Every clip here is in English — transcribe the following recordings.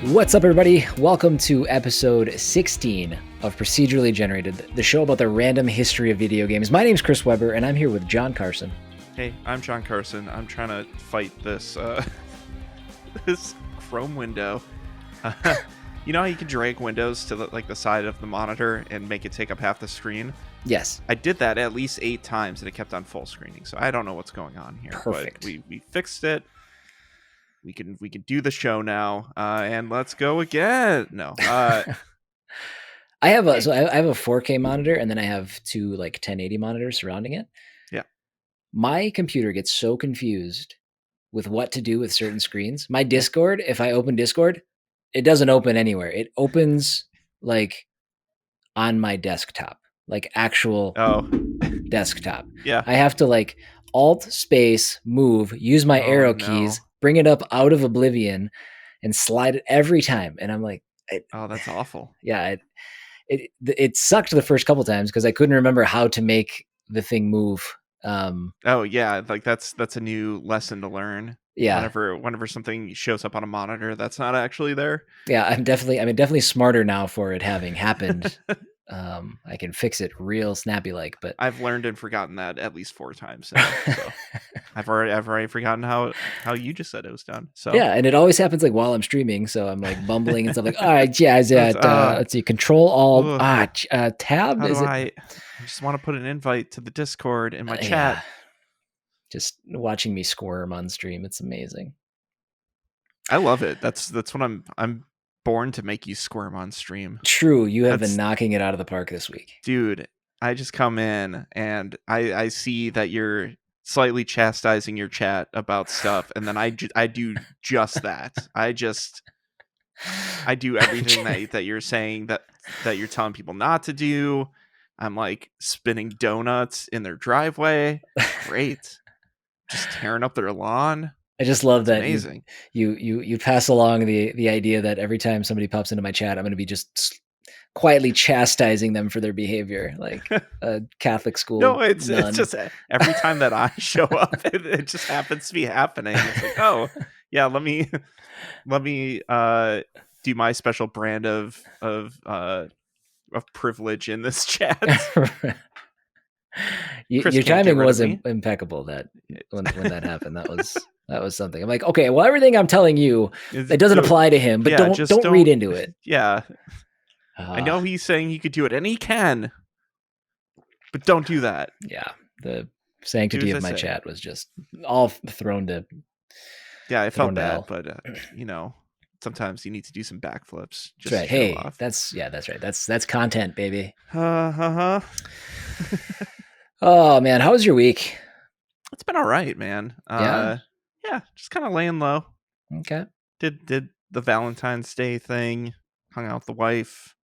What's up, everybody? Welcome to episode 16 of Procedurally Generated, the show about the random history of video games. My name's Chris Weber, and I'm here with John Carson. Hey, I'm John Carson. I'm trying to fight this this Chrome window. You know how you can drag windows to the side of the monitor and make it take up half the screen? Yes. I did that at least 8 times, and it kept on full screening. So I don't know what's going on here. Perfect. But we fixed it. We can do the show now, and let's go again. No, I have a 4K monitor, and then I have two 1080 monitors surrounding it. Yeah. My computer gets so confused with what to do with certain screens. My Discord, if I open Discord, it doesn't open anywhere. It opens on my desktop, actual desktop. Yeah. I have to Alt space move, use my arrow keys, bring it up out of oblivion, and slide it every time. And I'm like, that's awful. Yeah, it sucked the first couple times because I couldn't remember how to make the thing move. That's a new lesson to learn. Yeah. Whenever something shows up on a monitor that's not actually there. Yeah, I'm definitely smarter now for it having happened. I can fix it real snappy but I've learned and forgotten that at least 4 times now, so I've already forgotten how you just said it was done. So yeah, and it always happens while I'm streaming, so I'm bumbling and stuff all right, yeah, let's see, Control Alt Tab. I just want to put an invite to the Discord in my chat. Yeah. Just watching me squirm on stream, it's amazing. I love it. That's what I'm born to make you squirm on stream. True, you have been knocking it out of the park this week, dude. I just come in and I see that you're slightly chastising your chat about stuff, and then I do just that. I do everything that you're saying that you're telling people not to do. I'm spinning donuts in their driveway. Great. Just tearing up their lawn. I just love that amazing. You pass along the idea that every time somebody pops into my chat, I'm going to be just quietly chastising them for their behavior, like a Catholic school. No, it's just every time that I show up, it just happens to be happening. It's oh yeah, let me do my special brand of privilege in this chat. Your timing was impeccable. That when that happened, that was something. I'm okay, well, everything I'm telling you, it doesn't apply to him, but don't read into it. Yeah. I know he's saying he could do it, and he can, but don't do that. Yeah. The sanctity of my chat was just all thrown to. Yeah, I felt bad, but sometimes you need to do some backflips. Just right. Hey, that's right. That's content, baby. Oh man, how was your week? It's been all right, man. Yeah, just kind of laying low. Okay. Did the Valentine's Day thing, hung out with the wife,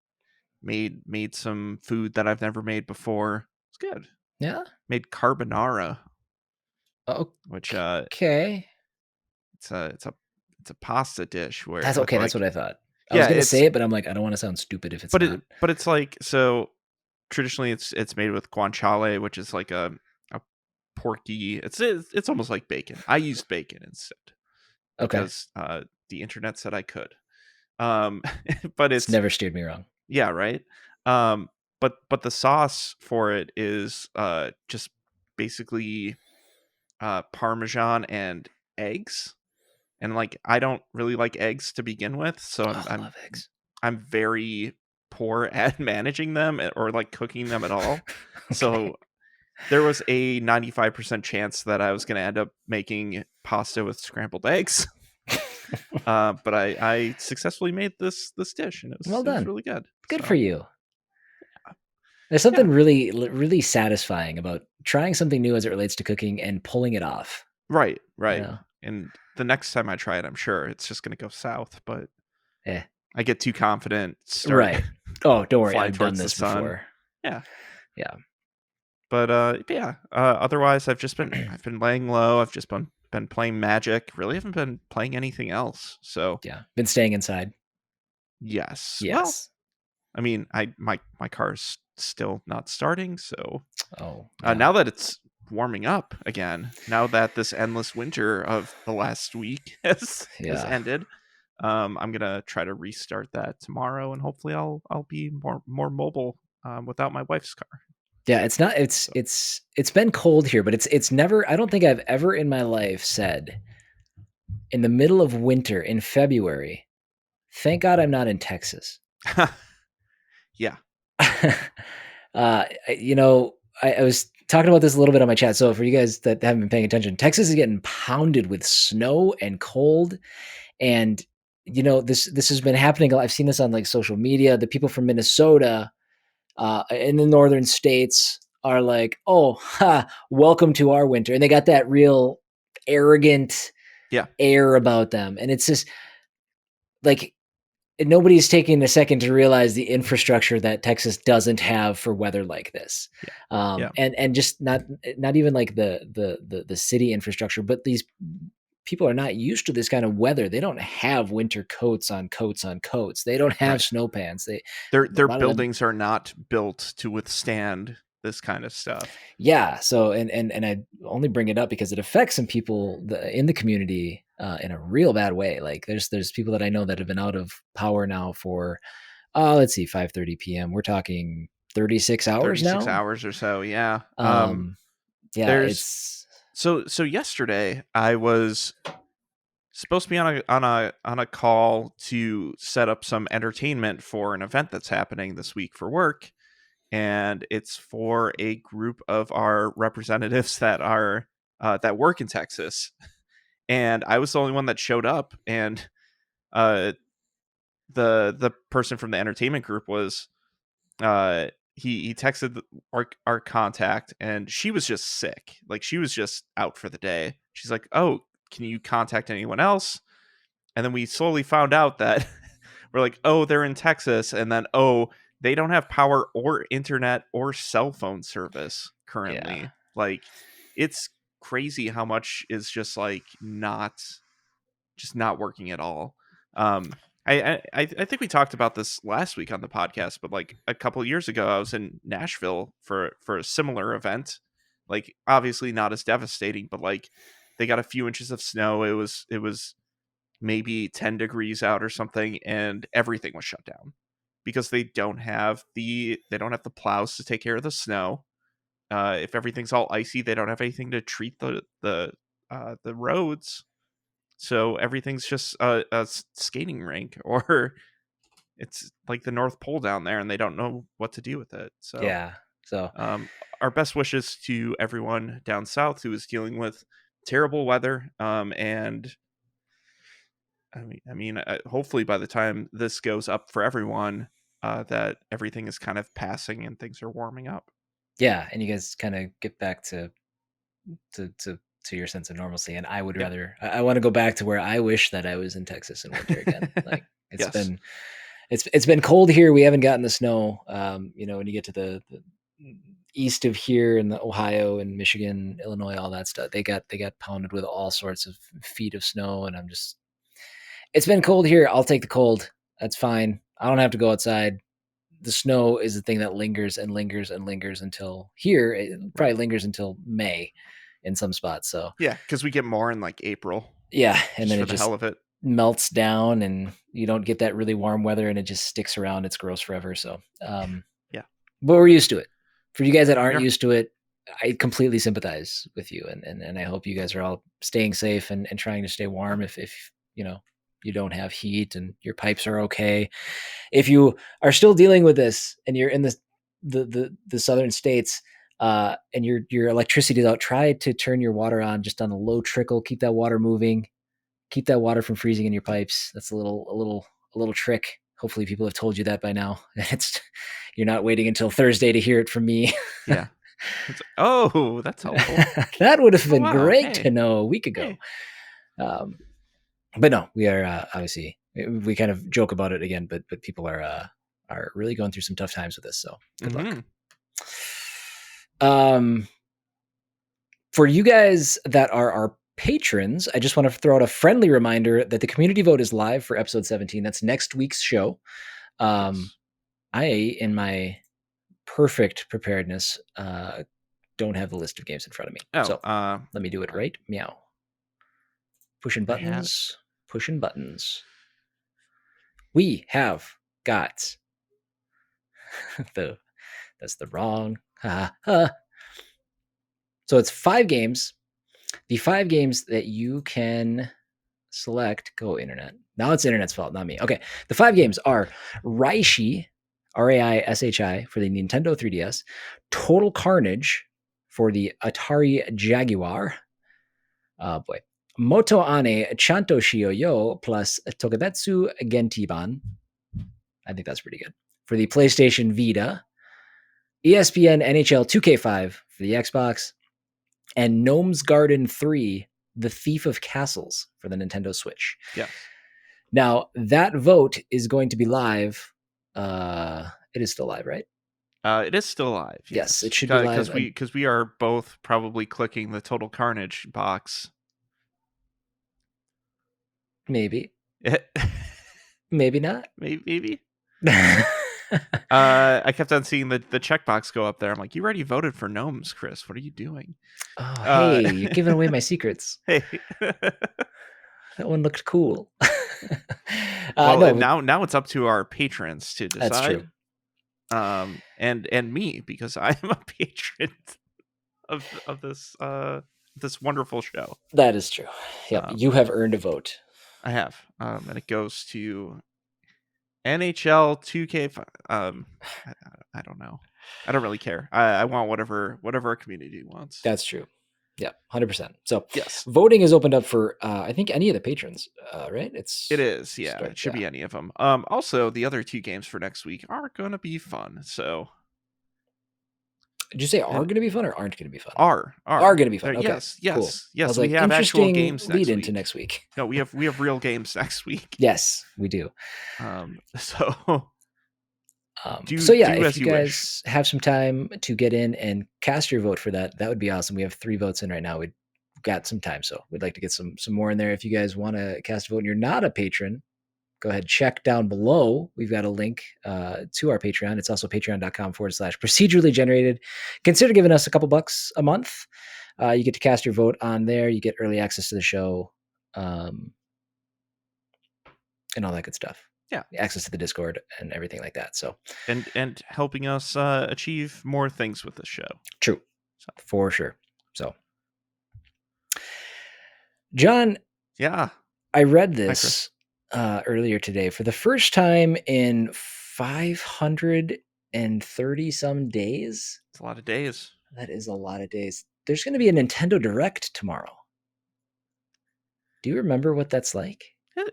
made some food that I've never made before. It's good. Yeah. Made carbonara. Oh, which okay. It's a pasta dish where that's okay. That's what I thought. I was gonna say it, but I'm I don't want to sound stupid if it's not. But it's so traditionally it's made with guanciale, which is a porky. It's almost like bacon. I used bacon instead. Okay. Because the internet said I could. But it's never steered me wrong. Yeah, right. But the sauce for it is just basically Parmesan and eggs. And I don't really like eggs to begin with, so I love eggs. I'm very poor at managing them or cooking them at all. Okay. So there was a 95% chance that I was going to end up making pasta with scrambled eggs. But I successfully made this dish, and it was, well done. It was really good. Good for you. There's something really, really satisfying about trying something new as it relates to cooking and pulling it off. Right. And the next time I try it, I'm sure it's just going to go south, but I get too confident. Right. Oh, don't worry. I've done this before. Yeah. Yeah. But otherwise I've been laying low. I've just been playing Magic. Really haven't been playing anything else. So yeah, been staying inside. Yes. Well, I mean, my car's still not starting, so yeah. Now that it's warming up again, now that this endless winter of the last week has ended, I'm gonna try to restart that tomorrow, and hopefully I'll be more mobile without my wife's car. Yeah, it's not. It's been cold here, but it's never. I don't think I've ever in my life said in the middle of winter in February, "Thank God I'm not in Texas." Yeah. You know, I was talking about this a little bit on my chat. So for you guys that haven't been paying attention, Texas is getting pounded with snow and cold, and you know this has been happening. I've seen this on like social media. The people from Minnesota in the northern states are like, "Oh, ha, welcome to our winter," and they got that real arrogant Yeah. air about them, and it's just like nobody's taking a second to realize the infrastructure that Texas doesn't have for weather like this, Yeah. and just not even like the city infrastructure, but these people are not used to this kind of weather. They don't have winter coats on coats on coats. They don't have Right. snow pants. They a Their lot of them. buildings are not built to withstand this kind of stuff. Yeah. So and I only bring it up because it affects some people in the community in a real bad way. Like there's people that I know that have been out of power now for let's see, 5:30 p.m. We're talking 36 hours 36 now. hours or so. Yeah. Yeah, There's it's so yesterday I was supposed to be on a call to set up some entertainment for an event that's happening this week for work, and it's for a group of our representatives that work in Texas. And I was the only one that showed up, and uh the person from the entertainment group was he texted our contact, and she was just sick. Like, she was just out for the day. She's like, "Oh, can you contact anyone else?" And then we slowly found out that we're like, "Oh, they're in Texas," and then, "Oh, they don't have power or internet or cell phone service yeah. currently." Like, it's crazy how much is just not working at all. I think we talked about this last week on the podcast, but like a couple of years ago, I was in Nashville for a similar event. Like, obviously not as devastating, but like they got a few inches of snow. It was maybe 10 degrees out or something, and everything was shut down because they don't have the plows to take care of the snow. If everything's all icy, they don't have anything to treat the roads, so everything's just a skating rink, or it's like the North Pole down there, and they don't know what to do with it. So, Yeah. So um, our best wishes to everyone down south who is dealing with terrible weather. And hopefully by the time this goes up for everyone, that everything is kind of passing and things are warming up. yeah, and you guys kind of get back to to to your sense of normalcy. And I would Yeah. rather I want to go back to where I wish that I was in Texas in winter again. Like Yes. it's been cold here. We haven't gotten the snow. You know, when you get to the east of here in the Ohio and Michigan, Illinois, all that stuff, they got pounded with all sorts of feet of snow. And I'm just it's been cold here. I'll take the cold. That's fine. I don't have to go outside. The snow is the thing that lingers and lingers and lingers until here. It Right. probably lingers until May in some spots. So Yeah, because we get more in like April, yeah, and just then for it the just hell of it. melts down, and you don't get that really warm weather, and it just sticks around. It's gross forever. So, Yeah. but we're used to it. For you guys that We aren't are. used to it, I completely sympathize with you, and I hope you guys are all staying safe and trying to stay warm. If you know you don't have heat and your pipes are okay. If you are still dealing with this and you're in the southern states, and your electricity is out, try to turn your water on just on a low trickle. Keep that water moving. Keep that water from freezing in your pipes. That's a little trick. Hopefully, people have told you that by now. It's you're not waiting until Thursday to hear it from me. Yeah. It's like, oh, that's helpful. That would have Oh, been wow. great to Hey, know a week ago. hey. Um, but no, we are obviously we kind of joke about it again, but people are really going through some tough times with this. So good luck. Mm-hmm. Um, for you guys that are our patrons, I just want to throw out a friendly reminder that the community vote is live for episode 17. That's next week's show. Yes. I, in my perfect preparedness, don't have the list of games in front of me. Oh, So let me do it I right. Meow. Pushing I have it. buttons. Pushing buttons. we have got that's the wrong. So it's 5 games. The 5 games that you can select. Go internet. Now it's internet's fault, not me. Okay. The 5 games are Raishi, Raishi for the Nintendo 3DS, Total Carnage for the Atari Jaguar. Oh boy. Moto Ane Chanto Shioyo plus Tokabetsu Gentiban. I think that's pretty good. For the PlayStation Vita, ESPN NHL 2K5 for the Xbox, and Gnome's Garden 3, The Thief of Castles for the Nintendo Switch. Yes. Now, that vote is going to be live. It is still live, right? It is still live. Yes, it should be live. Because we are both probably clicking the Total Carnage box. Maybe. Maybe not. Maybe. I kept on seeing the checkbox go up there. I'm like, you already voted for gnomes, Chris. What are you doing? Oh, hey, you're giving away my secrets. Hey. That one looked cool. Well, no, now it's up to our patrons to decide. That's true. And me, because I am a patron of this wonderful show. That is true. Yeah, you have earned a vote. I have, and it goes to NHL 2K. I don't know. I don't really care. I want whatever our community wants. That's true. Yeah, 100%. So yes, voting is opened up for I think any of the patrons, right? It is. Yeah, it should be any of them. Also, the other 2 games for next week are going to be fun. So, did you say are going to be fun or aren't going to be fun? Are going to be fun. Okay, yes. Yes. We have actual games lead into next week. No, we have real games next week. Yes, we do. So if you guys have some time to get in and cast your vote for that would be awesome. We have 3 votes in right now. We've got some time, so we'd like to get some more in there. If you guys want to cast a vote and you're not a patron, go ahead, check down below. We've got a link to our Patreon. It's also patreon.com/procedurally generated. Consider giving us a couple bucks a month. You get to cast your vote on there. You get early access to the show, and all that good stuff. Yeah, access to the Discord and everything like that. So and helping us achieve more things with the show. True, for sure. So, John, yeah, I read this earlier today for the first time in 530 some days. It's a lot of days. That is a lot of days. There's going to be a Nintendo Direct tomorrow. Do you remember what that's like?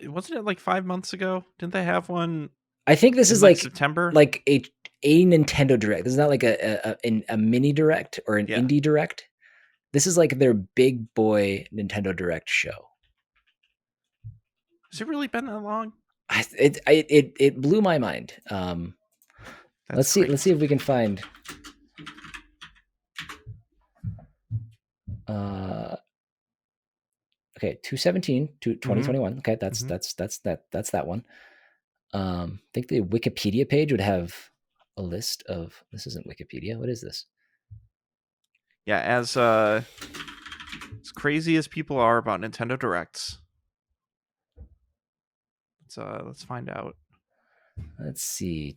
Wasn't it like 5 months ago? Didn't they have one? I think this is like September, like a Nintendo Direct. This is not like a mini Direct or an indie Direct. This is like their big boy Nintendo Direct show. Has it really been that long? It blew my mind. Let's see if we can find. Okay, 2021. Okay, that's that one. I think the Wikipedia page would have a list of. This isn't Wikipedia. What is this? Yeah, as crazy as people are about Nintendo Directs, let's find out. Let's see.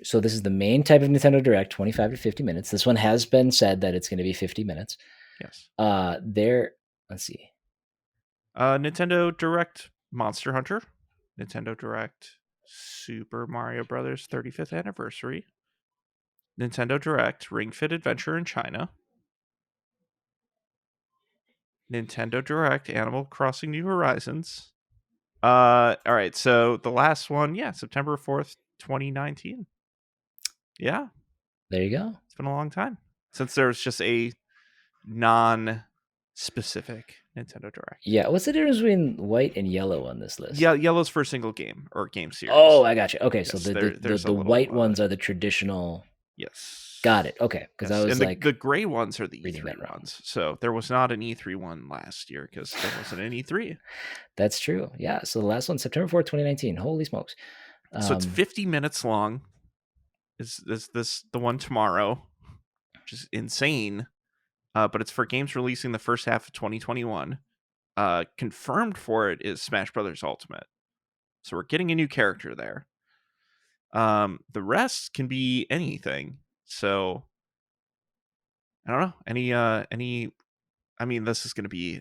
So this is the main type of Nintendo Direct, 25 to 50 minutes. This one has been said that it's going to be 50 minutes. Yes. Let's see. Nintendo Direct Monster Hunter, Nintendo Direct Super Mario Brothers 35th anniversary, Nintendo Direct Ring Fit Adventure in China, Nintendo Direct Animal Crossing New Horizons. All right, so the last one, September 4th, 2019. Yeah. There you go. It's been a long time since there's just a non-specific Nintendo Direct. Yeah, what's the difference between white and yellow on this list? Yeah, yellow's for a single game or game series. Oh, I got you. Okay, yes, so the white ones are the traditional. Yes. Got it. Okay, because I was and the gray ones are the E3 ones. So there was not an E3 one last year because there wasn't an E3. That's true. Yeah. So the last one, September 4th, 2019. Holy smokes! So it's 50 minutes long. Is this the one tomorrow? Which is insane. But it's for games releasing the first half of 2021. Confirmed for it is Smash Brothers Ultimate. So we're getting a new character there. The rest can be anything. So I don't know. Any I mean, this is going to be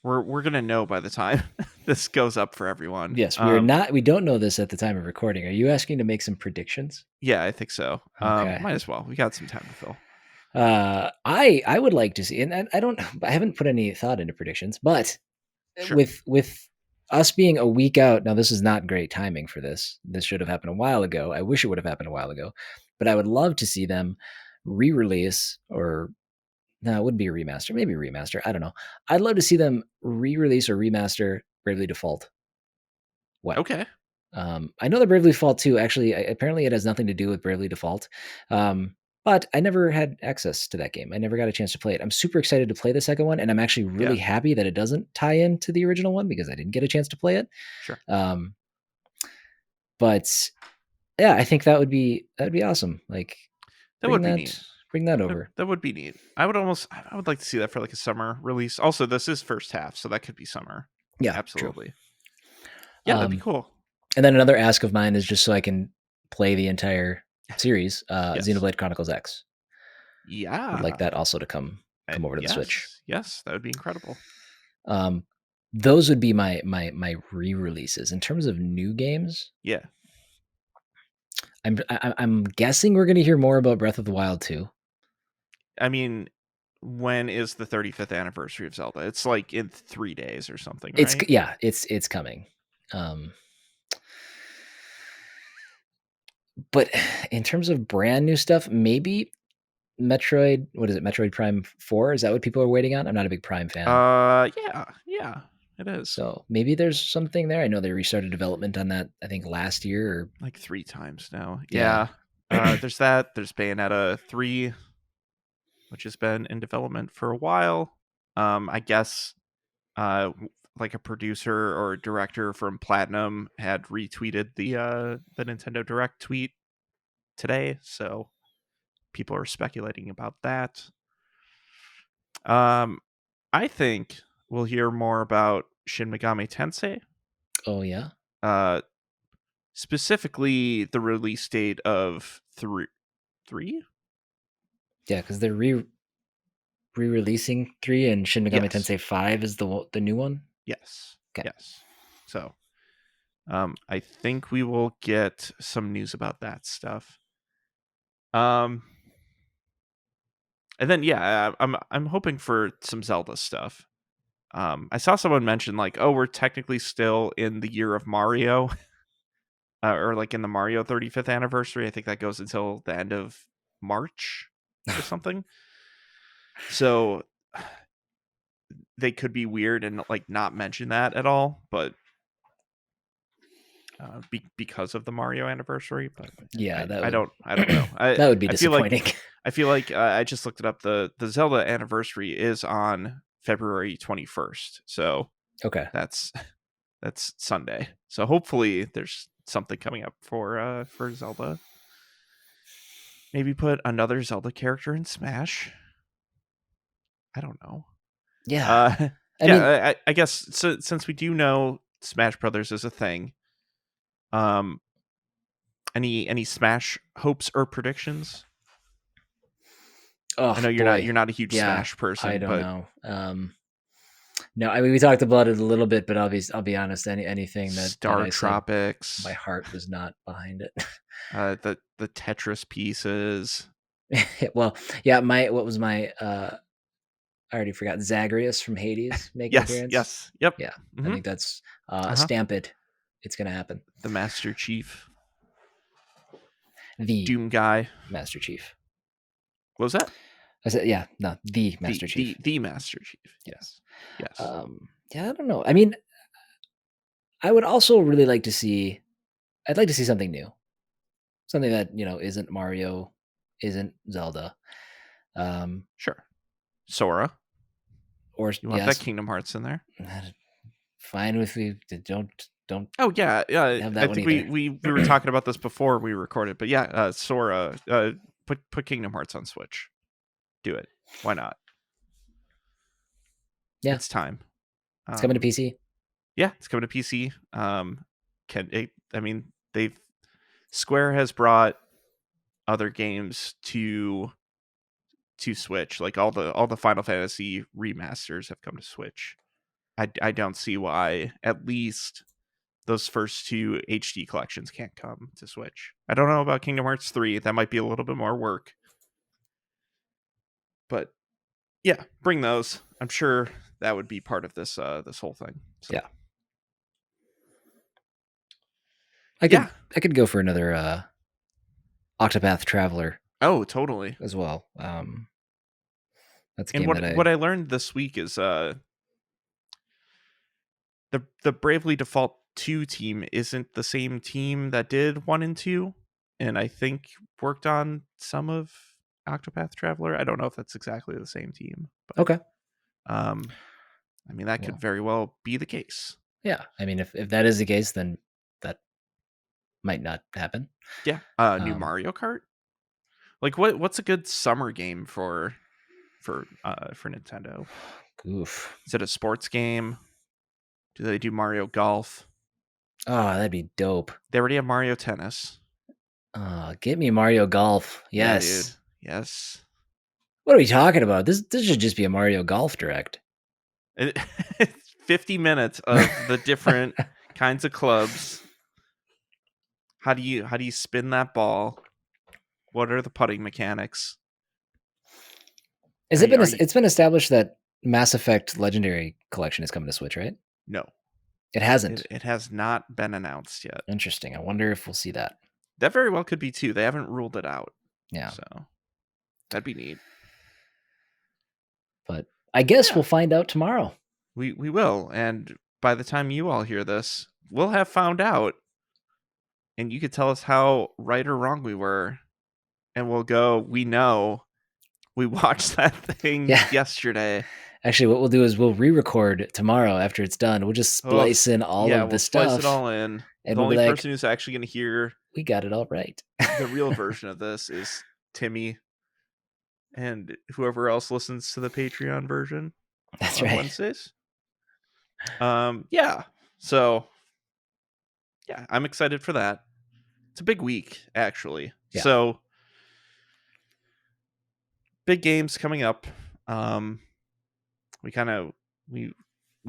we're going to know by the time this goes up for everyone. Yes, we don't know this at the time of recording. Are you asking to make some predictions? Yeah, I think so. Okay. Might as well. We got some time to fill. I would like to see, and I haven't put any thought into predictions, but Sure. with us being a week out, now this is not great timing for this. This should have happened a while ago. I wish it would have happened a while ago, but I would love to see them re-release, or no, it wouldn't be a remaster, maybe a remaster. I don't know. I'd love to see them re-release or remaster Bravely Default. What? Okay. I know that Bravely Default 2, actually, apparently it has nothing to do with Bravely Default. But I never had access to that game. I never got a chance to play it. I'm super excited to play the second one, and I'm actually really happy that it doesn't tie into the original one because I didn't get a chance to play it. Sure. But yeah, I think that'd be awesome. Like that would be neat. Bring that over. That would be neat. I would like to see that for like a summer release. Also, this is first half, so that could be summer. Yeah, absolutely. True. Yeah, that'd be cool. And then another ask of mine is just so I can play the entire series, Xenoblade Chronicles X. Yeah, I'd like that also to come over to the Switch. Yes, that would be incredible. Those would be my re-releases. In terms of new games, yeah, I'm guessing we're going to hear more about Breath of the Wild 2. I mean, when is the 35th anniversary of Zelda? It's like in 3 days or something, right? It's coming. But in terms of brand new stuff, maybe Metroid, what is it? Metroid Prime 4? Is that what people are waiting on? I'm not a big Prime fan. Yeah, it is. So maybe there's something there. I know they restarted development on that, I think last year, or like 3 times now. Yeah. There's that. There's Bayonetta 3, which has been in development for a while. I guess like a producer or a director from Platinum had retweeted the Nintendo Direct tweet today, so people are speculating about that. I think we'll hear more about Shin Megami Tensei. Oh yeah. Specifically the release date of 3. Yeah, because they're re-releasing 3, and Shin Megami Tensei 5 is the new one. Yes. Okay. Yes. So, I think we will get some news about that stuff. And then I'm hoping for some Zelda stuff. I saw someone mention like, oh, we're technically still in the year of Mario, or like in the Mario 35th anniversary. I think that goes until the end of March or something. So they could be weird and like not mention that at all, but because of the Mario anniversary. But yeah, I don't know. That would be disappointing. I feel like I just looked it up. The Zelda anniversary is on February 21st. So okay, that's Sunday. So hopefully there's something coming up for Zelda. Maybe put another Zelda character in Smash. I don't know. Yeah. I guess so, since we do know Smash Brothers is a thing. Any Smash hopes or predictions? Oh, I know you're not a huge Smash person. I don't know. No, I mean we talked about it a little bit, but I'll be honest. Anything that Star Tropics, my heart was not behind it. the Tetris pieces. Well, yeah. What was my? I already forgot. Zagreus from Hades making appearance. Yes. Yep. Yeah. Mm-hmm. I think that's stamp it. It's gonna happen. The Master Chief. The Doom guy. Master Chief. What was that? I said, yeah, no, the Master Chief. The Master Chief. Yes. Yeah, I don't know. I mean, I would also really like to see. I'd like to see something new, something that isn't Mario, isn't Zelda. Sure. Sora. Or you want that Kingdom Hearts in there? Fine with me. Don't. Oh yeah. I think we were talking about this before we recorded, but yeah, Sora. Put Kingdom Hearts on Switch. Do it. Why not? Yeah, it's time. It's coming to PC. Yeah, it's coming to PC. Square has brought other games to Switch. Like all the Final Fantasy remasters have come to Switch. I don't see why at least those first 2 HD collections can't come to Switch. I don't know about Kingdom Hearts 3. That might be a little bit more work. But yeah, bring those. I'm sure that would be part of this whole thing. So. Yeah. I could go for another Octopath Traveler. Oh, totally. As well. That's a and game what I learned this week is the Bravely Default 2 team isn't the same team that did 1 and 2, and I think worked on some of Octopath Traveler. I don't know if that's exactly the same team. But, okay. I mean, that could very well be the case. Yeah. I mean, if that is the case, then that might not happen. Yeah. New Mario Kart. Like what's a good summer game for Nintendo? Oof. Is it a sports game? Do they do Mario Golf? Oh, that'd be dope. They already have Mario Tennis. Get me Mario Golf. Yes. Yeah, dude. Yes. What are we talking about? This should just be a Mario Golf Direct. 50 minutes of the different kinds of clubs. How do you spin that ball? What are the putting mechanics? It's been established that Mass Effect Legendary Collection is coming to Switch, right? No. It hasn't. It has not been announced yet. Interesting. I wonder if we'll see that. That very well could be too. They haven't ruled it out. Yeah. So that'd be neat. But I guess we'll find out tomorrow. We will. And by the time you all hear this, we'll have found out. And you could tell us how right or wrong we were. And we'll go, we know. We watched that thing yesterday. Actually, what we'll do is we'll re-record tomorrow after it's done. We'll just splice in all of the stuff. Splice it all in. And the only person who's actually going to hear we got it all right. The real version of this is Timmy and whoever else listens to the Patreon version. That's on right. Wednesdays. Yeah. So yeah, I'm excited for that. It's a big week, actually. Yeah. So big games coming up. We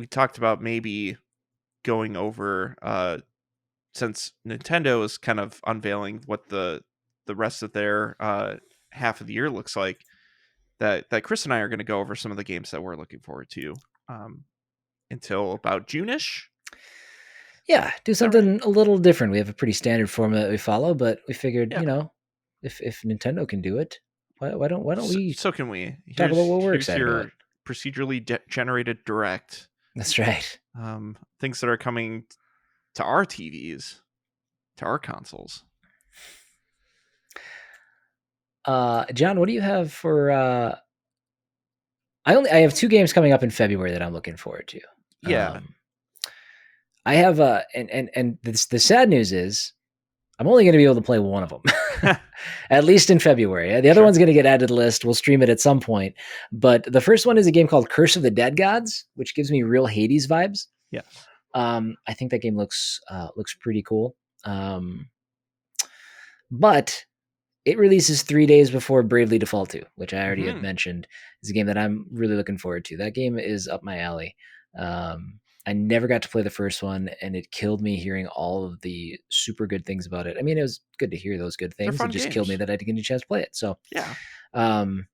talked about maybe going over since Nintendo is kind of unveiling what the rest of their half of the year looks like, that Chris and I are going to go over some of the games that we're looking forward to until about June-ish. Yeah, do something a little different. We have a pretty standard formula that we follow, but we figured, if Nintendo can do it, why don't we? So can we talk about what we're excited your about? Procedurally generated direct. That's right. Things that are coming to our TVs, to our consoles. John, what do you have for? I have 2 games coming up in February that I'm looking forward to. Yeah. I have and the sad news is I'm only going to be able to play one of them, at least in February. The other one's going to get added to the list. We'll stream it at some point. But the first one is a game called Curse of the Dead Gods, which gives me real Hades vibes. Yeah. I think that game looks pretty cool. But it releases 3 days before Bravely Default 2, which I already had mentioned is a game that I'm really looking forward to. That game is up my alley. I never got to play the first one, and it killed me hearing all of the super good things about it. I mean, it was good to hear those good things. It just killed me that I didn't get a chance to play it. So, I'm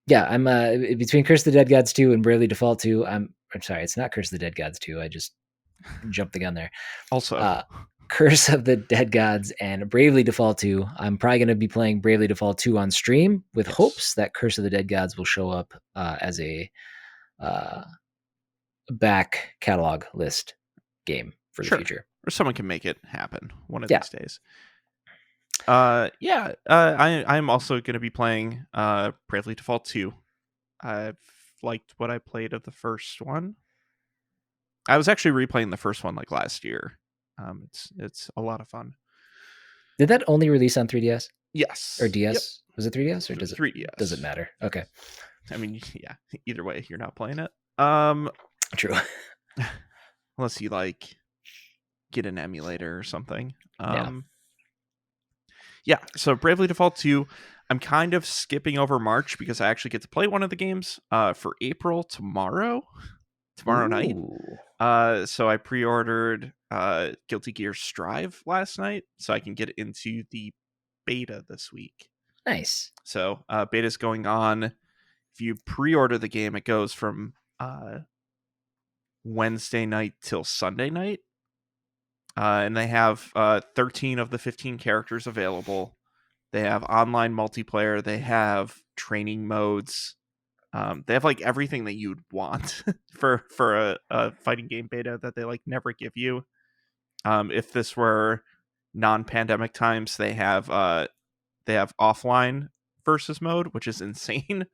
between Curse of the Dead Gods 2 and Bravely Default 2. I'm sorry, it's not Curse of the Dead Gods 2. I just jumped the gun there. Also, Curse of the Dead Gods and Bravely Default 2. I'm probably going to be playing Bravely Default 2 on stream with hopes that Curse of the Dead Gods will show up as a back catalog list game for the future. Or someone can make it happen one of these days. I'm also going to be playing Bravely Default 2. I've liked what I played of the first one. I was actually replaying the first one like last year. It's a lot of fun. Did that only release on 3DS? Yes. Or DS? Yep. Was it 3DS or does it 3DS? Does it matter? Okay. I mean, yeah. Either way, you're not playing it. True. Unless you like get an emulator or something. Yeah. Yeah, so Bravely Default 2, I'm kind of skipping over March because I actually get to play one of the games for April tomorrow night. Ooh. So I pre-ordered Guilty Gear Strive last night, so I can get into the beta this week. Nice. So beta's going on. If you pre-order the game, it goes from Wednesday night till Sunday night. And they have 13 of the 15 characters available. They have online multiplayer. They have training modes. They have like everything that you'd want for a fighting game beta that they like never give you. If this were non-pandemic times, they have offline versus mode, which is insane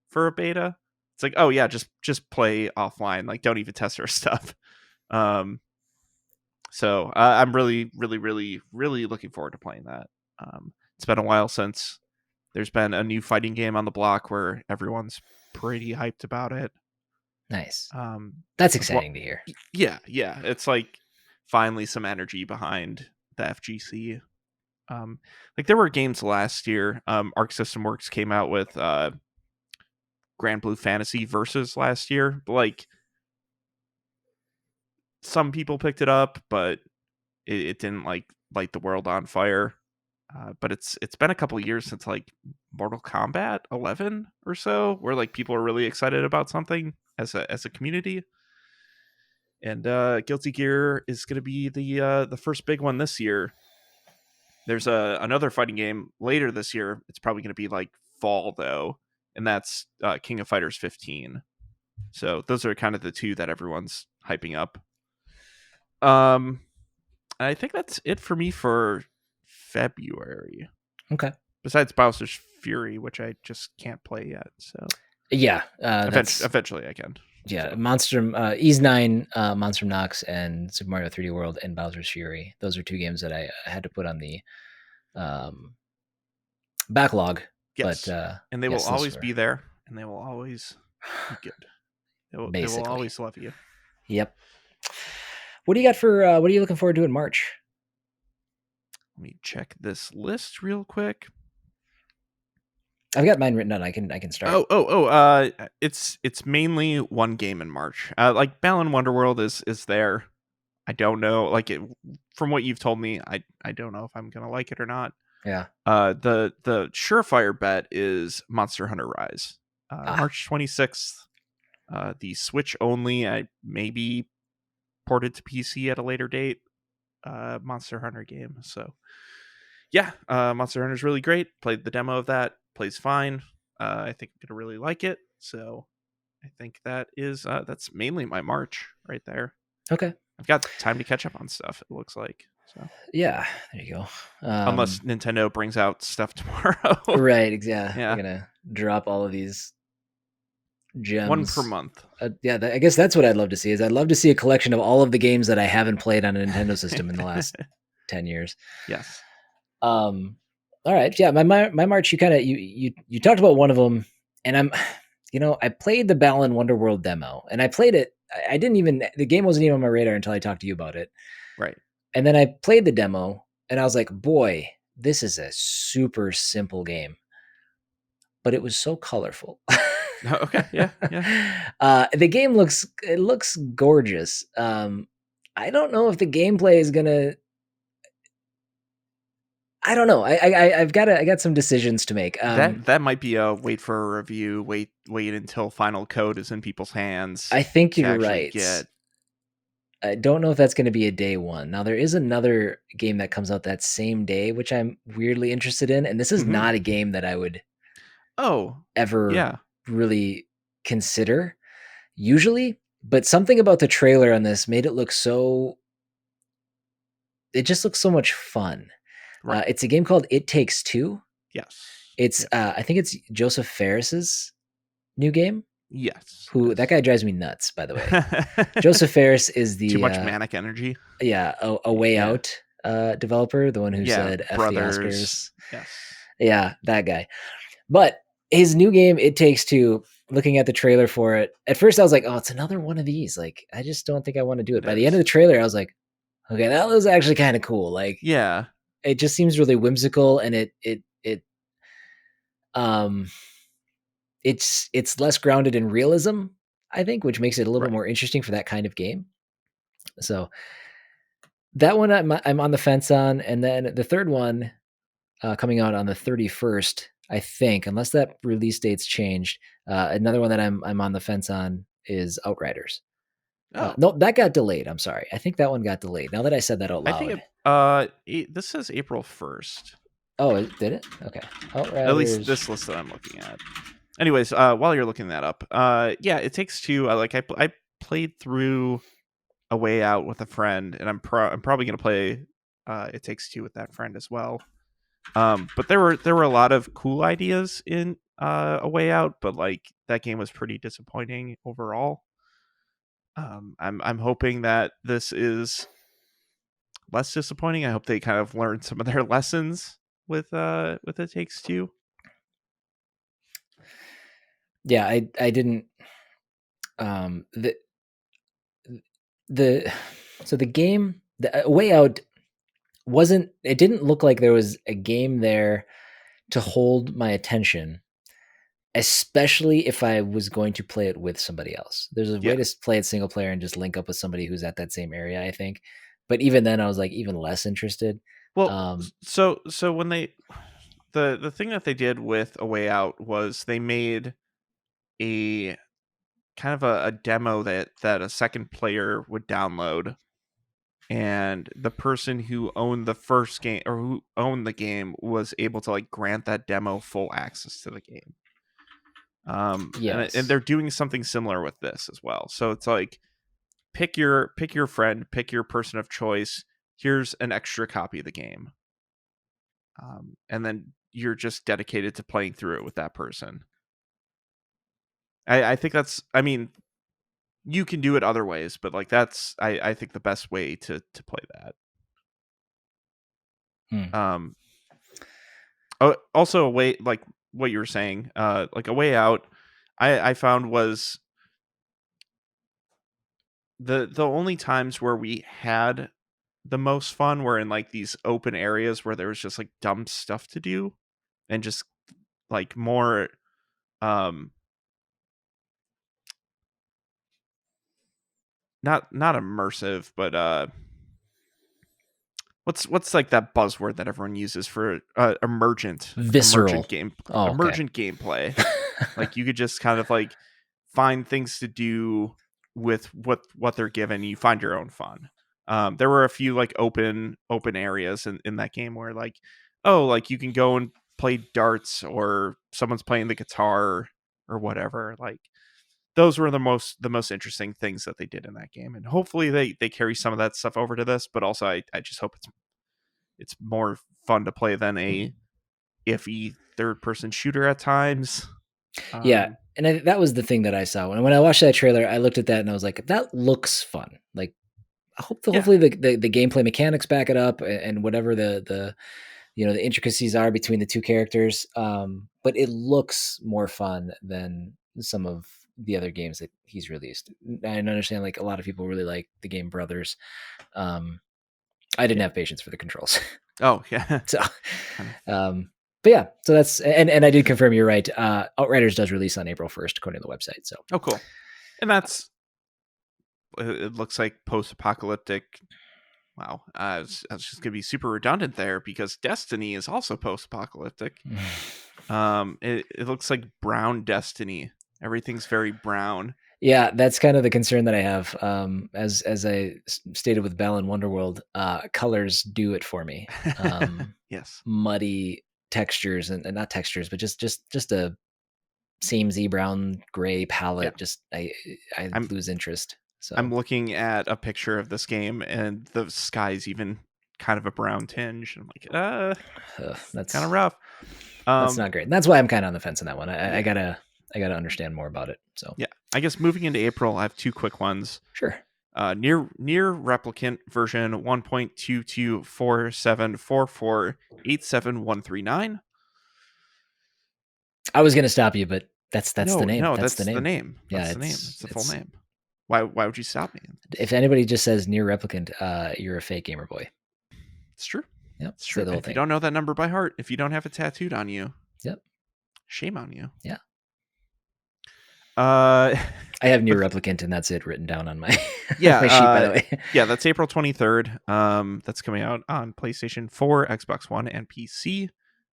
for a beta. It's like, oh yeah, just play offline. Like, don't even test our stuff. So I'm really, really, really, really looking forward to playing that. It's been a while since there's been a new fighting game on the block where everyone's pretty hyped about it. Nice. That's exciting to hear. Yeah. It's like finally some energy behind the FGC. Like there were games last year. Arc System Works came out with Grand Blue Fantasy Versus last year. But like some people picked it up, but it didn't like light the world on fire. But it's been a couple years since like Mortal Kombat 11 or so, where like people are really excited about something as a community. And Guilty Gear is going to be the first big one this year. There's another fighting game later this year. It's probably going to be like fall though, and that's King of Fighters 15. So those are kind of the two that everyone's hyping up. I think that's it for me for February. Okay. Besides Bowser's Fury, which I just can't play yet. So yeah, eventually I can. Yeah, so. Monster Ease 9, Monster Nox, and Super Mario 3D World, and Bowser's Fury. Those are two games that I had to put on the backlog. Yes, but and they will always be there, and they will always be good. They will always love you. Yep. What do you got for? What are you looking forward to in March? Let me check this list real quick. I've got mine written down. I can start. It's mainly one game in March. Like Balan Wonderworld is there. I don't know. Like from what you've told me, I don't know if I'm gonna like it or not. Yeah. The surefire bet is Monster Hunter Rise. March 26th. The Switch only. I maybe ported to PC at a later date. Monster Hunter game. So yeah, Monster Hunter is really great. Played the demo of that. Plays fine. I think I'm gonna really like it. So I think that is that's mainly my March right there. Okay. I've got time to catch up on stuff, it looks like. So yeah, there you go. Unless Nintendo brings out stuff tomorrow. Right, exactly. Yeah. They're gonna drop all of these gems. One per month. Yeah, I guess that's what I'd love to see. Is I'd love to see a collection of all of the games that I haven't played on a Nintendo system in the last 10 years. Yes. All right. Yeah, my March, you talked about one of them, and I played the Balan Wonderworld demo, and I played it. I didn't even, the game wasn't even on my radar until I talked to you about it. Right. And then I played the demo, and I was like, boy, this is a super simple game, but it was so colorful. Okay. Yeah. The game looks gorgeous. I don't know if the gameplay is gonna. I don't know. I got some decisions to make. That might be a wait for a review. Wait until final code is in people's hands. I think you're right. I don't know if that's going to be a day one. Now there is another game that comes out that same day, which I'm weirdly interested in, and this is not a game that I would ever really consider usually. But something about the trailer on this made it look so. It just looks so much fun. Right. It's a game called It Takes Two. Yes. It's I think it's Joseph Ferris's new game. Yes. That guy drives me nuts, by the way. Joseph Ferris is the too much manic energy. Yeah, a Way Out developer, the one who said F Brothers. The Oscars. Yes. Yeah, that guy. But his new game, It Takes Two, looking at the trailer for it, at first I was like, oh, it's another one of these. Like, I just don't think I want to do it. By the end of the trailer, I was like, Okay, that was actually kind of cool. Like, Yeah, it just seems really whimsical, and um it's less grounded in realism, I think, which makes it a little bit right. more interesting for that kind of game. So that one I'm on the fence on, and then the third one coming out on the 31st, I think, unless that release date's changed. Another one that I'm on the fence on is Outriders. Oh, No, that got delayed. I'm sorry. I think that one got delayed. Now that I said that out I think loud. this says April 1st. Oh, did it? Okay. At least Outriders. this list that I'm looking at. Anyways, while you're looking that up, yeah, It Takes Two. I played through A Way Out with a friend, and I'm probably gonna play It Takes Two with that friend as well. But there were a lot of cool ideas in A Way Out, but like that game was pretty disappointing overall. I'm hoping that this is less disappointing. I hope they kind of learned some of their lessons with It Takes Two. Yeah, I didn't the the so the game the Way Out wasn't it didn't look like there was a game there to hold my attention, especially if I was going to play it with somebody else. There's a way Yeah. to play it single player and just link up with somebody who's at that same area, I think. But even then I was like even less interested. Well, Um so when the thing that they did with A Way Out was they made a kind of a demo that a second player would download, and the person who owned the first game or who owned the game was able to like grant that demo full access to the game. And yes. they're doing something similar with this as well. So it's like pick your friend, pick your person of choice. Here's an extra copy of the game, and then you're just dedicated to playing through it with that person. I think that's. I mean, you can do it other ways, but like that's I think the best way to play that. Hmm. Um, also a way like what you were saying, like A Way Out, I found was the only times where we had the most fun were in like these open areas where there was just like dumb stuff to do and just like more um not immersive, but what's like that buzzword that everyone uses for Visceral. Oh, okay. emergent gameplay. Like you could just kind of like find things to do with what they're given. You find your own fun. There were a few like open areas in that game where like, oh, like you can go and play darts or someone's playing the guitar or whatever. Like those were the most interesting things that they did in that game, and hopefully they carry some of that stuff over to this. But also I just hope it's more fun to play than a iffy third person shooter at times. Yeah, Um, and that was the thing that I saw when I watched that trailer. I looked at that and I was like, "That looks fun." Like, yeah, hopefully the gameplay mechanics back it up, and whatever the the intricacies are between the two characters. But it looks more fun than some of the other games that he's released. I understand like a lot of people really like the game Brothers. Um, I didn't yeah. have patience for the controls, Oh yeah. so Kind of. but yeah, so that's and I did confirm you're right. Outriders does release on April 1st, according to the website. So Oh, cool. And that's it looks like post-apocalyptic. Wow, I was just gonna be super redundant there because Destiny is also post-apocalyptic. It looks like brown Destiny. Everything's very brown. yeah, that's kind of the concern that I have. As I stated with Bell and Wonderworld, colors do it for me. Yes, Muddy textures and not textures, but just a samey brown gray yeah. palette. Just I I'm lose interest. I'm So looking at a picture of this game, and the sky's even kind of a brown tinge. I'm like, kind of that's rough. not great. And that's why I'm kind of on the fence on that one. Yeah, I gotta understand more about it. So yeah. I guess moving into April, I have two quick ones. sure. Near replicant version 1.224744874139. I was gonna stop you, but that's the name. No, That's the that's the name. name. Yeah, That's the name. That's the full it's name. Why would you stop me? If anybody just says near replicant, you're a fake gamer boy. It's true. Yep. It's true. If you don't know that number by heart, if you don't have it tattooed on you, yep, shame on you. Yeah. I have near replicant, and that's it written down on my my sheet, by the way. Yeah, that's April 23rd. That's coming out on PlayStation 4, Xbox One, and PC.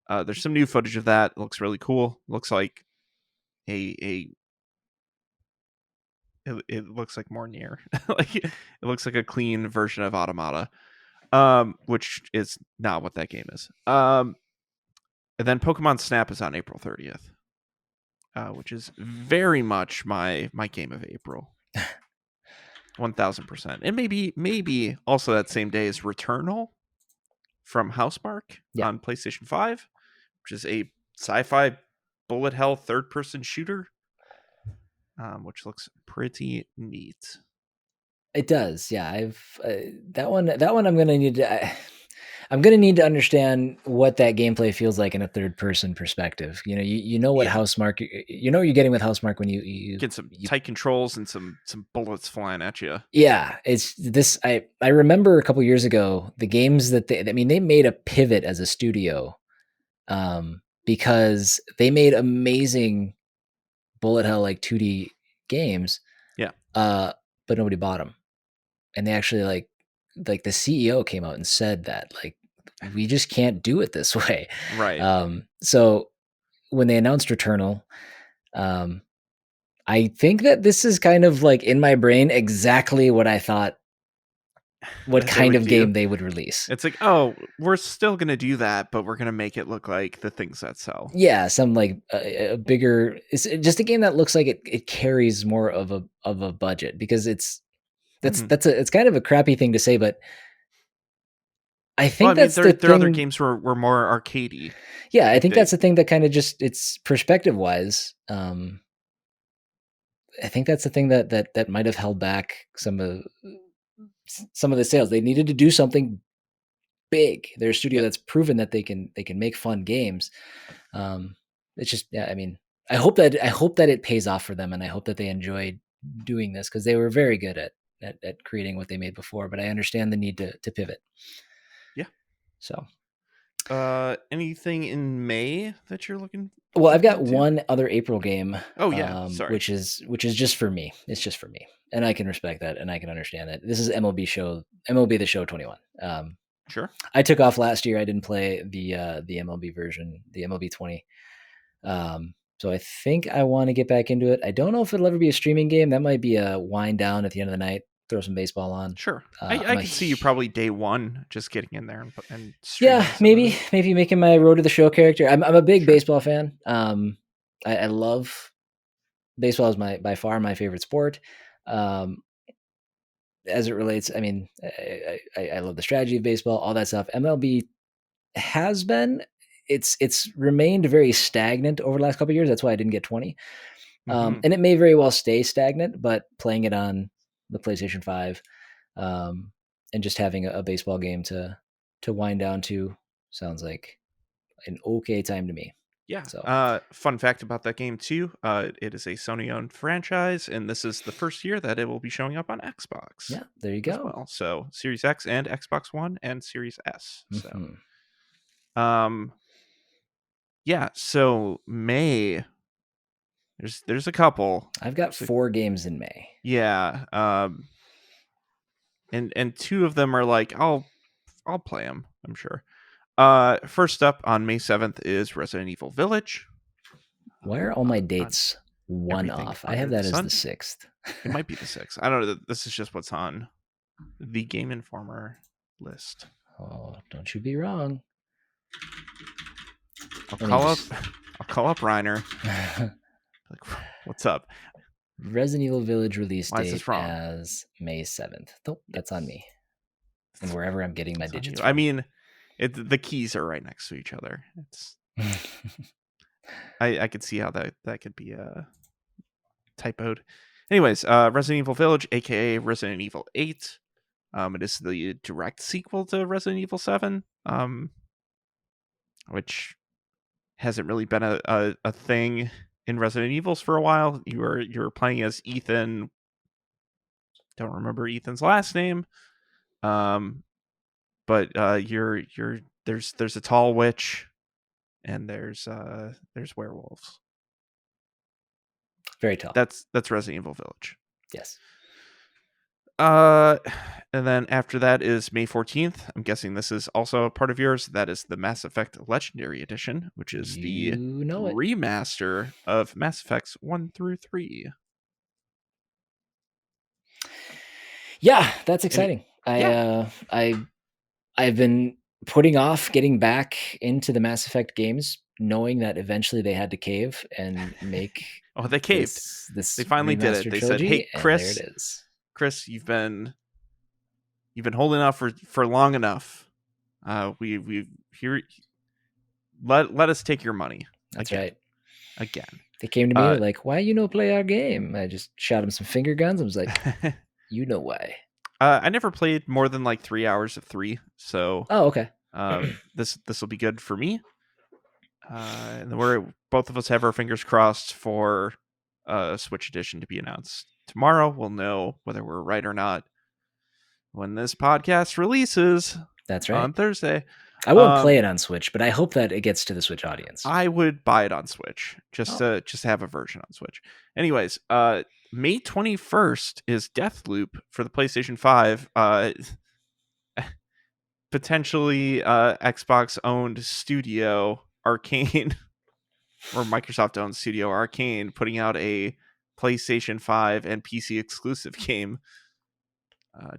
There's some new footage of that. It looks really cool. Looks like it looks like more near. Like it looks like a clean version of Automata, which is not what that game is. And then Pokemon Snap is on April 30th, which is very much my game of April. 1000%. And maybe also that same day is Returnal from Housemarque on PlayStation 5, which is a sci-fi bullet hell third-person shooter, which looks pretty neat. It does, yeah. I've that one. I'm gonna need to. I'm gonna need to understand what that gameplay feels like in a third-person perspective. You know what Housemarque. You know what you're getting with Housemarque when you get some tight controls and some bullets flying at you. Yeah, it's this. I remember a couple years ago the games that they made a pivot as a studio, because they made amazing bullet hell like 2D games. Yeah. But nobody bought them. And they actually like the CEO came out and said that like we just can't do it this way. Right. So when they announced Returnal, I think that this is kind of like in my brain exactly what I thought what kind of game they would release. It's like, oh, we're still going to do that, but we're going to make it look like the things that sell. Yeah, some like a bigger, it's just a game that looks like it carries more of a budget, because it's kind of a crappy thing to say, but I think their other games were more arcadey. Yeah, I think that's the thing that kind of just, it's perspective wise. I think that's the thing that might have held back some of the sales. They needed to do something big. They're a studio that's proven that they can make fun games. It's just, yeah, I mean, I hope that it pays off for them, and I hope that they enjoyed doing this, because they were very good at creating what they made before. But I understand the need to pivot. Yeah. So, anything in May that you're looking? Well, I've got one other April game. Oh yeah, sorry. Which is just for me. It's just for me, and I can respect that, and I can understand that. This is MLB The Show 21. Sure. I took off last year. I didn't play the MLB version, the MLB 20. So I think I want to get back into it. I don't know if it'll ever be a streaming game. That might be a wind down at the end of the night. Throw some baseball on. Sure. I can see you probably day one just getting in there and yeah, maybe making my Road to the Show character. I'm a big baseball fan. I love baseball. Is by far my favorite sport. As it relates, I mean, I love the strategy of baseball, all that stuff. MLB has been, it's remained very stagnant over the last couple of years. That's why I didn't get 20. And it may very well stay stagnant, but playing it on the PlayStation 5, and just having a baseball game to wind down to sounds like an okay time to me. Yeah. So, fun fact about that game too, it is a Sony-owned franchise, and this is the first year that it will be showing up on Xbox. Yeah, there you go. Well. So Series X and Xbox One and Series S. So, yeah. So May, there's a couple. I've got 4 games in May. Yeah. And 2 of them are like I'll play them, I'm sure. First up on May 7th is Resident Evil Village. Why are all my dates one off? I have that as the 6th. It might be the 6th. I don't know. This is just what's on the Game Informer list. Oh, don't you be wrong. I'll call up Reiner. Like, what's up? Resident Evil Village release date as May 7th. Oh, that's on me. And wherever I'm getting my digits from. I mean, the keys are right next to each other. It's I could see how that could be typoed. Anyways, Resident Evil Village, aka Resident Evil 8. It is the direct sequel to Resident Evil 7, which hasn't really been a thing in Resident Evils for a while. You're playing as Ethan don't remember Ethan's last name. But there's a tall witch, and there's werewolves. Very tall. That's Resident Evil Village. Yes. And then after that is May 14th. I'm guessing this is also a part of yours. That is the Mass Effect Legendary Edition, which is the remaster of Mass Effects 1 through 3. Yeah, that's exciting. I've been putting off getting back into the Mass Effect games, knowing that eventually they had to cave and make. Oh, they caved. They finally did it. They said, "Hey, Chris, there it is. Chris, you've been holding off for long enough. We here. Let us take your money." That's right. Again, they came to me like, "Why you no play our game?" I just shot them some finger guns. I was like, "You know why?" I never played more than like 3 hours of 3, so okay. This will be good for me. And both of us have our fingers crossed for a Switch edition to be announced tomorrow. We'll know whether we're right or not when this podcast releases. That's right. On Thursday. I won't play it on Switch, but I hope that it gets to the Switch audience. I would buy it on Switch just to have a version on Switch. Anyways, May 21st is Deathloop for the PlayStation 5. Potentially Xbox owned studio Arcane or Microsoft owned studio Arcane putting out a PlayStation 5 and PC exclusive game,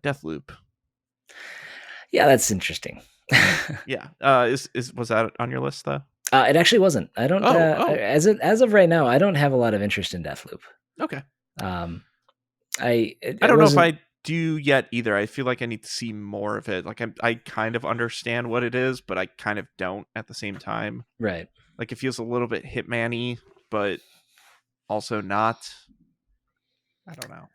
Deathloop. Yeah, that's interesting. Yeah. Was that on your list though? It actually wasn't. I don't as of right now, I don't have a lot of interest in Deathloop. Okay. I don't know if I do yet either. I feel like I need to see more of it. Like I kind of understand what it is, but I kind of don't at the same time. Right. Like it feels a little bit Hitman-y, but also not. I don't know.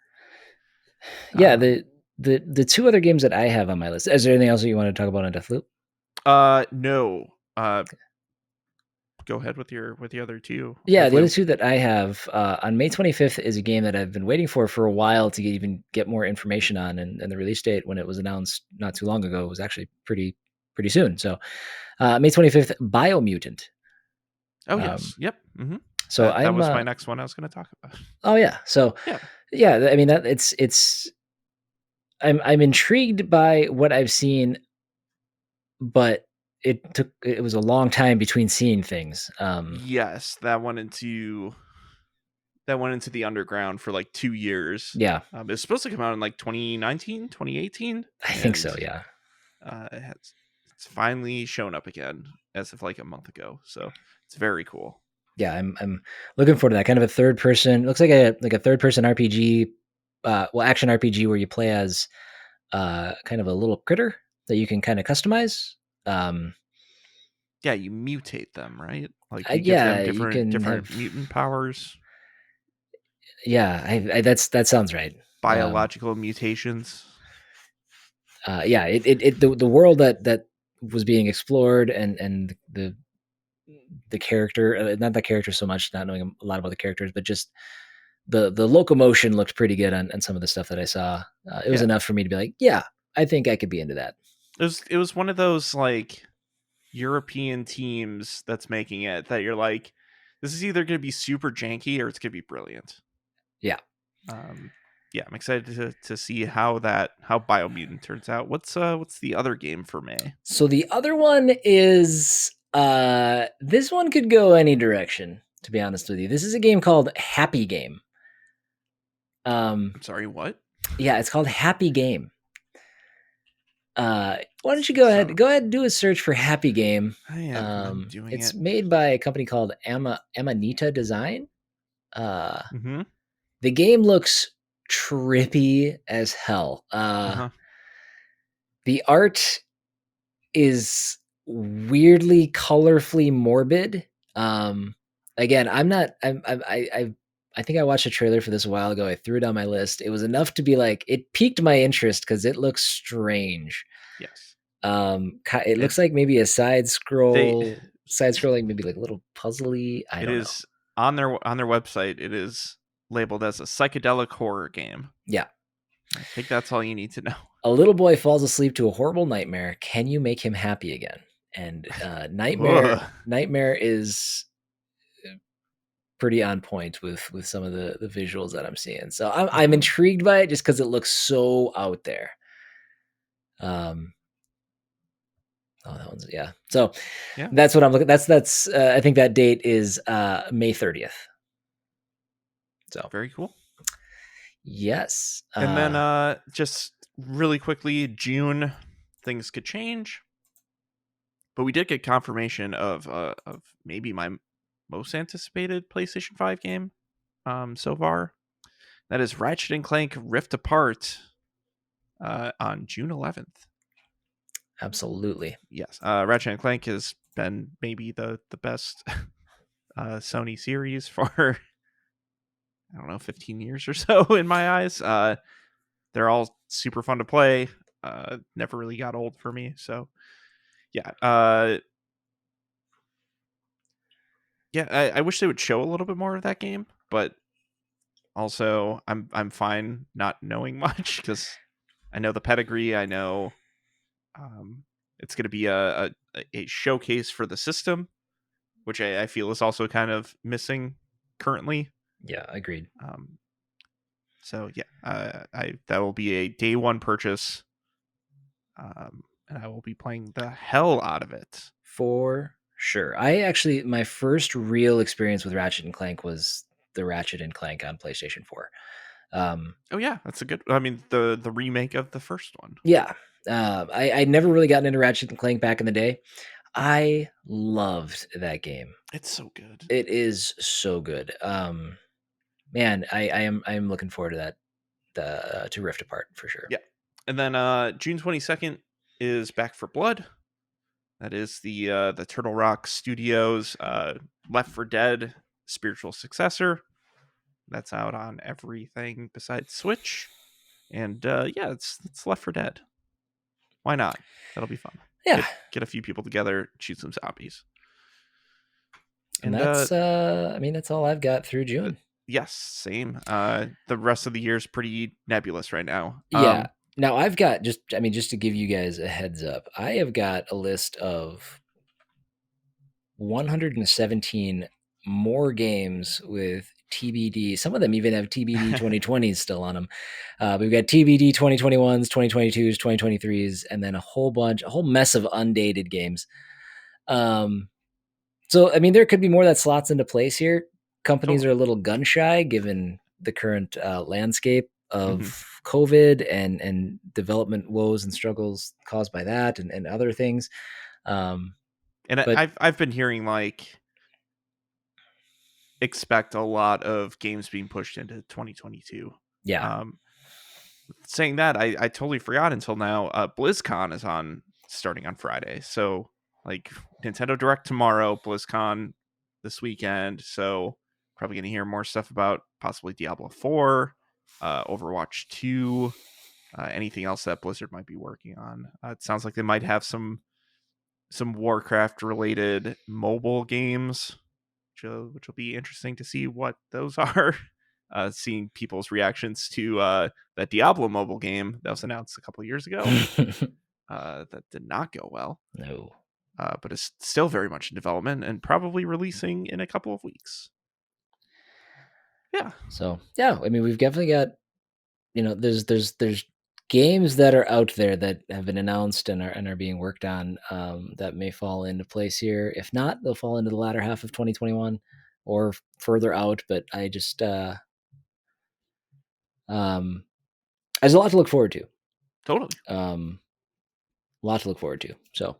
Yeah, the two other games that I have on my list. Is there anything else that you want to talk about on Deathloop? No. Go ahead with the other two. Yeah, the other two that I have on May 25th is a game that I've been waiting for a while to even get more information on, and the release date when it was announced not too long ago was actually pretty soon. So May 25th, Biomutant. Oh yes, yep. Mm-hmm. So that was my next one I was going to talk about. Oh yeah, so yeah. I mean that it's. I'm intrigued by what I've seen, but it was a long time between seeing things. Yes, that went into the underground for like 2 years. Yeah. It's supposed to come out in like 2019, 2018. I think so, yeah. It's finally shown up again as of like a month ago. So it's very cool. Yeah, I'm looking forward to that. Kind of a third person, looks like a third person RPG, action RPG where you play as kind of a little critter that you can kind of customize. Yeah, you mutate them, right? Like you give them different mutant powers. Yeah, that sounds right. Biological mutations. Yeah, the world that was being explored and the character, not the character so much, not knowing a lot about the characters, but just the locomotion looked pretty good on some of the stuff that I saw. It was enough for me to be like, yeah, I think I could be into that. It was one of those like European teams that's making it that you're like, this is either going to be super janky or it's going to be brilliant. Yeah. Yeah, I'm excited to see how Biomutant turns out. What's the other game for May? So the other one is this one could go any direction, to be honest with you. This is a game called Happy Game. I'm sorry, what? Yeah, it's called Happy Game. Why don't you go ahead and do a search for Happy Game? I am doing it's made by a company called Amanita Design. Mm-hmm. The game looks trippy as hell. The art is weirdly colorfully morbid. Again, I think I watched a trailer for this a while ago. I threw it on my list. It was enough to be like, it piqued my interest because it looks strange. Yes. It looks like maybe a side-scrolling, maybe like a little puzzly. I don't know. On their website. It is labeled as a psychedelic horror game. Yeah. I think that's all you need to know. A little boy falls asleep to a horrible nightmare. Can you make him happy again? And nightmare is pretty on point with some of the visuals that I'm seeing. So I'm intrigued by it just because it looks so out there. That one's So that's what I'm looking. That's I think that date is May 30th. So very cool. Yes. And then just really quickly, June, things could change. But we did get confirmation of maybe my most anticipated PlayStation 5 game so far. That is Ratchet & Clank Rift Apart on June 11th. Absolutely. Yes. Ratchet & Clank has been maybe the best Sony series for, 15 years or so in my eyes. They're all super fun to play. Never really got old for me. So, yeah. I wish they would show a little bit more of that game, but also I'm fine not knowing much because I know the pedigree. I know it's going to be a showcase for the system, which I feel is also kind of missing currently. Yeah, agreed. So yeah, that will be a day one purchase, and I will be playing the hell out of it for sure. My first real experience with Ratchet and Clank was the Ratchet and Clank on PlayStation 4. Oh yeah, that's a good. I mean, the remake of the first one. Yeah, I'd never really gotten into Ratchet and Clank back in the day. I loved that game. It's so good. It is so good. Man, I'm looking forward to that. To Rift Apart for sure. Yeah, and then June 22nd is Back for Blood. That is the Turtle Rock Studios Left 4 Dead spiritual successor. That's out on everything besides Switch. And it's Left 4 Dead. Why not? That'll be fun. Yeah. Get a few people together, shoot some zombies. And that's that's all I've got through June. Yes, same. The rest of the year is pretty nebulous right now. Yeah. Now I've got just to give you guys a heads up, I have got a list of 117 more games with TBD. Some of them even have TBD 2020s still on them. We've got TBD 2021s, 2022s, 2023s, and then a whole mess of undated games. So, there could be more that slots into place here. Companies are a little gun shy given the current landscape of COVID and development woes and struggles caused by that and other things. I've been hearing expect a lot of games being pushed into 2022. Yeah. Saying that, I totally forgot until now. BlizzCon is starting on Friday. So Nintendo Direct tomorrow, BlizzCon this weekend. So probably going to hear more stuff about possibly Diablo 4, Overwatch 2, anything else that Blizzard might be working on. It sounds like they might have some Warcraft related mobile games, which will be interesting to see what those are. Seeing people's reactions to that Diablo mobile game that was announced a couple of years ago that did not go well. No. But it's still very much in development and probably releasing in a couple of weeks. Yeah. So yeah, we've definitely got, there's games that are out there that have been announced and are being worked on that may fall into place here. If not, they'll fall into the latter half of 2021 or further out. But I just there's a lot to look forward to. Totally. A lot to look forward to. So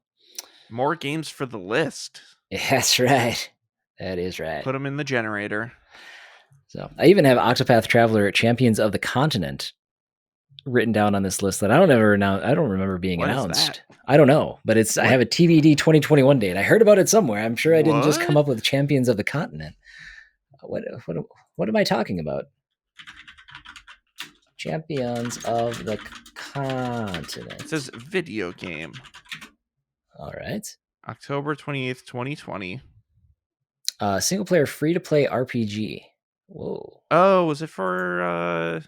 more games for the list. That's right. That is right. Put them in the generator. So I even have Octopath Traveler Champions of the Continent written down on this list that I don't remember being announced. I don't know, but I have a TBD 2021 date. I heard about it somewhere. I'm sure I didn't just come up with Champions of the Continent. What am I talking about? Champions of the Continent. It says video game. All right. October 28th, 2020. Single player free to play RPG. Whoa. Oh, was it for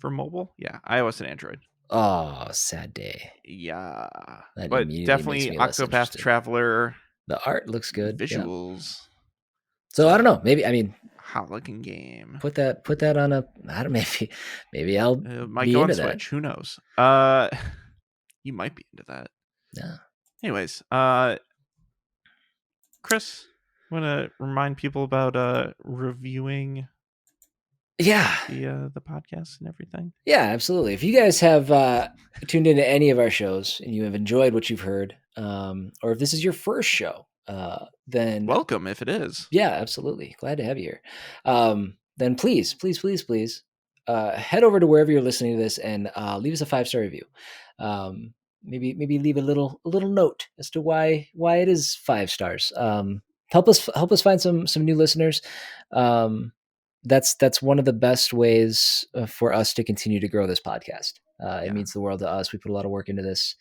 for mobile. Yeah, iOS and Android. Oh, sad day. Yeah, That but immediately definitely makes me less Octopath interested. Traveler. The art looks good. Yeah. Visuals. So I don't know. Maybe, I mean, Hot looking game. put that on a. I don't. Maybe I'll Might be go on into that. Switch. Who knows? You might be into that. Yeah. Anyways, Chris, want to remind people about reviewing Yeah. the podcast and everything? Yeah, absolutely. If you guys have tuned into any of our shows and you have enjoyed what you've heard, or if this is your first show, then welcome. If it is, yeah, absolutely. Glad to have you here. Then please head over to wherever you're listening to this and leave us a 5-star review. Maybe leave a little note as to why it is 5 stars. Help us find some new listeners. That's one of the best ways for us to continue to grow this podcast. It means the world to us. We put a lot of work into this.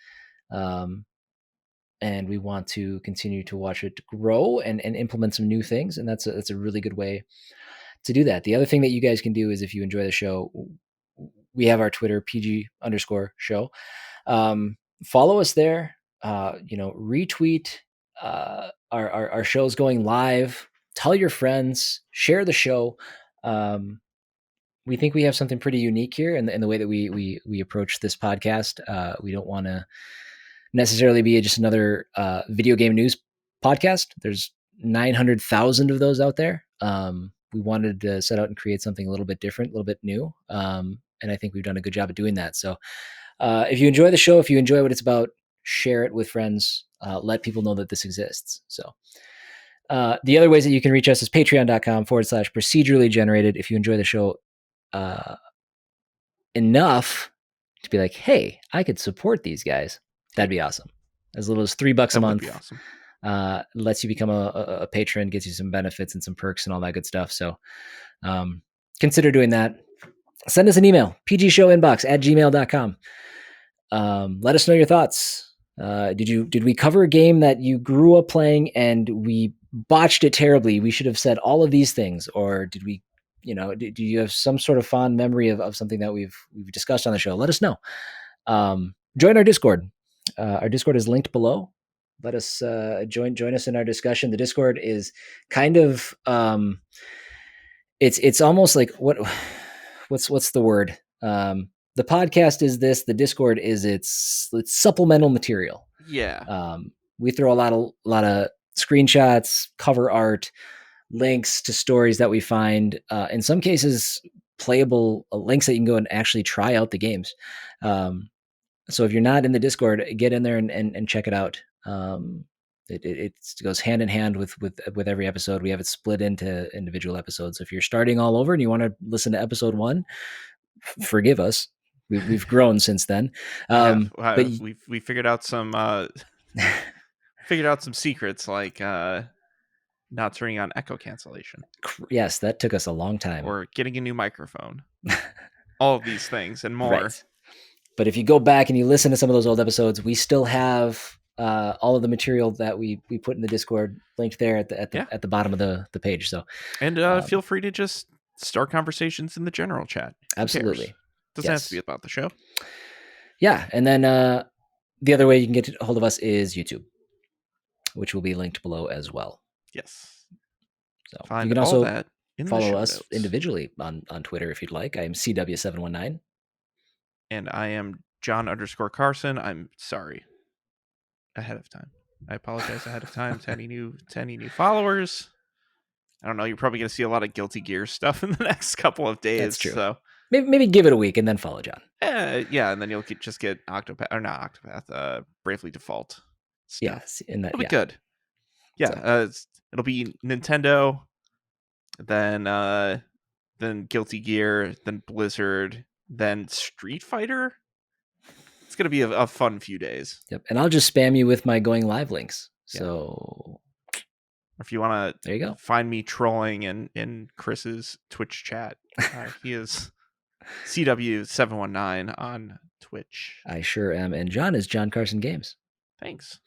And we want to continue to watch it grow and implement some new things. And that's a really good way to do that. The other thing that you guys can do is, if you enjoy the show, we have our Twitter, PG_show. Follow us there. Retweet our shows going live. Tell your friends. Share the show. We think we have something pretty unique here in the way that we approach this podcast. We don't want to necessarily be just another video game news podcast. There's 900,000 of those out there. We wanted to set out and create something a little bit different, a little bit new. And I think we've done a good job of doing that. So if you enjoy the show, if you enjoy what it's about, share it with friends. Let people know that this exists. So the other ways that you can reach us is patreon.com/procedurally generated. If you enjoy the show enough to be like, hey, I could support these guys, that'd be awesome. As little as $3 a month. Would be awesome. Lets you become a patron, gets you some benefits and some perks and all that good stuff. So consider doing that. Send us an email, pgshowinbox@gmail.com. Let us know your thoughts. Did we cover a game that you grew up playing and we botched it terribly? We should have said all of these things. Or did we, do you have some sort of fond memory of something that we've discussed on the show? Let us know. Join our Discord. Our Discord is linked below. Let us join us in our discussion. The Discord is kind of it's almost like what's the word? The podcast is this. The Discord is it's supplemental material. Yeah. We throw a lot of screenshots, cover art, links to stories that we find. In some cases, playable links that you can go and actually try out the games. So if you're not in the Discord, get in there and check it out. It goes hand in hand with every episode. We have it split into individual episodes. If you're starting all over and you want to listen to episode 1, forgive us. We've grown since then. But we figured out some secrets, like not turning on echo cancellation. Yes, that took us a long time. Or getting a new microphone. All of these things and more. Right. But if you go back and you listen to some of those old episodes, we still have all of the material that we put in the Discord linked there at the bottom of the page. So, and feel free to just start conversations in the general chat. Absolutely. Doesn't have to be about the show. Yeah. And then the other way you can get a hold of us is YouTube, which will be linked below as well. Yes. So find you can also that in follow us notes. individually on Twitter if you'd like. I am CW719. And I am John_Carson. I'm sorry ahead of time. I apologize ahead of time to any new followers. I don't know. You're probably going to see a lot of Guilty Gear stuff in the next couple of days. That's true. So maybe give it a week and then follow John. Yeah, and then you'll just get Bravely Default stuff. Yeah, it'll be good. Yeah, it'll be Nintendo, then Guilty Gear, then Blizzard, then Street Fighter. It's gonna be a fun few days. Yep, and I'll just spam you with my going live links. So, if you want to, there you go. Find me trolling in Chris's Twitch chat. He is CW719 on Twitch. I sure am, and John is John Carson Games. Thanks.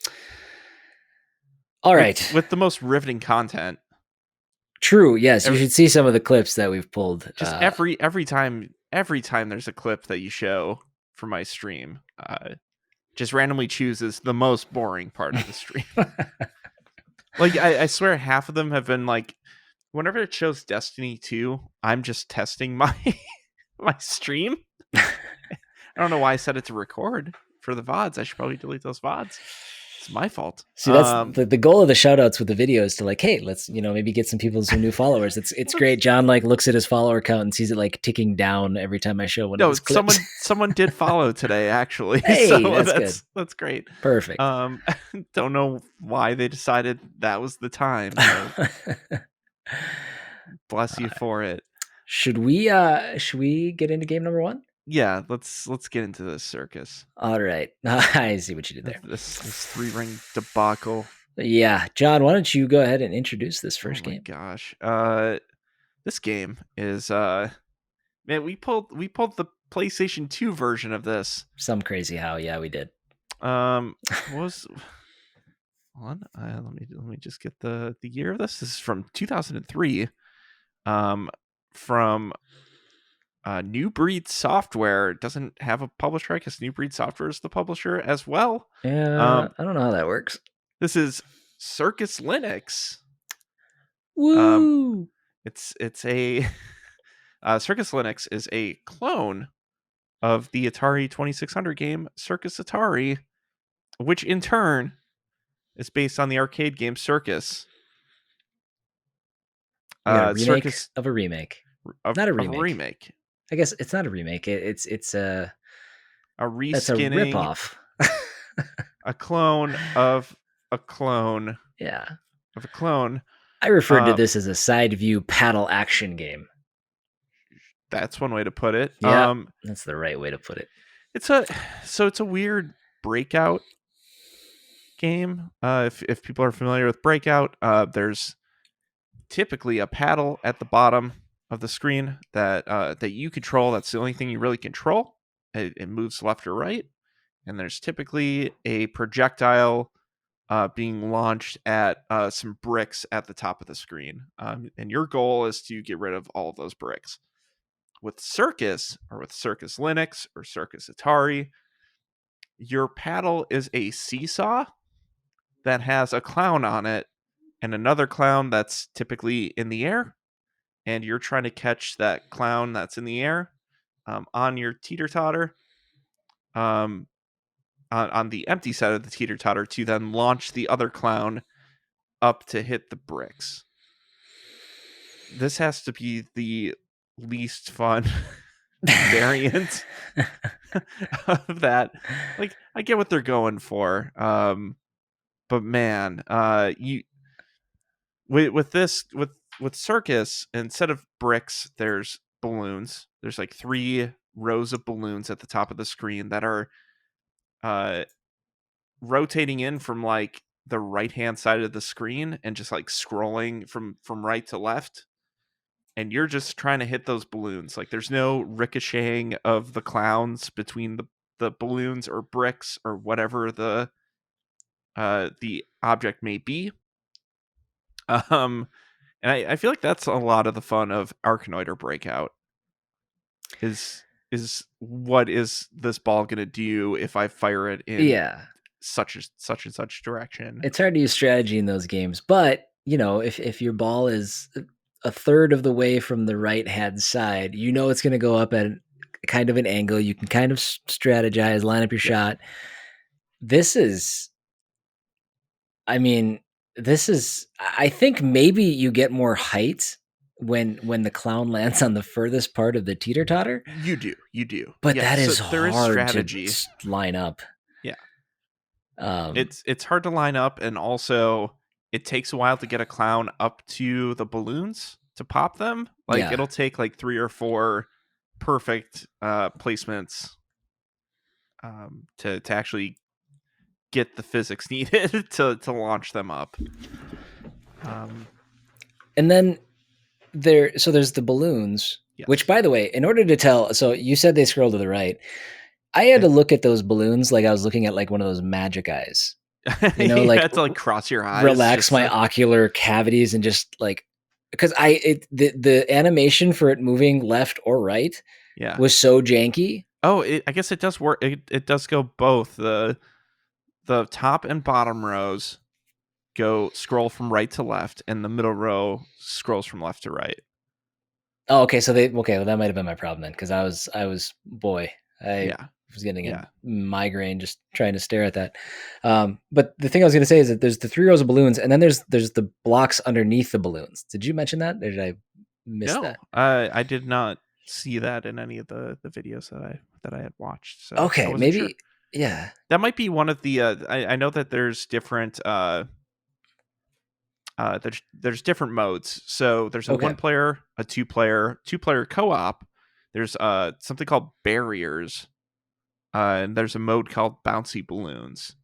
All right, with the most riveting content. True. Yes, you should see some of the clips that we've pulled. Just every time every time there's a clip that you show for my stream, just randomly chooses the most boring part of the stream. Like I swear half of them have been like, whenever it shows Destiny 2, I'm just testing my my stream. I don't know why I set it to record for the VODs. I should probably delete those VODs. It's my fault. See, that's the goal of the shout outs with the video is to like, hey, let's, maybe get some new followers. It's great. John like looks at his follower count and sees it like ticking down every time I show one of his clips. someone did follow today, actually. Hey, so that's great. Perfect. Don't know why they decided that was the time. Bless you for it. Should we get into game number 1? Yeah, let's get into this Circus. All right. I see what you did there. This 3-ring debacle. Yeah, John, why don't you go ahead and introduce this first game? Oh my gosh. This game is man, we pulled the PlayStation 2 version of this. Some crazy how, yeah, we did. Was on let me just get the year of this. This is from 2003. From New Breed Software. Doesn't have a publisher. I guess New Breed Software is the publisher as well. Yeah, I don't know how that works. This is Circus Linux. Woo! It's a Circus Linux is a clone of the Atari 2600 game Circus Atari, which in turn is based on the arcade game Circus. Circus of a remake. Not a remake. A remake. I guess it's not a remake. It's a reskinning. That's a ripoff. A clone of a clone. Yeah. Of a clone. I referred to this as a side view paddle action game. That's one way to put it. Yeah, that's the right way to put it. It's a weird Breakout game. If people are familiar with Breakout, there's typically a paddle at the bottom of the screen that you control. That's the only thing you really control. It moves left or right, and there's typically a projectile being launched at some bricks at the top of the screen, and your goal is to get rid of all of those bricks. With Circus, or with Circus Linux, or Circus Atari, your paddle is a seesaw that has a clown on it and another clown that's typically in the air, and you're trying to catch that clown that's in the air on your teeter-totter, on the empty side of the teeter-totter, to then launch the other clown up to hit the bricks. This has to be the least fun variant of that. Like, I get what they're going for, but man, with Circus, instead of bricks, there's balloons. There's like 3 rows of balloons at the top of the screen that are rotating in from like the right hand side of the screen and just like scrolling from right to left. And you're just trying to hit those balloons. Like, there's no ricocheting of the clowns between the balloons or bricks or whatever the object may be. And I feel like that's a lot of the fun of Arkanoid or Breakout. Is what is this ball gonna do if I fire it in such and such direction? It's hard to use strategy in those games, but if your ball is a third of the way from the right hand side, it's going to go up at kind of an angle. You can kind of strategize, line up your shot. I think maybe you get more height when the clown lands on the furthest part of the teeter-totter. You do. But that is hard to line up. Yeah. It's hard to line up, and also it takes a while to get a clown up to the balloons to pop them. Like, it'll take like 3 or 4 perfect placements to actually get the physics needed to launch them up. And then there's the balloons, which, by the way, in order to tell, so you said they scroll to the right. I had to look at those balloons like I was looking at like one of those magic eyes. You have to like cross your eyes, relax my ocular cavities, and just like, because the animation for it moving left or right Yeah. was so janky. Oh, I guess it does work. It does go both. The top and bottom rows scroll from right to left, and the middle row scrolls from left to right. Oh, okay. So well, that might have been my problem then, because I was I Yeah. was getting a Yeah. migraine just trying to stare at that. But the thing I was going to say is that there's the 3 rows of balloons, and then there's the blocks underneath the balloons. Did you mention that, or did I miss No, that? I did not see that in any of the videos that I had watched. So I Okay, wasn't sure. maybe, yeah. That might be one of the. I know that there's different. There's different modes. So there's a Okay. 1-player, a 2-player co-op. There's something called barriers, and there's a mode called bouncy balloons.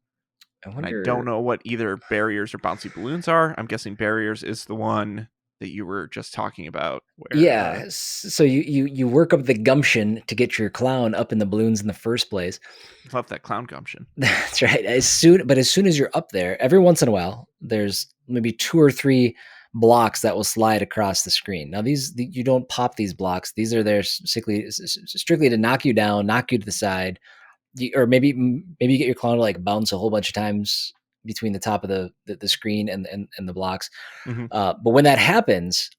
I And I wonder. don't know what either barriers or bouncy balloons are. I'm guessing barriers is the one that you were just talking about. Where Yeah, so you work up the gumption to get your clown up in the balloons in the first place. love that clown gumption. That's right. As soon as you're up there, every once in a while, there's maybe 2 or 3 blocks that will slide across the screen. Now, you don't pop these blocks. These are there strictly to knock you down, knock you to the side, or maybe you get your clown to like bounce a whole bunch of times between the top of the screen and the blocks. Mm-hmm. But when that happens,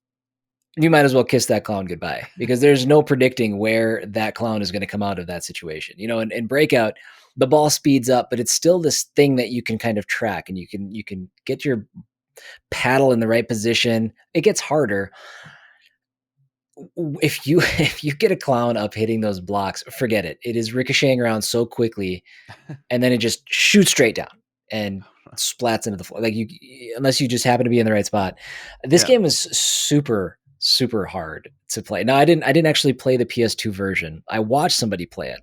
you might as well kiss that clown goodbye, because there's no predicting where that clown is going to come out of that situation. In Breakout, the ball speeds up, but it's still this thing that you can kind of track, and you can get your paddle in the right position. It gets harder. If you if you get a clown up hitting those blocks, forget it. It is ricocheting around so quickly, and then it just shoots straight down and splats into the floor. Like, unless you just happen to be in the right spot. This game is super hard to play. Now, I didn't actually play the PS2 version. I watched somebody play it,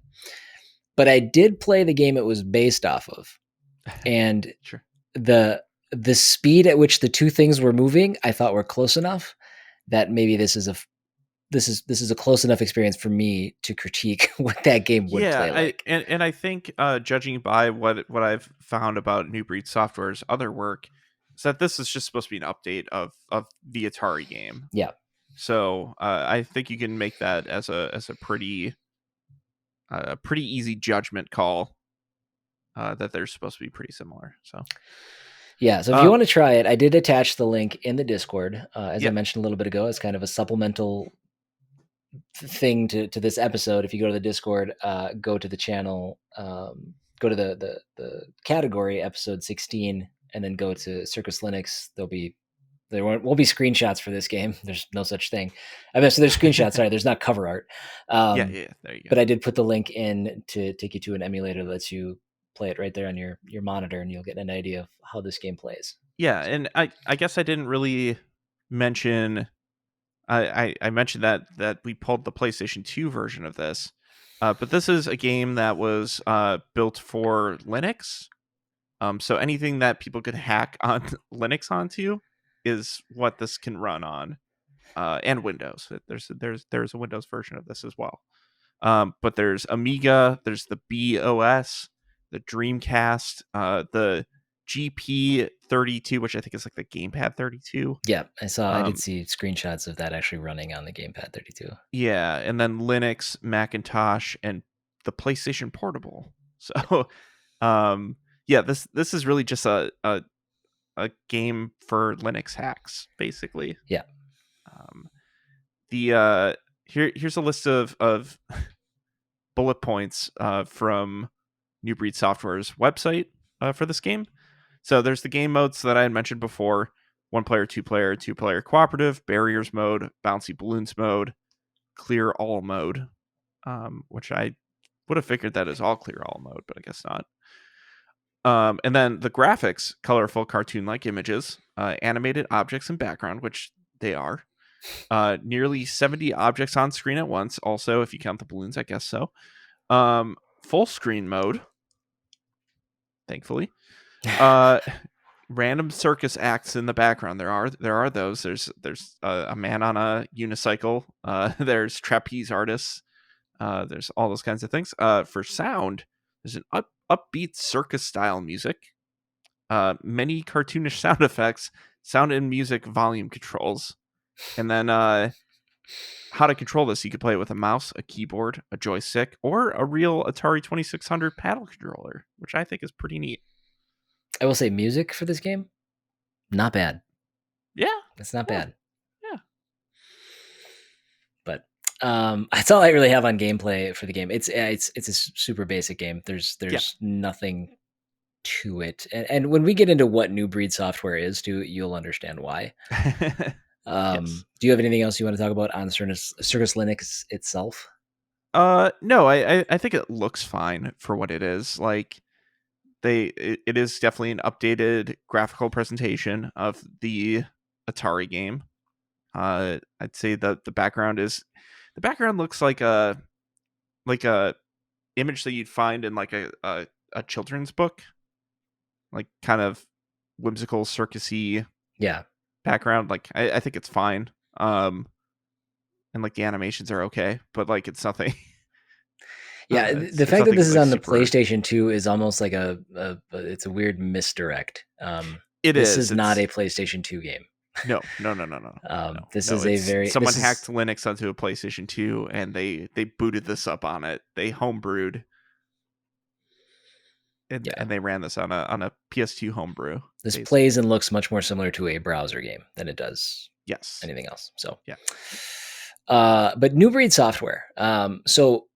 but I did play the game it was based off of, and Sure. the speed at which the two things were moving, I thought were close enough that maybe this is a close enough experience for me to critique what that game would play like. And I think judging by what I've found about New Breed Software's other work, is that this is just supposed to be an update of the Atari game. Yeah. So I think you can make that as a pretty easy judgment call, that they're supposed to be pretty similar. So yeah, so if you want to try it, I did attach the link in the Discord, as Yeah. I mentioned a little bit ago, as kind of a supplemental thing to this episode. If you go to the Discord, go to the channel, go to the category episode 16, and then go to Circus Linux. There won't be screenshots for this game. There's no such thing. I mean, so there's screenshots. Sorry, there's not cover art. Yeah, there you go. But I did put the link in to take you to an emulator that lets you play it right there on your monitor, and you'll get an idea of how this game plays. Yeah, and I guess I didn't really mention. I mentioned that we pulled the PlayStation 2 version of this, but this is a game that was built for Linux. So anything that people could hack on Linux onto is what this can run on, and Windows. There's a Windows version of this as well. But there's Amiga, there's the BOS, the Dreamcast, the GP32, which I think is like the Gamepad 32. Yeah, I did see screenshots of that actually running on the Gamepad 32. Yeah, and then Linux, Macintosh, and the PlayStation Portable. So, yeah, this is really just a game for Linux hacks, basically. Yeah. Here's a list of bullet points from New Breed Software's website for this game. So there's the game modes that I had mentioned before: 1-player, 2-player, 2-player cooperative, barriers mode, bouncy balloons mode, clear all mode, which I would have figured that is all clear all mode, but I guess not. And then the graphics: colorful cartoon-like images, animated objects and background, which they are. Nearly 70 objects on screen at once. Also, if you count the balloons, I guess so. Full screen mode, thankfully. Random circus acts in the background. There are those. There's a man on a unicycle. There's trapeze artists. There's all those kinds of things. For sound, there's an upbeat circus style music. Many cartoonish sound effects, sound and music volume controls, and then how to control this. You could play it with a mouse, a keyboard, a joystick, or a real Atari 2600 paddle controller, which I think is pretty neat. I will say music for this game, not bad. Yeah. It's not Yeah. bad. Yeah. But that's all I really have on gameplay for the game. It's a super basic game. There's nothing to it. And when we get into what New Breed software is, you'll understand why. Yes. Do you have anything else you want to talk about on Circus Linux itself? No, I think it looks fine for what it is. Like it is definitely an updated graphical presentation of the Atari game. I'd say that the background looks like a image that you'd find in like a children's book, like kind of whimsical circusy background. Like I think it's fine. And like the animations are okay, but like it's nothing. Yeah, the fact that this is on the PlayStation 2 is almost like it's a weird misdirect. This is not a PlayStation 2 game. No. This is a very someone hacked Linux onto a PlayStation 2 and they booted this up on it. They homebrewed. And they ran this on a PS2 homebrew. This plays and looks much more similar to a browser game than it does anything else. So yeah. But New Breed software. So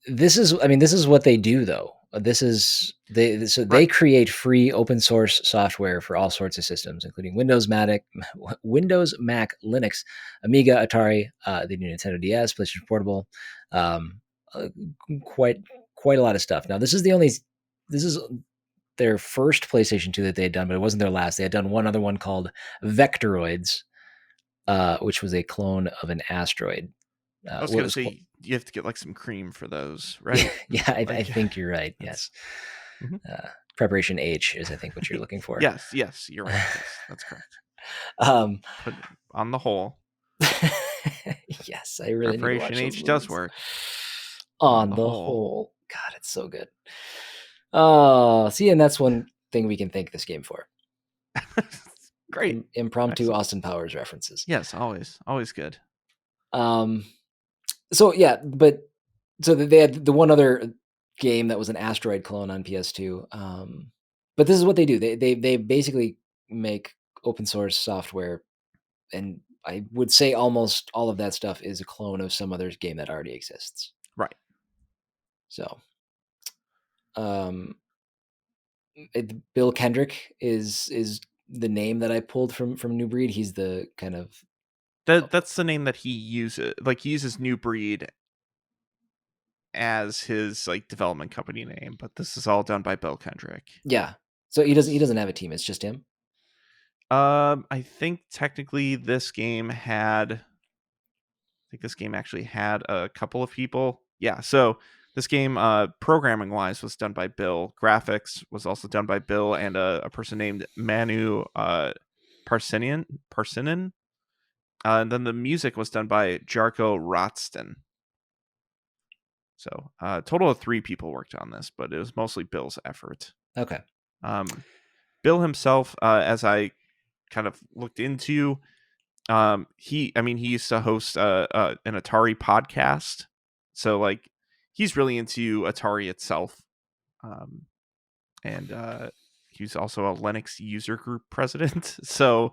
this is what they do though. They create free open source software for all sorts of systems, including Windows, Mac, Linux, Amiga, Atari, the new Nintendo DS, PlayStation Portable, quite a lot of stuff. Now this is their first PlayStation 2 that they had done, but it wasn't their last. They had done one other one called Vectoroids, which was a clone of an asteroid. I was going to say you have to get like some cream for those, right? Yeah, I think you're right. Yes. Mm-hmm. Preparation H is, I think, what you're looking for. Yes, you're right. Yes, that's correct. Put it on the whole. Yes, I really Preparation need to watch H does work. On the whole. God, it's so good. Oh, see, and that's one thing we can thank this game for. Great. Impromptu Austin Powers references. Yes, always good. So yeah, they had the one other game that was an asteroid clone on PS2. But this is what they do. They basically make open source software, and I would say almost all of that stuff is a clone of some other game that already exists. Right. So, Bill Kendrick is the name that I pulled from New Breed. He's the kind of that's the name that he uses. Like he uses New Breed as his like development company name, but this is all done by Bill Kendrick. Yeah. So he doesn't have a team. It's just him. I think technically this game actually had a couple of people. Yeah. So this game, programming wise, was done by Bill. Graphics was also done by Bill and a person named Manu Parsinen. And then the music was done by Jarko Rotston. So total of 3 people worked on this, but it was mostly Bill's effort. Okay. Bill himself, as I kind of looked into, he used to host an Atari podcast. So like he's really into Atari itself. And he's also a Linux user group president. So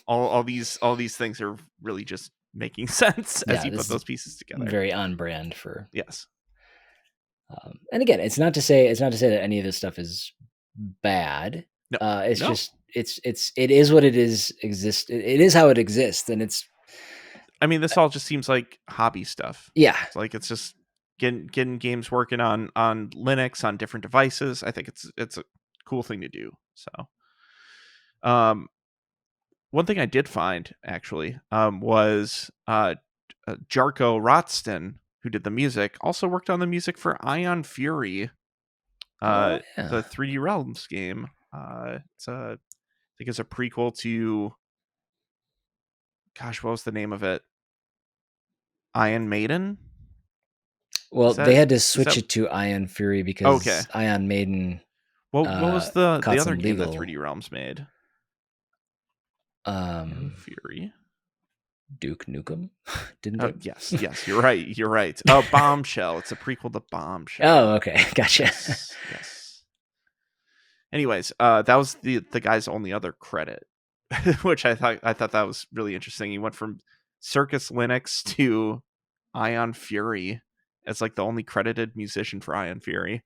all these things are really just making sense as you put those pieces together. Very on brand for yes. And again, it's not to say that any of this stuff is bad. No, just it is what it is. It is how it exists, and it's. I mean, this all just seems like hobby stuff. Yeah, it's just getting games working on Linux on different devices. I think it's a cool thing to do. So, one thing I did find actually was Jarko Rotston, who did the music, also worked on the music for Ion Fury, the 3D Realms game. I think it's a prequel to. Gosh, what was the name of it? Iron Maiden. Well, they had to switch it to Ion Fury because Ion Maiden. What was the other game that 3D Realms made? Ion Fury. Duke Nukem? Didn't Oh, it? yes, you're right. Oh, Bombshell. It's a prequel to Bombshell. Oh, okay, gotcha. Yes. Anyways, that was the guy's only other credit, which I thought that was really interesting. He went from Circus Linux to Ion Fury as like the only credited musician for Ion Fury.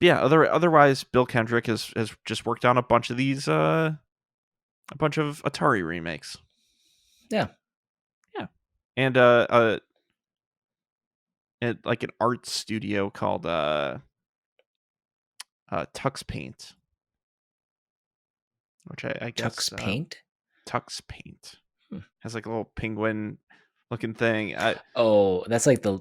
Yeah. Otherwise, Bill Kendrick has just worked on a bunch of these, a bunch of Atari remakes. Yeah. And like an art studio called Tux Paint, which I guess Tux Paint. Tux Paint has like a little penguin looking thing. That's like the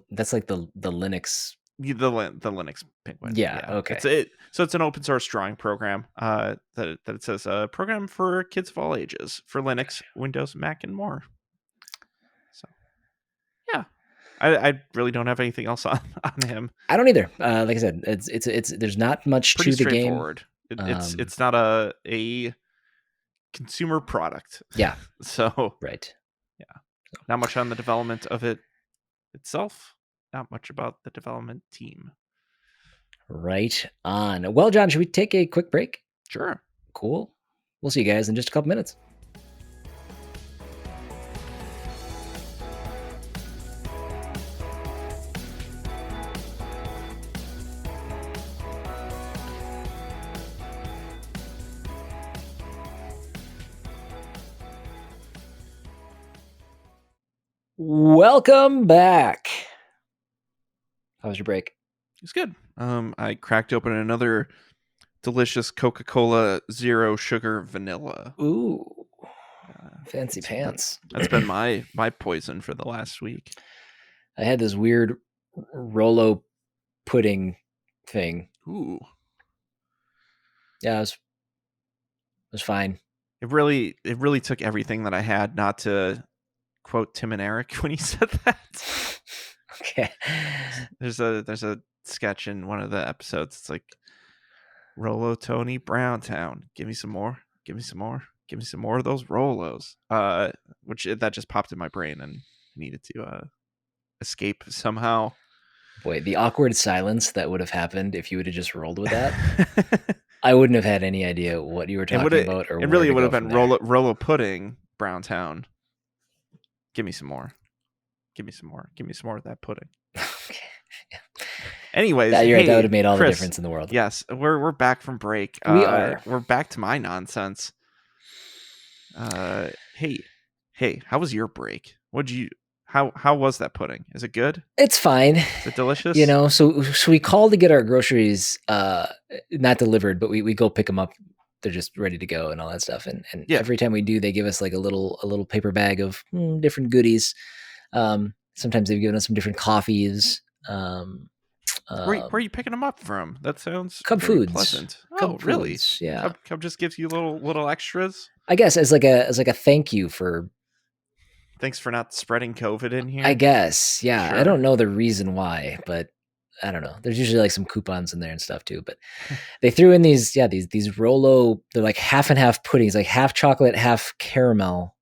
Linux. The Linux penguin. Yeah. Okay. So it's an open source drawing program. That it says program for kids of all ages for Linux, Windows, Mac, and more. So yeah, I really don't have anything else on him. I don't either. Like I said, it's there's not much Pretty to the game. straightforward. It's not a consumer product. Yeah. So right. Yeah. Not much on the development of it itself. Not much about the development team. Right on. Well, John, should we take a quick break? Sure. Cool. We'll see you guys in just a couple minutes. Welcome back. How was your break? It's good. I cracked open another delicious Coca-Cola Zero Sugar Vanilla. Ooh, fancy pants. That's been my poison for the last week. I had this weird Rolo pudding thing. Ooh. Yeah, it was fine. It really took everything that I had not to quote Tim and Eric when he said that. Okay. There's a sketch in one of the episodes. It's like Rolo Tony Browntown. Give me some more. Give me some more. Give me some more of those Rolos. Which that just popped in my brain and needed to escape somehow. Boy, the awkward silence that would have happened if you would have just rolled with that. I wouldn't have had any idea what you were talking about. Or it really would have been Rolo Pudding Browntown. Give me some more. Give me some more. Give me some more of that pudding. Okay. Yeah. Anyways, you're right, that would have made all the difference in the world. Yes, we're back from break. We are. We're back to my nonsense. Hey, how was your break? How was that pudding? Is it good? It's fine. Is it delicious? You know, so we called to get our groceries not delivered, but we go pick them up. They're just ready to go and all that stuff. And every time we do, they give us like a little paper bag of different goodies. Sometimes they've given us some different coffees. Where are you picking them up from? That sounds Cub very Foods. pleasant. Cub really? Foods, yeah. Cub just gives you little extras. I guess as like a thank you for. Thanks for not spreading COVID in here. I guess, yeah. Sure. I don't know the reason why, but I don't know. There's usually like some coupons in there and stuff too. But they threw in these Rolo. They're like half and half puddings, like half chocolate, half caramel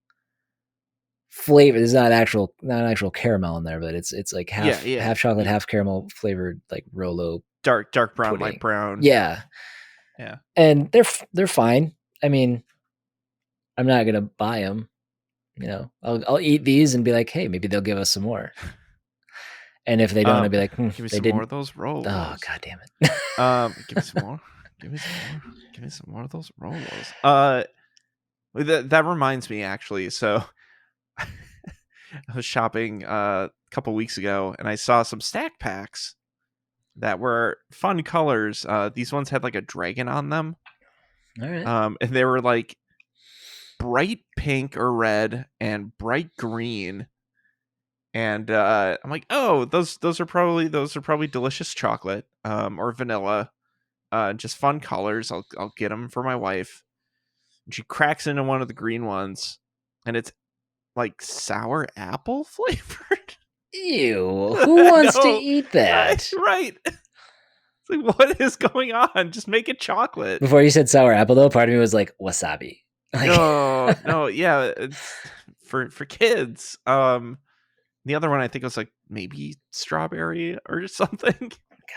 flavor. There's not actual caramel in there, but it's like half chocolate, half caramel flavored, like Rolo. Dark brown, pudding. Light brown. Yeah. And they're fine. I mean, I'm not gonna buy them. You know, I'll eat these and be like, hey, maybe they'll give us some more. And if they don't, I'll be like, give me some more of those rolls. Oh, God damn it. Give me some more. Give me some more. Give me some more of those rolls. That reminds me, actually. So I was shopping a couple weeks ago and I saw some stack packs that were fun colors. These ones had like a dragon on them. All right. And they were like bright pink or red and bright green. And I'm like, oh, those are probably delicious chocolate or vanilla, just fun colors. I'll get them for my wife. And she cracks into one of the green ones, and it's like sour apple flavored. Ew! Who wants to eat that? Right. It's like, what is going on? Just make it chocolate. Before you said sour apple, though, part of me was like wasabi. Like, No, yeah, it's for kids. The other one I think was like maybe strawberry or something.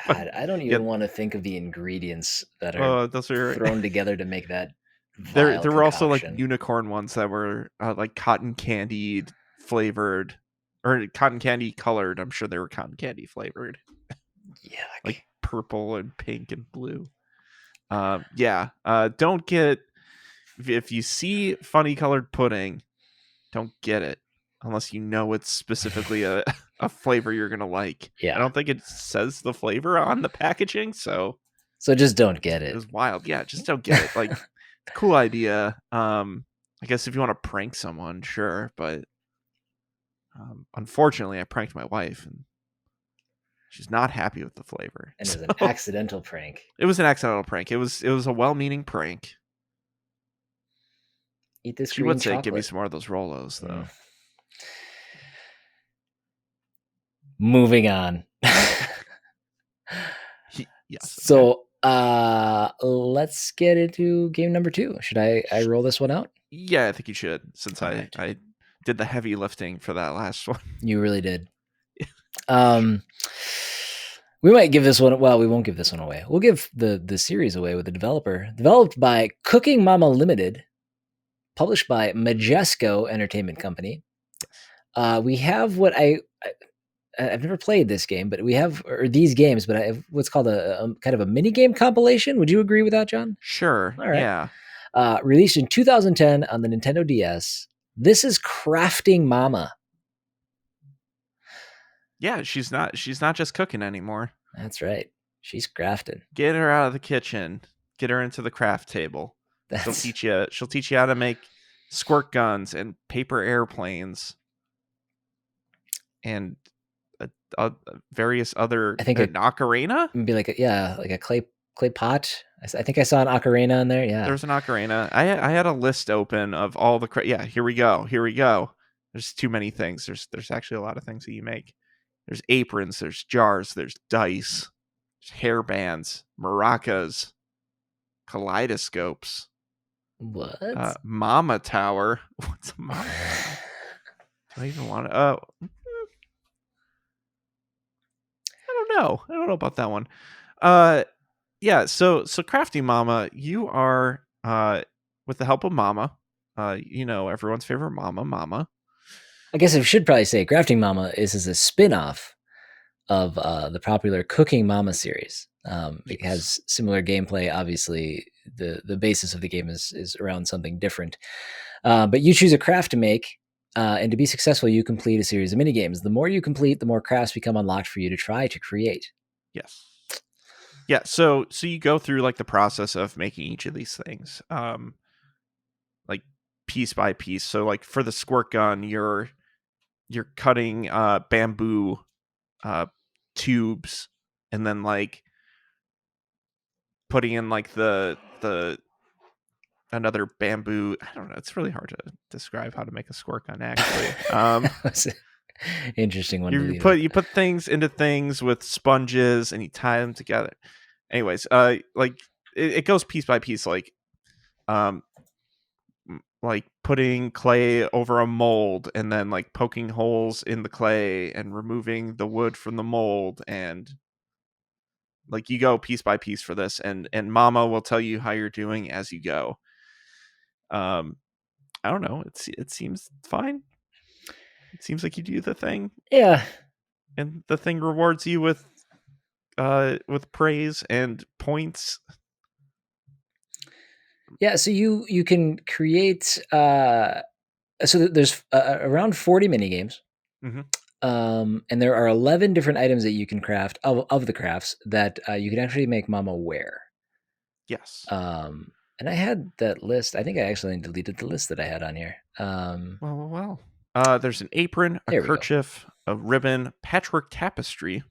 God, I don't Yeah. even want to think of the ingredients that are Those are thrown together to make that there. vile There were also like concoction. unicorn ones that were like cotton candy flavored or cotton candy colored. I'm sure they were cotton candy flavored, Yuck. like purple and pink and blue. Yeah. Don't get if you see funny colored pudding, don't get it unless you know it's specifically a flavor you're gonna like. Yeah. I don't think it says the flavor on the packaging, so just don't get it it. was wild. Yeah, just don't get it. Like, cool idea. I guess if you want to prank someone, sure, but unfortunately, I pranked my wife, and she's not happy with the flavor. And it was an accidental prank. It was an accidental prank. It was a well-meaning prank. Eat this. She would say, "Give me some more of those Rolos," though. Moving on. Yes. So let's get into game number 2. Should I roll this one out? Yeah, I think you should, since Alright. I did the heavy lifting for that last one. You really did. We might give this one. Well, we won't give this one away. We'll give the series away with the developer. Developed by Cooking Mama Limited, published by Majesco Entertainment Company. We have what I've never played this game, but we have these games, but I have what's called a kind of a mini game compilation. Would you agree with that, John? Sure. All right. Yeah. Released in 2010 on the Nintendo DS. This is Crafting Mama. Yeah, she's not just cooking anymore. That's right. She's crafting. Get her out of the kitchen. Get her into the craft table. She'll teach you how to make squirt guns and paper airplanes and various other. I think an ocarina. It'd be like a clay pot. I think I saw an ocarina in there. Yeah, there's an ocarina. I had a list open of all the. Yeah, here we go. There's too many things. There's actually a lot of things that you make. There's aprons, there's jars, there's dice, there's hair bands, maracas, kaleidoscopes. What? Mama Tower. What's a Mama Tower? Do I even want to? I don't know. I don't know about that one. Yeah. So Crafty Mama, you are with the help of Mama. Everyone's favorite Mama. I guess I should probably say Crafting Mama is a spin-off of the popular Cooking Mama series. It has similar gameplay. Obviously, the basis of the game is around something different. But you choose a craft to make, and to be successful, you complete a series of mini games. The more you complete, the more crafts become unlocked for you to try to create. Yes. Yeah. So you go through like the process of making each of these things, like piece by piece. So like for the squirt gun, you're cutting bamboo tubes and then like putting in like the another bamboo. I don't know. It's really hard to describe how to make a squirt gun actually. Interesting one. You put things into things with sponges and you tie them together. Anyways, like it goes piece by piece, like putting clay over a mold and then like poking holes in the clay and removing the wood from the mold, and like you go piece by piece for this, and Mama will tell you how you're doing as you go. I don't know. It seems fine. It seems like you do the thing. Yeah. And the thing rewards you with praise and points. Yeah, so you can create. So there's around 40 mini games, and there are 11 different items that you can craft of the crafts that you can actually make Mama wear. Yes. And I had that list. I think I actually deleted the list that I had on here. Well. There's an apron, a kerchief, a ribbon, patchwork tapestry,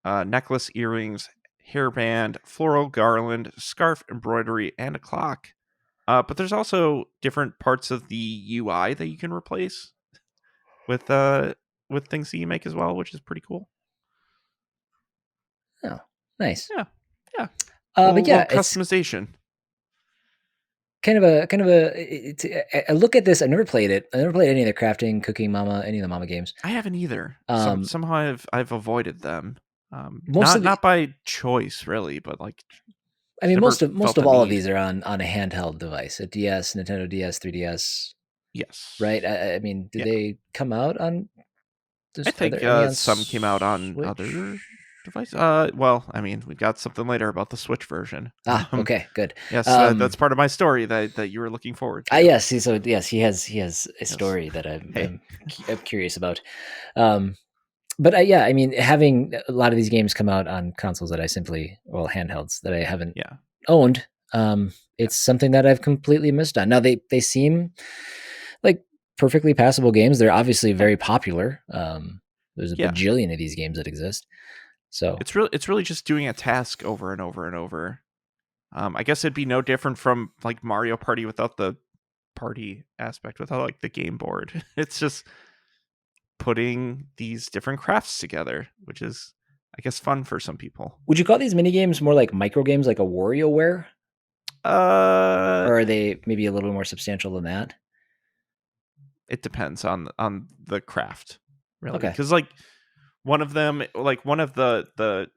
necklace, earrings, hairband, floral garland, scarf, embroidery, and a clock. But there's also different parts of the UI that you can replace with things that you make as well, which is pretty cool. Oh, nice. Yeah. Yeah. But yeah, Little it's customization. kind of a look at this. I never played it. I never played any of the crafting, cooking mama, any of the mama games. I haven't either. Um, Somehow I've avoided them. most of the, Not by choice really, but like I just mean, never most felt the of all of need. these are on a handheld device, a DS, Nintendo DS, 3DS, Yes. right? I mean, did Yeah. they come out on? I Are think there any on some came out on Switch? other devices. Well, I mean, we've got something later about the Switch version. Okay, good. Yes, that's part of my story that you were looking forward to. Yes, yes, he has a Yes. story that Hey. I'm curious about. But yeah, I mean, having a lot of these games come out on consoles that I handhelds that I haven't Yeah. owned, Yeah. it's something that I've completely missed on. Now they seem like perfectly passable games. They're obviously very popular. There's a Yeah. bajillion of these games that exist. So It's really just doing a task over and over and over. I guess it'd be no different from like Mario Party without the party aspect, without like the game board. It's just putting these different crafts together, which is, I guess, fun for some people. would you call these mini games more like micro games, like a WarioWare, Uh, or are they maybe a little more substantial than that? it depends on the craft, really, Okay. because like one of them, like one of the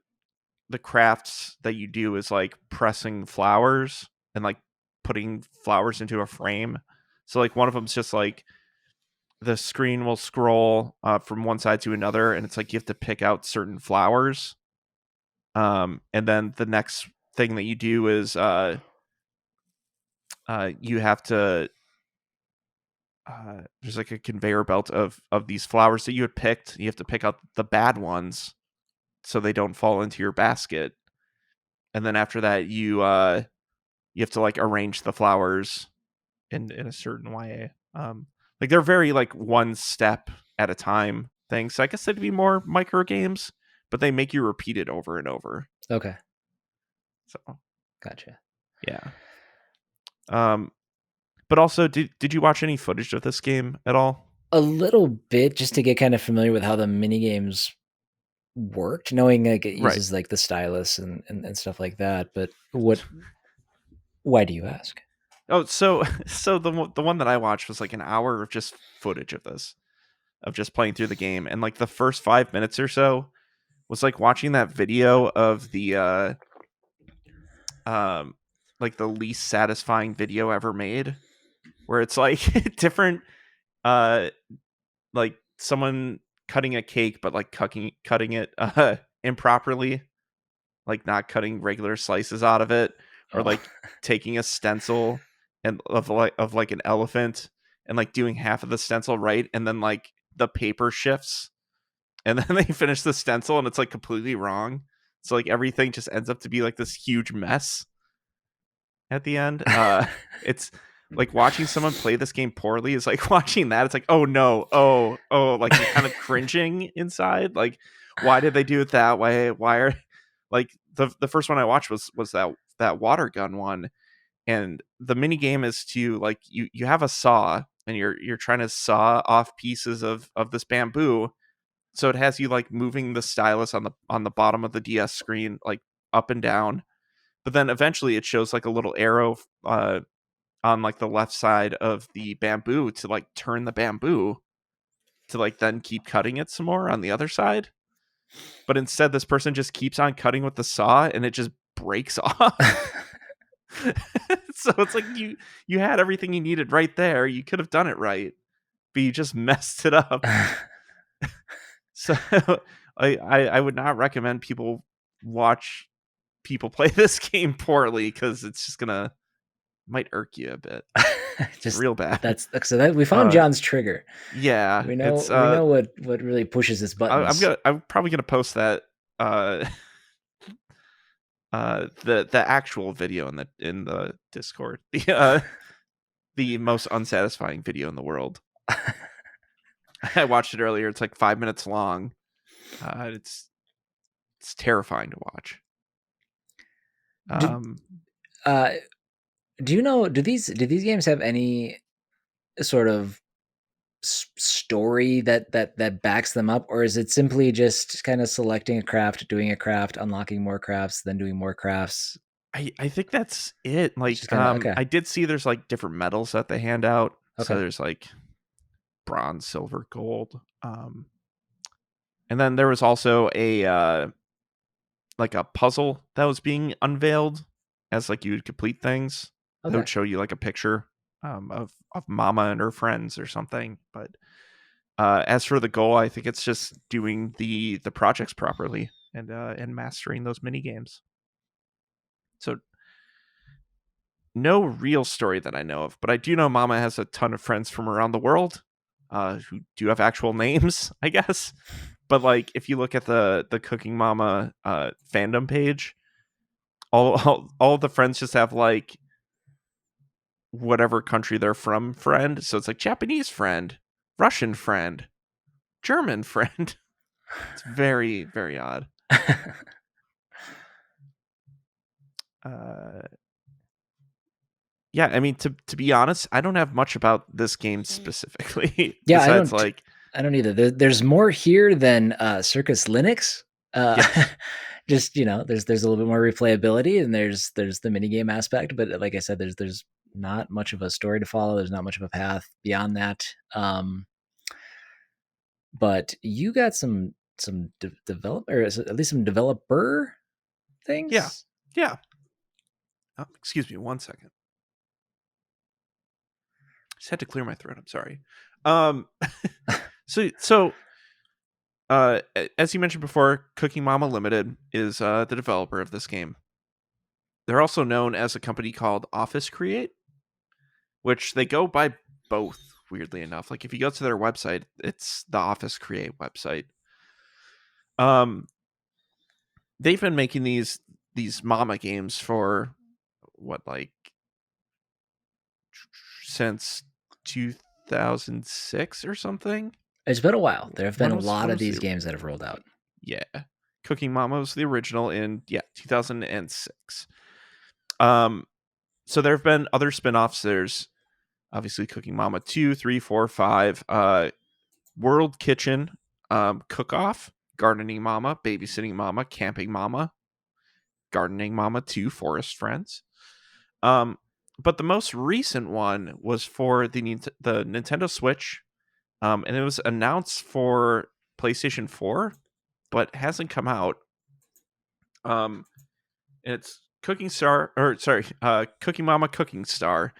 crafts that you do is like pressing flowers and like putting flowers into a frame. So like one of them's just like the screen will scroll from one side to another, and it's like you have to pick out certain flowers. And then the next thing that you do is you have to there's like a conveyor belt of these flowers that you had picked. You have to pick out the bad ones so they don't fall into your basket. And then after that, you have to like arrange the flowers in a certain way. Like they're very like one step at a time things. So I guess they'd be more micro games, but they make you repeat it over and over. Okay. So Gotcha. yeah. But also, did you watch any footage of this game at all? A little bit, just to get kind of familiar with how the mini games worked, knowing like it Right. uses like the stylus and stuff like that. But why do you ask? Oh, so so the one that I watched was like an hour of just footage of this, of just playing through the game, and like the first 5 minutes or so was like watching that video of the like the least satisfying video ever made, where it's like different like someone cutting a cake but like cutting it improperly, like not cutting regular slices out of it, or like taking a stencil and of like an elephant and like doing half of the stencil right, and then like the paper shifts, and then they finish the stencil and it's like completely wrong. So like everything just ends up to be like this huge mess at the end. It's like watching someone play this game poorly is like watching that. It's like, oh no, like you're kind of cringing inside. Like, why did they do it that way? Why are like the first one I watched was that water gun one, and the mini game is to like you have a saw and you're trying to saw off pieces of this bamboo. So it has you like moving the stylus on the bottom of the DS screen like up and down, but then eventually it shows like a little arrow on like the left side of the bamboo to like turn the bamboo to like then keep cutting it some more on the other side. But instead this person just keeps on cutting with the saw and it just breaks off. So it's like you had everything you needed right there. You could have done it right, but you just messed it up. So I would not recommend people watch people play this game poorly, because it's just gonna might irk you a bit. Just Real bad. that's so that we found John's trigger. Yeah, We it's know what really pushes his buttons. I'm probably gonna post that uh the actual video in the Discord. The most unsatisfying video in the world. I watched it earlier. It's like 5 minutes long. It's terrifying to watch. Do you know, do these games have any sort of story that backs them up, or is it simply just kind of selecting a craft, doing a craft, unlocking more crafts, then doing more crafts? I think that's it. It's Like, just kind of okay. I did see there's like different medals that they hand out. So Okay. there's like bronze, silver, gold. And then there was also a like a puzzle that was being unveiled as like you would complete things. That Okay. would show you like a picture of Mama and her friends or something. But as for the goal, I think it's just doing the projects properly and mastering those mini games. So no real story that I know of, but I do know Mama has a ton of friends from around the world who do have actual names, I guess. But like, if you look at the Cooking Mama fandom page, all the friends just have like whatever country they're from friend. So it's like Japanese friend, Russian friend, German friend. It's very, very odd. Yeah, I mean, to be honest, I don't have much about this game specifically. Yeah, Besides like, I don't either. There's more here than Circus Linux. yes. Just there's a little bit more replayability, and there's the minigame aspect. But like I said, there's not much of a story to follow. There's not much of a path beyond that. But you got some develop, or at least some developer Yeah. things. Yeah. Oh, excuse me 1 second. Just had to clear my throat. I'm sorry. So as you mentioned before, Cooking Mama Limited is the developer of this game. They're also known as a company called Office Create, which they go by both, weirdly enough. Like if you go to their website, it's the Office Create website. They've been making these Mama games for what, like, since 2006 or something. It's been a while. There have been a When lot of was these the games that have rolled out. yeah, Cooking Mama was the original in 2006. So there have been other spin-offs. There's obviously Cooking Mama 2, 3, 4, 5, World Kitchen, Cook Off, Gardening Mama, Babysitting Mama, Camping Mama, Gardening Mama 2, Forest Friends. But the most recent one was for the Nintendo Switch, and it was announced for PlayStation 4, but hasn't come out. And it's Cooking Mama Cooking Star.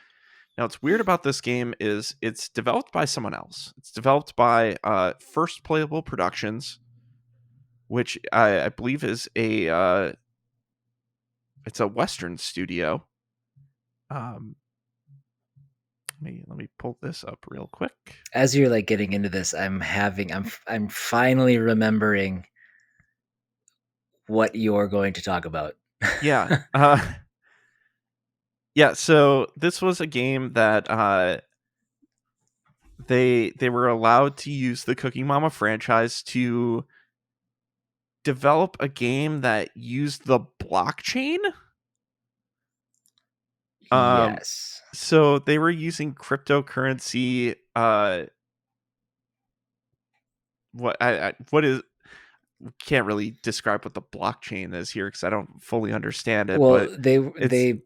Now, what's weird about this game is it's developed by someone else. It's developed by First Playable Productions, which I believe is it's a Western studio. Let me pull this up real quick. As you're like getting into this, I'm finally remembering what you're going to talk about. Yeah. Yeah, so this was a game that they were allowed to use the Cooking Mama franchise to develop a game that used the blockchain. Yes. So they were using cryptocurrency. What is? Can't really describe what the blockchain is here because I don't fully understand it. Well, But it's they go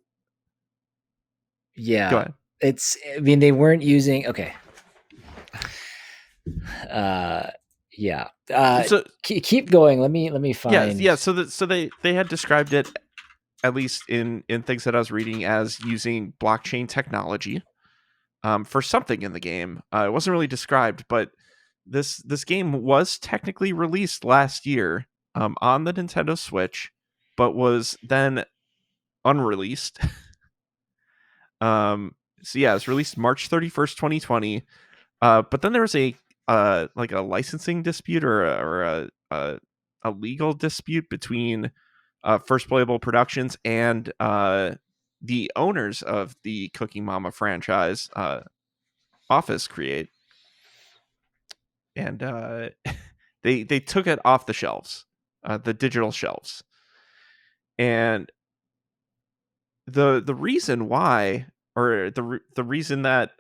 yeah. ahead. I mean, they weren't using okay. Yeah. So Keep going. Let me find. yeah. So they had described it, at least in things that I was reading, as using blockchain technology for something in the game. It wasn't really described, but this game was technically released last year on the Nintendo Switch, but was then unreleased. So yeah, it was released March 31st, 2020. But then there was a like a licensing dispute or a legal dispute between First Playable Productions and the owners of the Cooking Mama franchise, Office Create, and they took it off the shelves, the digital shelves, and the reason why, or the reason that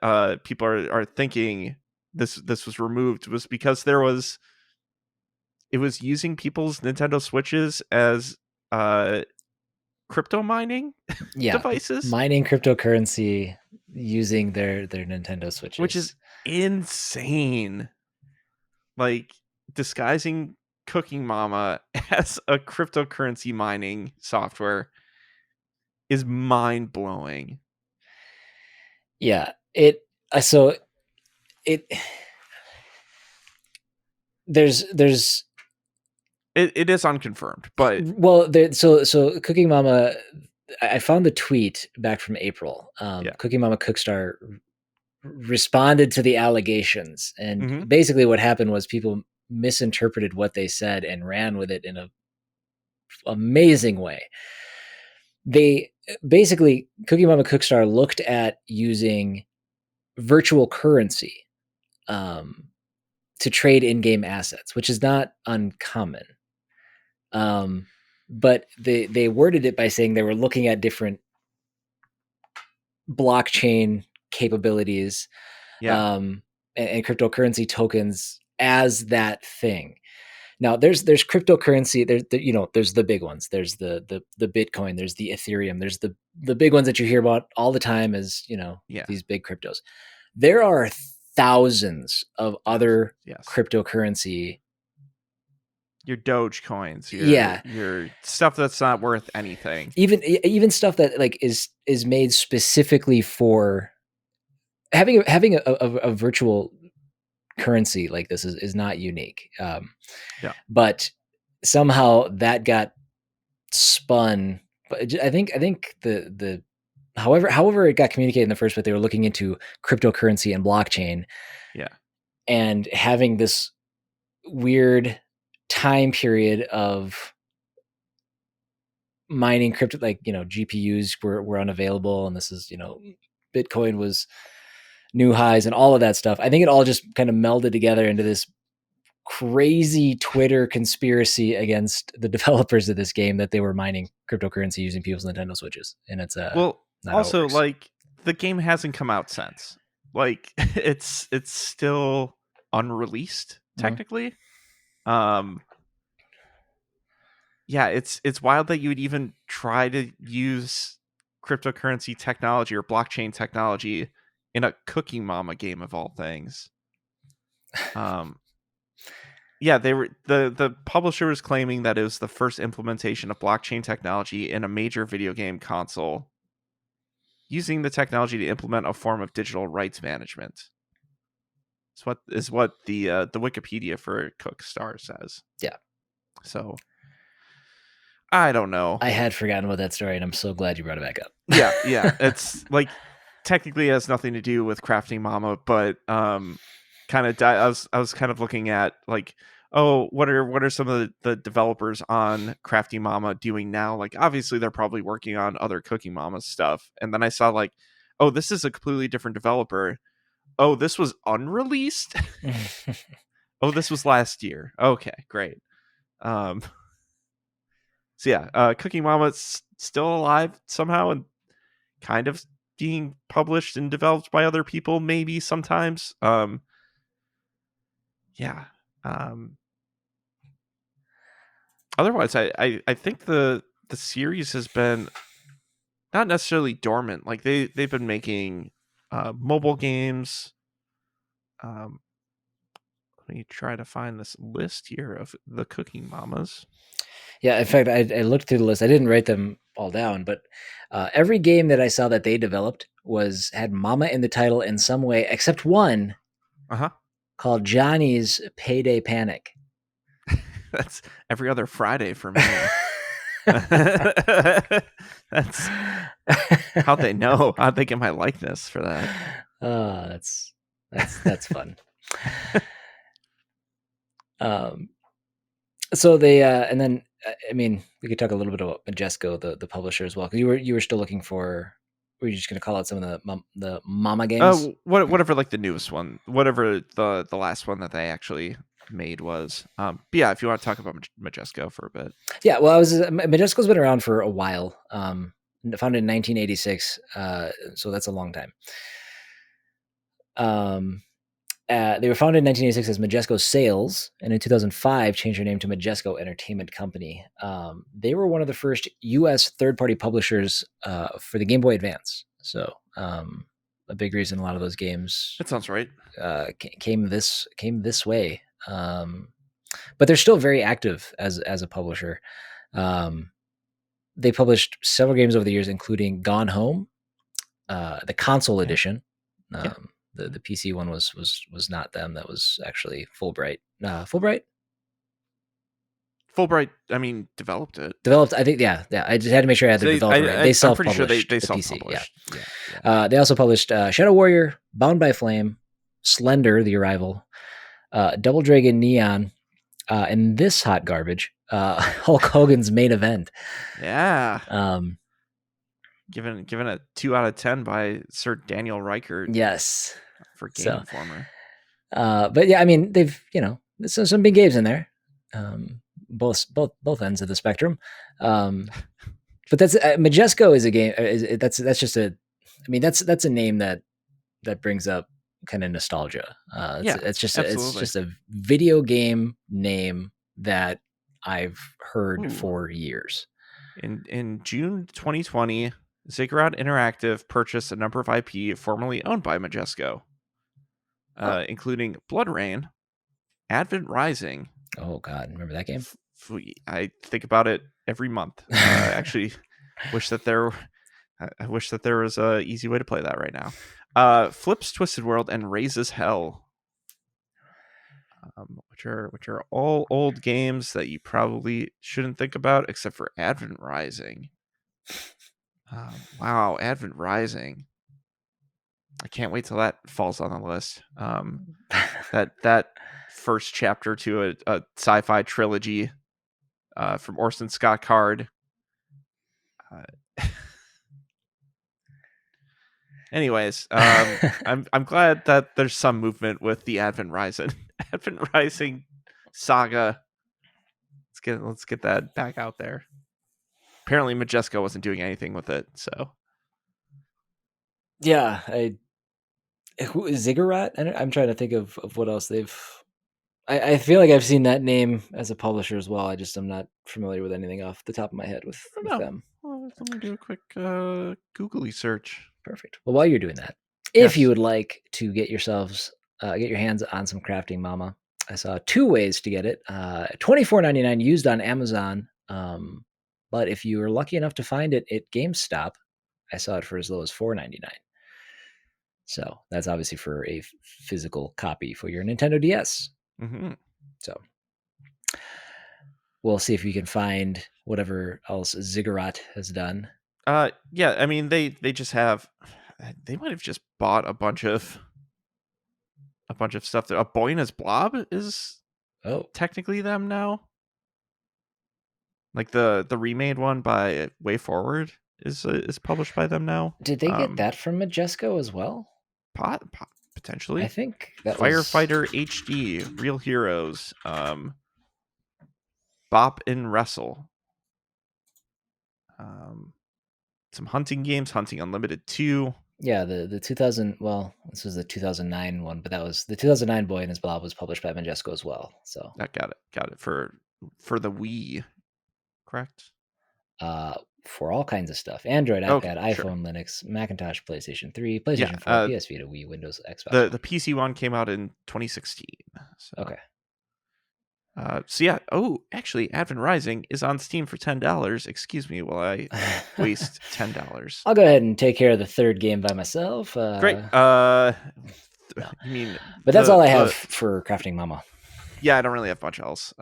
people are thinking this was removed was because it was using people's Nintendo Switches as crypto mining devices, mining cryptocurrency using their Nintendo Switches, which is insane. Like disguising Cooking Mama as a cryptocurrency mining software is mind blowing. Yeah, it so it there's it is unconfirmed, but so Cooking Mama, I found the tweet back from April. Cooking Mama Cookstar responded to the allegations, and basically what happened was people misinterpreted what they said and ran with it in a amazing way. They basically, Cooking Mama Cookstar looked at using virtual currency to trade in-game assets, which is not uncommon. But they worded it by saying they were looking at different blockchain capabilities, and cryptocurrency tokens as that thing. Now there's cryptocurrency. There's the big ones. There's the Bitcoin. There's the Ethereum. There's the big ones that you hear about all the time as these big cryptos. There are thousands of other cryptocurrency. Your Doge coins, your stuff that's not worth anything. Even stuff that like is made specifically for having a virtual currency like this is not unique. But somehow that got spun. But I think the however it got communicated in the first place, they were looking into cryptocurrency and blockchain. Yeah. And having this weird time period of mining crypto, like GPUs were unavailable, and this is Bitcoin was new highs and all of that stuff. I think it all just kind of melded together into this crazy Twitter conspiracy against the developers of this game that they were mining cryptocurrency using people's Nintendo Switches. And it's also like the game hasn't come out since. Like it's still unreleased technically. It's wild that you would even try to use cryptocurrency technology or blockchain technology in a Cooking Mama game of all things. They were the publisher was claiming that it was the first implementation of blockchain technology in a major video game console, using the technology to implement a form of digital rights management. Is what the Wikipedia for Cookstar says. Yeah. So I don't know. I had forgotten about that story, and I'm so glad you brought it back up. Yeah. It's like technically it has nothing to do with Crafty Mama, but kind of I was kind of looking at like, oh, what are some of the developers on Crafty Mama doing now? Like obviously they're probably working on other Cooking Mama stuff, and then I saw like, oh, this is a completely different developer. Oh, this was unreleased. Oh, this was last year. Okay, great. So yeah, Cooking Mama's still alive somehow and kind of being published and developed by other people, maybe sometimes. Otherwise, I think the series has been not necessarily dormant. Like they've been making mobile games. Let me try to find this list here of the Cooking Mamas. Yeah, in fact, I looked through the list. I didn't write them all down, but every game that I saw that they developed had Mama in the title in some way, except one called Johnny's Payday Panic. That's every other Friday for me. That's how'd they know? How'd they get my likeness for that? Oh, that's fun. So they and then I mean we could talk a little bit about Majesco, the publisher as well, because you were still looking for. Were you just going to call out some of the Mama games? Whatever, like the newest one, whatever the last one that they actually made was. But yeah, if you want to talk about Majesco for a bit. Yeah, well, Majesco's been around for a while. Founded in 1986, so that's a long time. They were founded in 1986 as Majesco Sales, and in 2005 changed their name to Majesco Entertainment Company. They were one of the first U.S. third-party publishers for the Game Boy Advance. So a big reason a lot of those games That sounds right. came this way. But they're still very active as a publisher. They published several games over the years, including Gone Home, the console edition. The PC one was not them. That was actually Fulbright. Fulbright. I mean, developed it. Developed. I think. Yeah. I just had to make sure I had the developer right. They self-published. I'm pretty sure they the self-published. PC. Yeah. They also published Shadow Warrior, Bound by Flame, Slender: The Arrival, Double Dragon Neon, and this hot garbage, Hulk Hogan's Main Event. Yeah. Given a 2 out of 10 by Sir Daniel Reichert. Yes. For Game Informer. But yeah, I mean, they've there's some big games in there, both ends of the spectrum. But that's Majesco is a game. That's just a. I mean, that's a name that brings up kind of nostalgia. It's just a video game name that I've heard for years. In June 2020. Ziggurat Interactive purchased a number of IP formerly owned by Majesco, including Blood Rain, Advent Rising. Oh God, remember that game? I think about it every month. Actually, I wish that there was a easy way to play that right now. Flips Twisted World and Raises Hell, which are all old games that you probably shouldn't think about, except for Advent Rising. Wow, Advent Rising. I can't wait till that falls on the list. That first chapter to a sci-fi trilogy from Orson Scott Card. Anyways, I'm glad that there's some movement with the Advent Rising saga. Let's get that back out there. Apparently Majesco wasn't doing anything with it, so yeah. Who is Ziggurat? I'm trying to think of what else they've. I feel like I've seen that name as a publisher as well. I'm not familiar with anything off the top of my head with them. Well, let me do a quick googly search. Perfect. Well, while you're doing that, if you would like to get your hands on some Crafting Mama, I saw 2 ways to get it. $24.99 used on Amazon. But if you were lucky enough to find it at GameStop, I saw it for as low as $4.99. So that's obviously for a physical copy for your Nintendo DS. Mm-hmm. So we'll see if we can find whatever else Ziggurat has done. Yeah, I mean they just have. They might have just bought a bunch of stuff. A Boyna's Blob is technically them now. Like the remade one by Way Forward is published by them now. Did they get that from Majesco as well? Potentially. I think that Firefighter HD, Real Heroes, Bop and Wrestle. Some hunting games, Hunting Unlimited 2. Yeah, the 2000. Well, this was the 2009 one, but that was the 2009 Boy and His Blob was published by Majesco as well. So I got it for the Wii. Correct. For all kinds of stuff: Android, iPad, iPhone, Linux, Macintosh, PlayStation 3, PlayStation 4, PS Vita, Wii, Windows, Xbox. The PC one came out in 2016. So. Okay. So yeah. Oh, actually, Advent Rising is on Steam for $10. Excuse me while I waste $10. I'll go ahead and take care of the third game by myself. Great. No. You mean? But that's all I have for Crafting Mama. Yeah, I don't really have much else.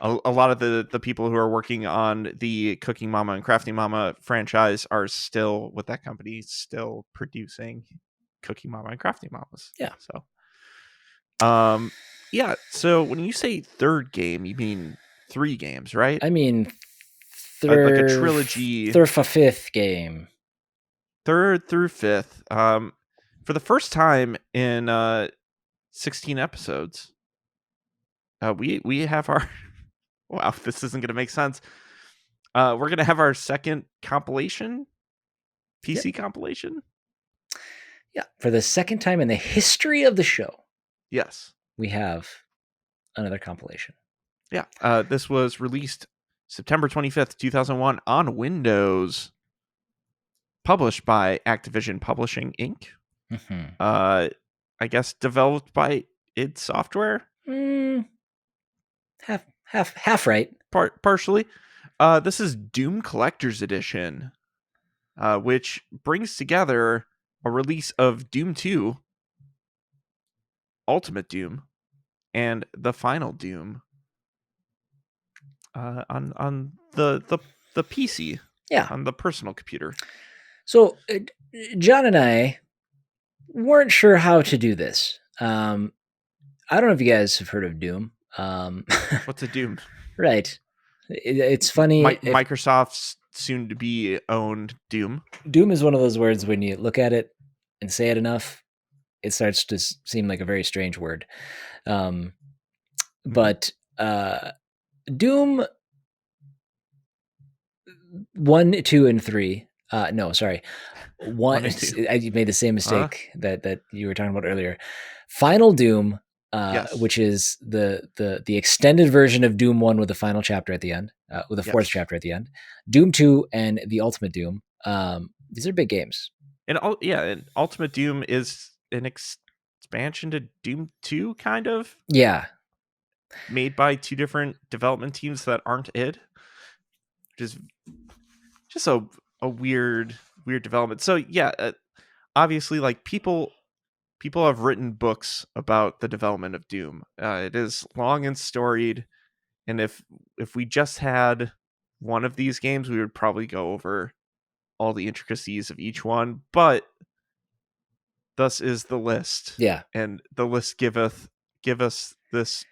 A lot of the people who are working on the Cooking Mama and Crafting Mama franchise are still with that company, still producing Cooking Mama and Crafting Mamas. Yeah. So, yeah. So when you say third game, you mean 3 games, right? I mean, third, like a trilogy. Third for 5th game. 3rd through 5th. For the first time in 16 episodes, we have our. Wow, this isn't going to make sense. We're going to have our second compilation, PC compilation. Yeah, for the second time in the history of the show, Yes. we have another compilation. Yeah. This was released September 25th, 2001 on Windows. Published by Activision Publishing Inc. Mm-hmm. I guess developed by id Software. Half right. Partially. This is Doom Collector's Edition, which brings together a release of Doom 2, Ultimate Doom, and the Final Doom on the PC. Yeah. On the personal computer. So John and I weren't sure how to do this. I don't know if you guys have heard of Doom. What's a Doom? Right. It's funny. Microsoft's soon to be owned Doom. Doom is one of those words when you look at it and say it enough, it starts to seem like a very strange word. But Doom 1, 2, and 3. No, sorry. One. I made the same mistake that you were talking about earlier. Final Doom, yes. which is the extended version of Doom 1 with the final chapter at the end, with a fourth chapter at the end. Doom 2 and the Ultimate Doom. These are big games. And Ultimate Doom is an expansion to Doom 2, kind of. Yeah. Made by two different development teams that aren't id. Which is just a weird development. So yeah, obviously, like people have written books about the development of Doom. It is long and storied, and if we just had one of these games, we would probably go over all the intricacies of each one. But thus is the list. Yeah, and the list give us this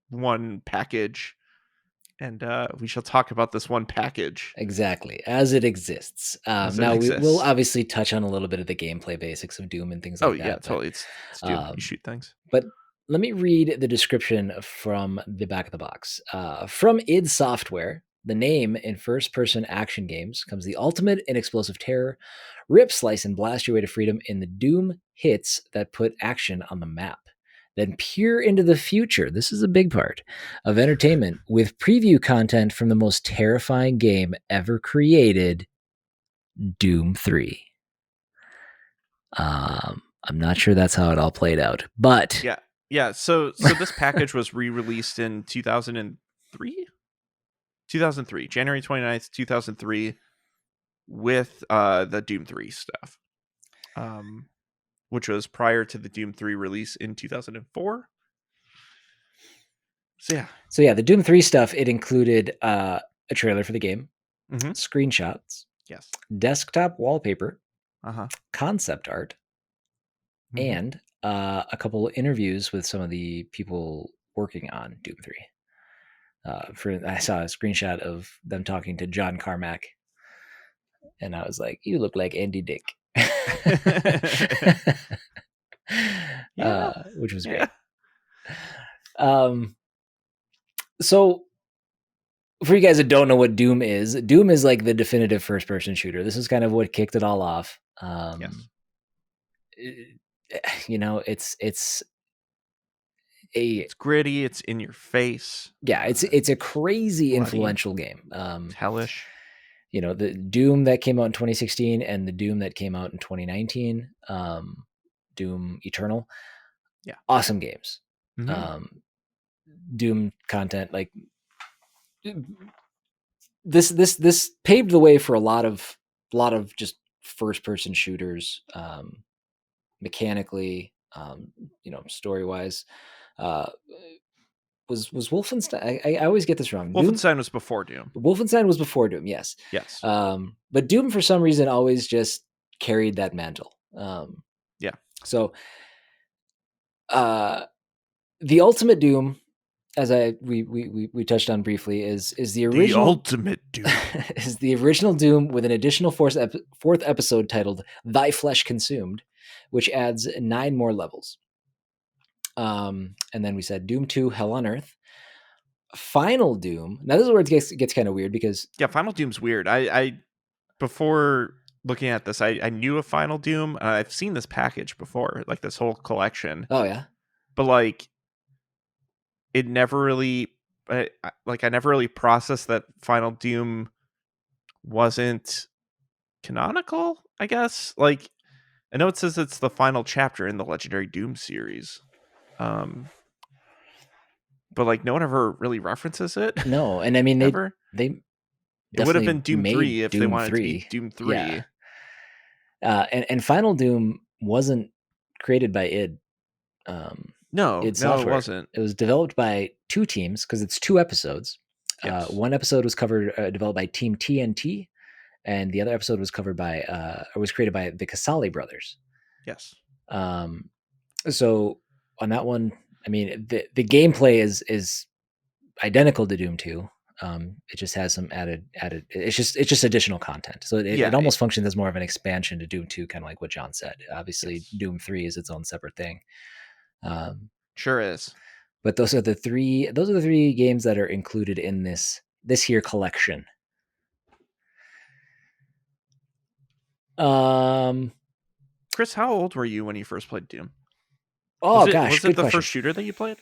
one package. And we shall talk about this one package. Exactly, as it exists. Now, we'll obviously touch on a little bit of the gameplay basics of Doom and things like that. Oh, yeah, totally. It's Doom. You shoot things. But let me read the description from the back of the box. From id Software, the name in first-person action games comes the ultimate in explosive terror. Rip, slice, and blast your way to freedom in the Doom hits that put action on the map. Then peer into the future, this is a big part, of entertainment with preview content from the most terrifying game ever created, Doom 3. I'm not sure that's how it all played out, but... Yeah, so this package was re-released in 2003? 2003, January 29th, 2003, with the Doom 3 stuff. Which was prior to the Doom 3 release in 2004. So yeah, the Doom 3 stuff, it included a trailer for the game, screenshots, yes, desktop wallpaper, concept art, and a couple of interviews with some of the people working on Doom 3. I saw a screenshot of them talking to John Carmack, and I was like, "You look like Andy Dick." Which was great. So for you guys that don't know what Doom is like the definitive first-person shooter. This is kind of what kicked it all off. Yes. It's gritty. It's in your face. Yeah, it's a crazy bloody, influential game. Hellish. The Doom that came out in 2016 and the Doom that came out in 2019, Doom Eternal. Yeah, awesome games. Doom content, like this paved the way for a lot of just first person shooters, mechanically, story wise. Was Wolfenstein? I always get this wrong. Wolfenstein was before Doom. Wolfenstein was before Doom. Yes. But Doom for some reason always just carried that mantle. Yeah. So, the Ultimate Doom, as we touched on briefly, is the original. The Ultimate Doom is the original Doom with an additional fourth episode titled "Thy Flesh Consumed," which adds 9 more levels. And then we said Doom 2, Hell on Earth. Final Doom. Now this is where it gets kind of weird because Final Doom's weird. I before looking at this, I knew of Final Doom. I've seen this package before, like this whole collection. Oh yeah. But like, it never really, I never really processed that Final Doom wasn't canonical, I guess. Like, I know it says it's the final chapter in the Legendary Doom series. But like, no one ever really references it. No, and I mean ever. They It would have definitely been Doom made 3 if they Doom wanted 3. to be Doom 3. Yeah. And Final Doom wasn't created by id. It wasn't. It was developed by two teams because it's 2 episodes. Yes. One episode was developed by Team TNT, and the other episode was created by the Casali brothers. Yes. So on that one, I mean, the gameplay is identical to Doom 2. It just has some added. It's just additional content. So it almost functions as more of an expansion to Doom 2, kind of like what John said. Obviously, yes. Doom 3 is its own separate thing. Sure is. But those are the three games that are included in this here collection. Chris, how old were you when you first played Doom? Was it the first shooter that you played?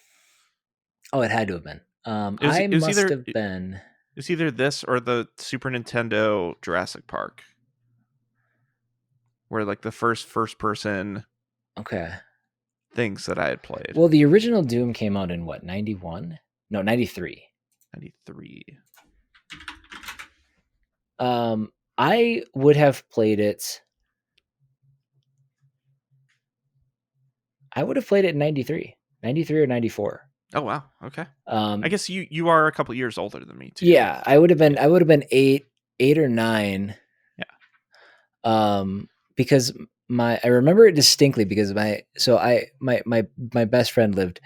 Oh, it had to have been. I must have been. It's either this or the Super Nintendo Jurassic Park, where like the first person things that I had played. Well, the original Doom came out in what, 91? No, 93. 93. I would have played it. I would have played it in 93 or 94. Oh wow, okay. I guess you are a couple years older than me too. Yeah, I would have been 8 or 9. Yeah. Because I remember it distinctly because my best friend lived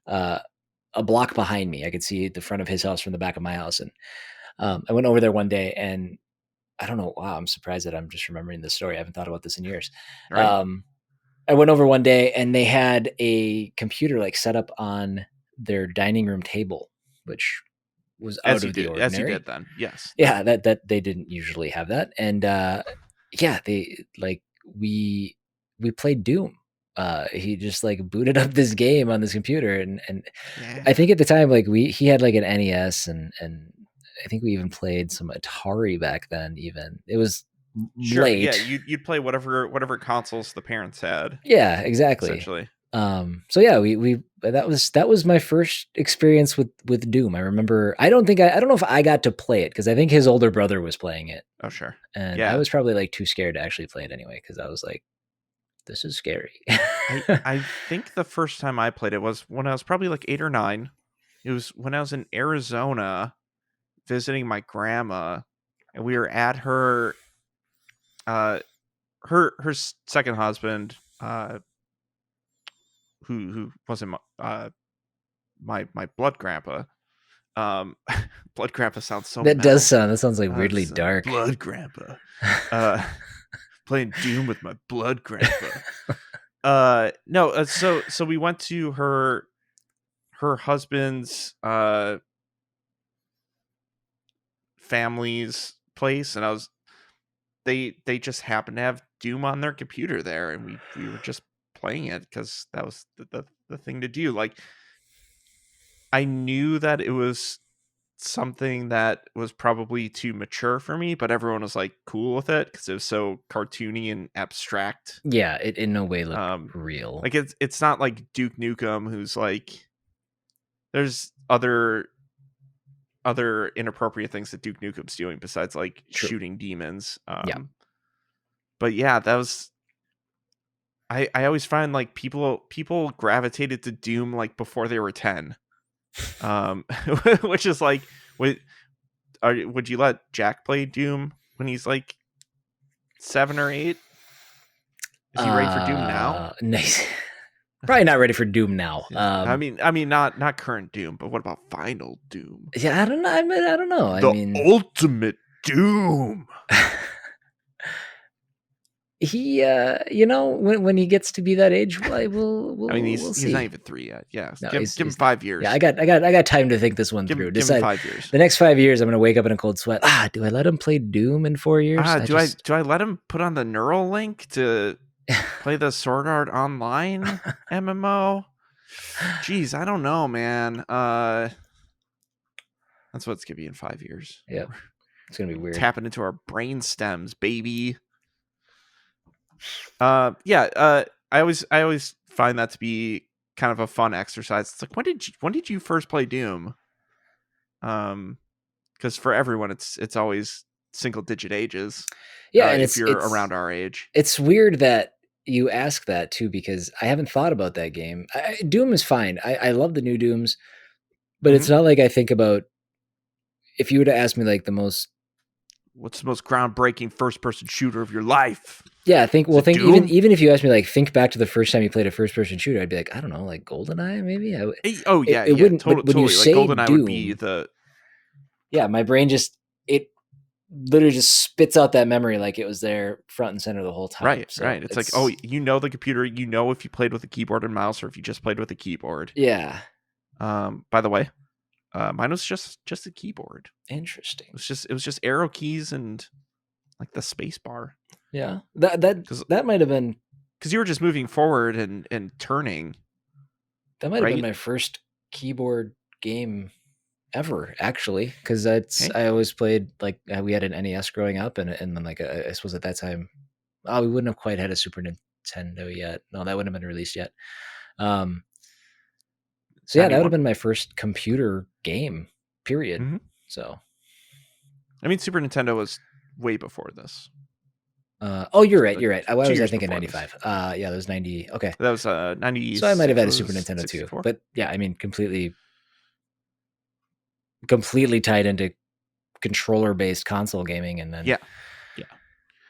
a block behind me. I could see the front of his house from the back of my house, and I went over there one day, and I don't know. Wow, I'm surprised that I'm just remembering this story. I haven't thought about this in years. Right. I went over one day, and they had a computer like set up on their dining room table, which was out of the ordinary. As you did then, yes. Yeah, that they didn't usually have that, and we played Doom. He just like booted up this game on this computer, and yeah. I think at the time like he had like an NES, and I think we even played some Atari back then. Even it was late. Yeah, you'd play whatever consoles the parents had. Yeah, exactly. Essentially. So yeah, we that was my first experience with Doom. I remember. I don't know if I got to play it because I think his older brother was playing it. Oh sure. And I was probably like too scared to actually play it anyway because I was like, this is scary. I think the first time I played it was when I was probably like 8 or 9. It was when I was in Arizona visiting my grandma, and we were at her second husband, who wasn't my blood grandpa. Blood grandpa sounds so that metal. That sounds like weirdly dark. Blood grandpa. Playing Doom with my blood grandpa. No, so we went to her husband's family's place, and they just happened to have Doom on their computer there, and we were just playing it because that was the thing to do. Like, I knew that it was something that was probably too mature for me, but everyone was like cool with it because it was so cartoony and abstract. Yeah, it in no way looked real. Like it's not like Duke Nukem, who's like, there's other inappropriate things that Duke Nukem's doing besides like shooting demons. But yeah, that was. I always find like people gravitated to Doom like before they were 10. Which is like, would you let Jack play Doom when he's like 7 or 8? Is he ready for Doom now? Nice. Probably not ready for Doom now. I mean, not current Doom, but what about Final Doom? Yeah, I don't know. I don't know. The ultimate Doom. he, when he gets to be that age, we'll I mean, we'll he's not see. even 3 yet. Yeah, No, give him he's not. 5 years. Yeah, I got time to think this one Give through. him Decide 5 years. the next 5 years. I'm gonna wake up in a cold sweat. Do I let him play Doom in 4 years? Do I let him put on the neural link to play the Sword Art Online MMO? Jeez, I don't know, man. That's what it's gonna be in 5 years. Yep. It's gonna be weird. Tapping into our brain stems, baby. I always find that to be kind of a fun exercise. It's like, when did you first play Doom? Because for everyone, it's always single digit ages. Yeah, and if you're around our age, it's weird that you ask that too, because I haven't thought about that game. Doom is fine. I love the new Dooms, but it's not like I think about. If you were to ask me like what's the most groundbreaking first person shooter of your life? Yeah, think Doom? even if you ask me like think back to the first time you played a first person shooter, I'd be like, I don't know, like GoldenEye maybe. It wouldn't. But when you say like GoldenEye Doom, would be the. Yeah, my brain it literally just spits out that memory like it was there front and center the whole time. Right, so right. It's like, oh, the computer, if you played with a keyboard and mouse or if you just played with a keyboard. Yeah. By the way, mine was just a keyboard. Interesting. It was just arrow keys and like the space bar. Yeah. That might have been because you were just moving forward and turning. That might have been my first keyboard game ever, actually, because I always played like we had an NES growing up, and then like I suppose at that time, we wouldn't have quite had a Super Nintendo yet. No, that wouldn't have been released yet. So yeah, that would have been my first computer game. Period. Mm-hmm. So, I mean, Super Nintendo was way before this. You're right. I was thinking 95. Yeah, that was 90. Okay, that was 90. So I might have had a Super Nintendo 64? Too, but yeah, I mean, completely tied into controller-based console gaming, and then yeah.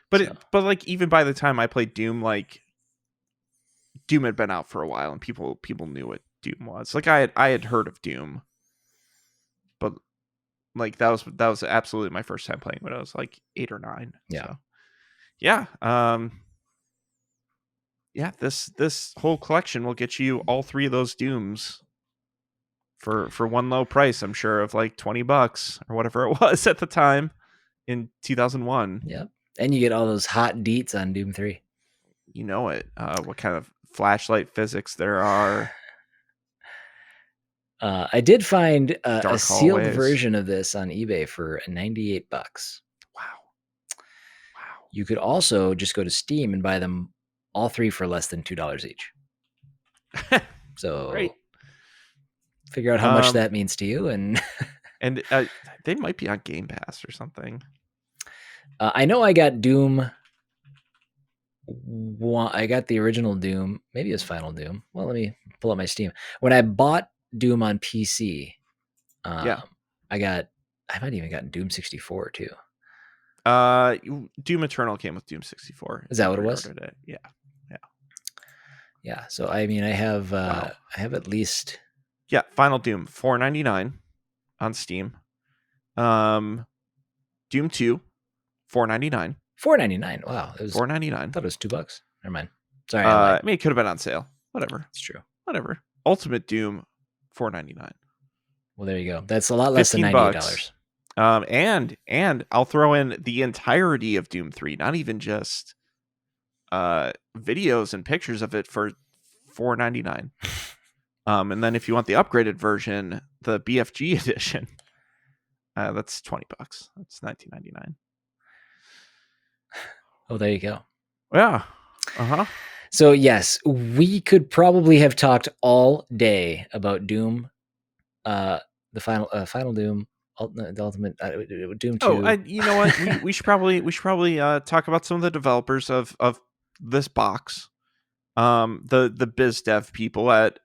But like even by the time I played Doom, like Doom had been out for a while, and people knew what Doom was. Like I had heard of Doom, but like that was absolutely my first time playing when I was like 8 or 9. Yeah. So, yeah. This whole collection will get you all 3 of those Dooms for one low price, I'm sure, of like $20 or whatever it was at the time in 2001. Yep. And you get all those hot deets on Doom 3. You know it. What kind of flashlight physics there are. I did find a sealed version of this on eBay for $98. Wow. You could also just go to Steam and buy them all 3 for less than $2 each. So great. Figure out how much that means to you, and they might be on Game Pass or something. I know I got Doom. I got the original Doom. Maybe it was Final Doom. Well, let me pull up my Steam. When I bought Doom on PC, I might even gotten Doom 64 too. Doom Eternal came with Doom 64. Is that what it was? Yeah. So I mean, I have at least. Yeah, Final Doom $4.99 on Steam. Doom 2 $4.99. $4.99. Wow, it was $4.99. I thought it was $2. Never mind. Sorry. I mean, it could have been on sale. Whatever. It's true. Whatever. Ultimate Doom $4.99. Well, there you go. That's a lot less than $98. And I'll throw in the entirety of Doom 3, not even just videos and pictures of it for $4.99. And then if you want the upgraded version, the BFG edition, that's $20. That's $19.99. Oh, there you go. Yeah. So yes, we could probably have talked all day about Doom, the final Doom, the ultimate Doom 2. Oh, you know what? we should probably talk about some of the developers of this box. The biz dev people at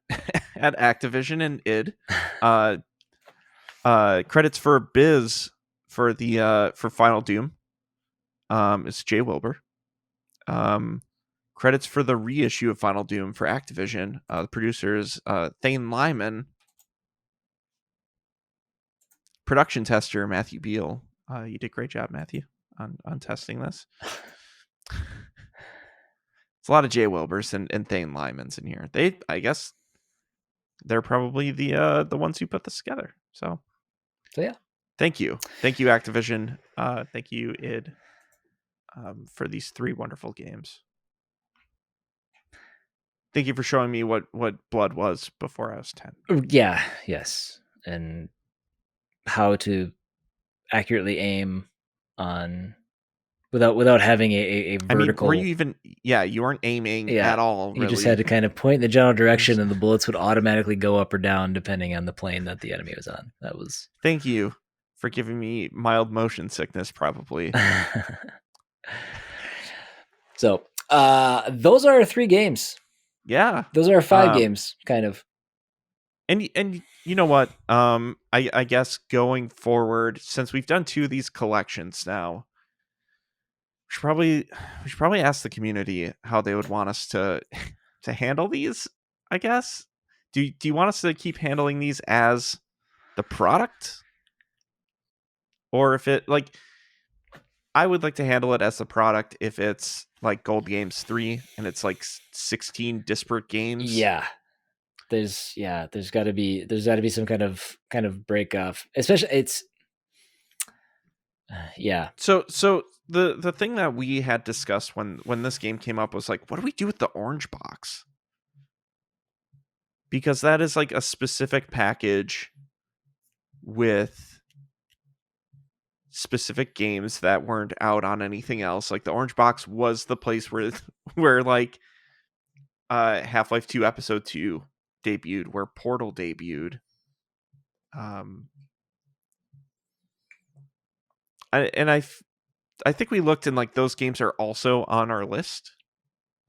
Activision and id. Credits for biz for the for Final Doom. It's Jay Wilbur. Credits for the reissue of Final Doom for Activision. The producers Thane Lyman. Production tester Matthew Beal. You did a great job, Matthew, on testing this. It's a lot of Jay Wilbers and Thane Lymans in here. I guess they're probably the ones who put this together. So yeah. Thank you, Activision. Thank you, id, for these 3 wonderful games. Thank you for showing me what blood was before I was 10. Yeah. Yes. And how to accurately aim on without having a vertical. I mean, were you even? Yeah, you weren't aiming at all. Really. You just had to kind of point in the general direction, and the bullets would automatically go up or down depending on the plane that the enemy was on. That was. Thank you for giving me mild motion sickness, probably. So, those are 3 games. Yeah, those are 5 games, kind of. And you know what? I guess going forward, since we've done 2 of these collections now, we should probably ask the community how they would want us to handle these. I guess. Do you want us to keep handling these as the product, or if it like? I would like to handle it as the product if it's like Gold Games 3 and it's like 16 disparate games. Yeah. There's got to be some kind of break off, especially it's yeah. So the thing that we had discussed when this game came up was like, what do we do with the orange box? Because that is like a specific package with specific games that weren't out on anything else. Like the orange box was the place where like Half-Life 2 Episode 2 debuted, where Portal debuted. I think we looked and like those games are also on our list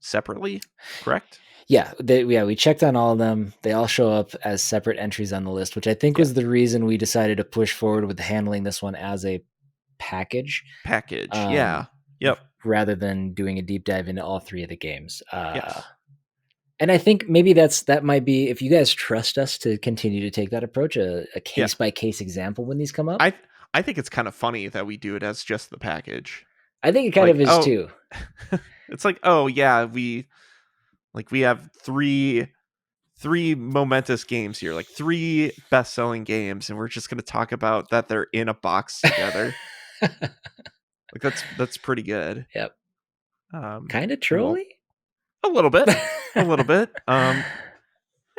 separately, correct? Yeah, we checked on all of them. They all show up as separate entries on the list, which I think was the reason we decided to push forward with handling this one as a package. Yeah. Yep. Rather than doing a deep dive into all 3 of the games. Yes. And I think maybe that might be, if you guys trust us to continue to take that approach, a case by case example when these come up. I think it's kind of funny that we do it as just the package. I think it kind of is too. It's like, oh yeah, we have three momentous games here, like 3 best-selling games, and we're just going to talk about that they're in a box together. Like that's pretty good. Yep. Kind of trolly? A little bit. And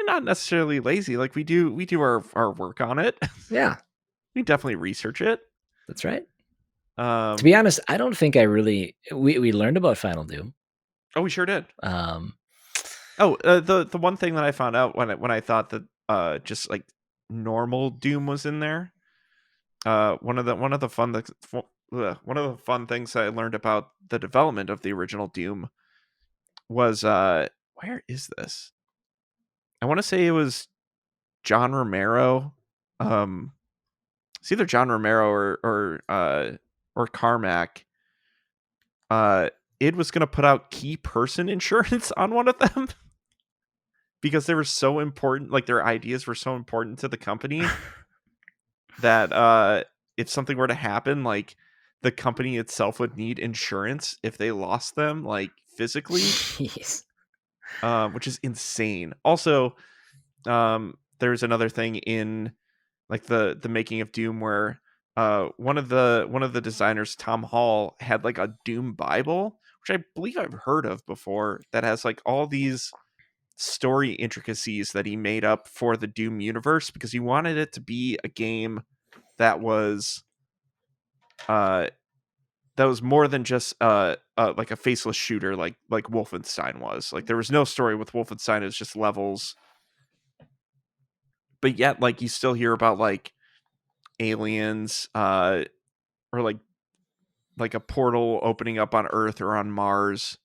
not necessarily lazy. Like we do our work on it. Yeah. We definitely research it. That's right. To be honest, I don't think we learned about Final Doom. Oh, we sure did. The one thing that I found out when I thought that just like normal Doom was in there. One of the fun things I learned about the development of the original Doom was where is this? I want to say it was John Romero. It's either John Romero or Carmack. It was going to put out key person insurance on one of them because they were so important. Like their ideas were so important to the company that if something were to happen, like the company itself would need insurance if they lost them, like physically. Jeez. Which is insane. Also, there's another thing in like the making of Doom where one of the designers, Tom Hall, had like a Doom Bible, which I believe I've heard of before, that has like all these story intricacies that he made up for the Doom universe because he wanted it to be a game that was more than just like a faceless shooter like Wolfenstein was. Like there was no story with Wolfenstein, it was just levels. But yet like you still hear about like aliens or like a portal opening up on Earth or on Mars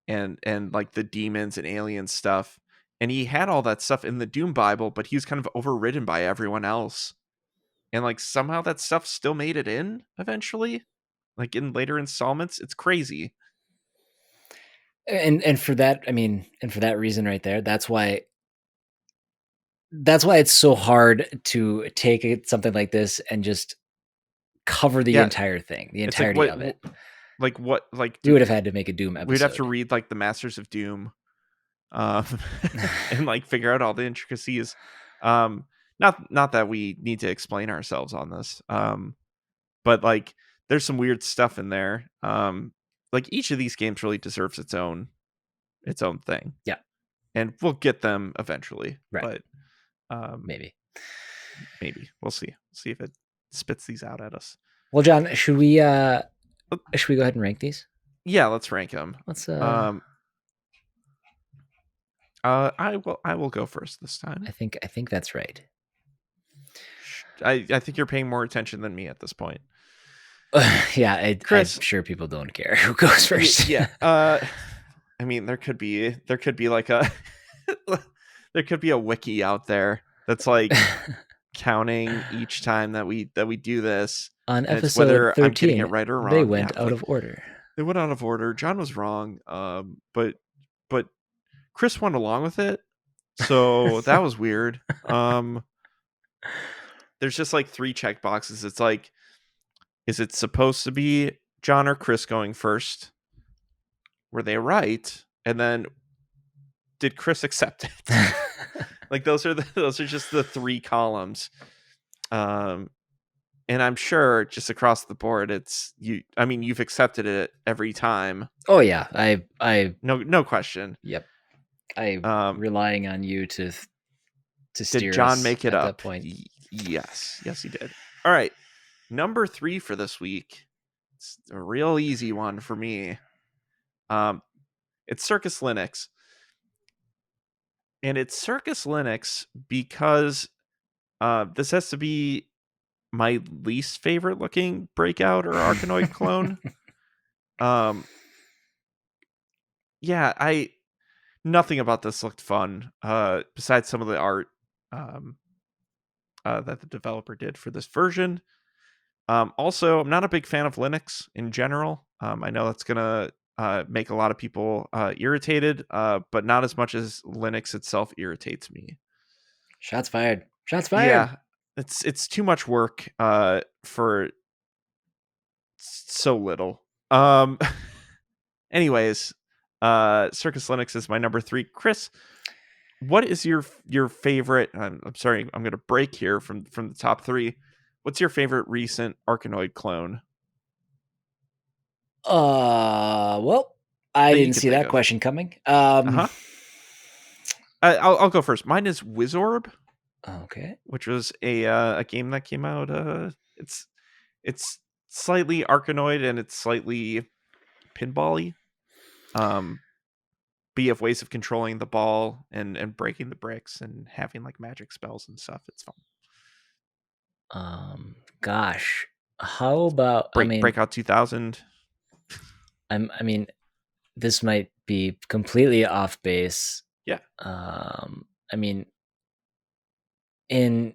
and like the demons and alien stuff. And he had all that stuff in the Doom Bible, but he was kind of overridden by everyone else. And like somehow that stuff still made it in eventually. Like in later installments. It's crazy. And for that, I mean, and for that reason right there, that's why it's so hard to take something like this and just cover the entire thing, the entirety of it. like what, like We would have had to make a Doom episode. we'd have to read like the Masters of Doom, and like figure out all the intricacies. Not that we need to explain ourselves on this, but like there's some weird stuff in there. Like each of these games really deserves its own thing. Yeah, and we'll get them eventually. Right. But maybe we'll see if it spits these out at us. Well, John, should we go ahead and rank these? Yeah, let's rank them. Let's I will go first this time. I think that's right. I think you're paying more attention than me at this point. Yeah, Chris, I'm sure people don't care who goes first. Yeah. I mean, there could be like a there could be a wiki out there that's like counting each time that we do this. On episode 13, I'm getting it right or wrong. They went out of order. They went out of order. John was wrong. But Chris went along with it. So that was weird. There's just like 3 check boxes. It's like, is it supposed to be John or Chris going first? Were they right? And then did Chris accept it? Like those are just the 3 columns. And I'm sure just across the board, it's you. I mean, you've accepted it every time. Oh yeah, I no question. Yep, I'm relying on you to steer. Did John us make it at up? That point. Yes, he did. All right, number 3 for this week. It's a real easy one for me. It's Circus Linux, and it's Circus Linux because this has to be my least favorite looking Breakout or Arkanoid clone. Yeah, nothing about this looked fun, besides some of the art that the developer did for this version. Also, I'm not a big fan of Linux in general. I know that's gonna make a lot of people irritated, but not as much as Linux itself irritates me. Shots fired. Shots fired. Yeah, it's too much work for so little. Anyways, Circus Linux is my number 3. Chris, what is your favorite? I'm sorry, I'm going to break here from the top 3. What's your favorite recent Arkanoid clone? Well, I didn't see that question coming. I'll go first. Mine is Wizorb. Okay. Which was a game that came out. It's slightly Arkanoid and it's slightly pinball-y. But you have ways of controlling the ball and breaking the bricks and having like magic spells and stuff. It's fun. Gosh, how about Breakout 2000? I mean, this might be completely off base. Yeah. I mean, in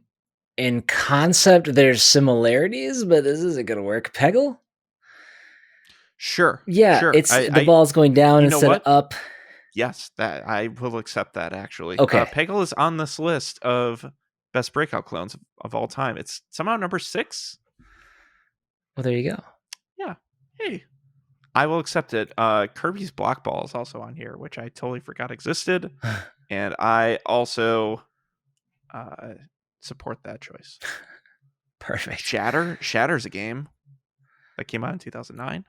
concept, there's similarities, but this isn't gonna work. Peggle? Sure. Yeah, sure. It's the ball's going down instead of up. Yes, that I will accept that actually. Okay. Peggle is on this list of best Breakout clones of all time. It's somehow number 6. Well, there you go. Yeah. Hey, I will accept it. Kirby's Block Ball is also on here, which I totally forgot existed. And I also support that choice. Perfect. Shatter's a game that came out in 2009.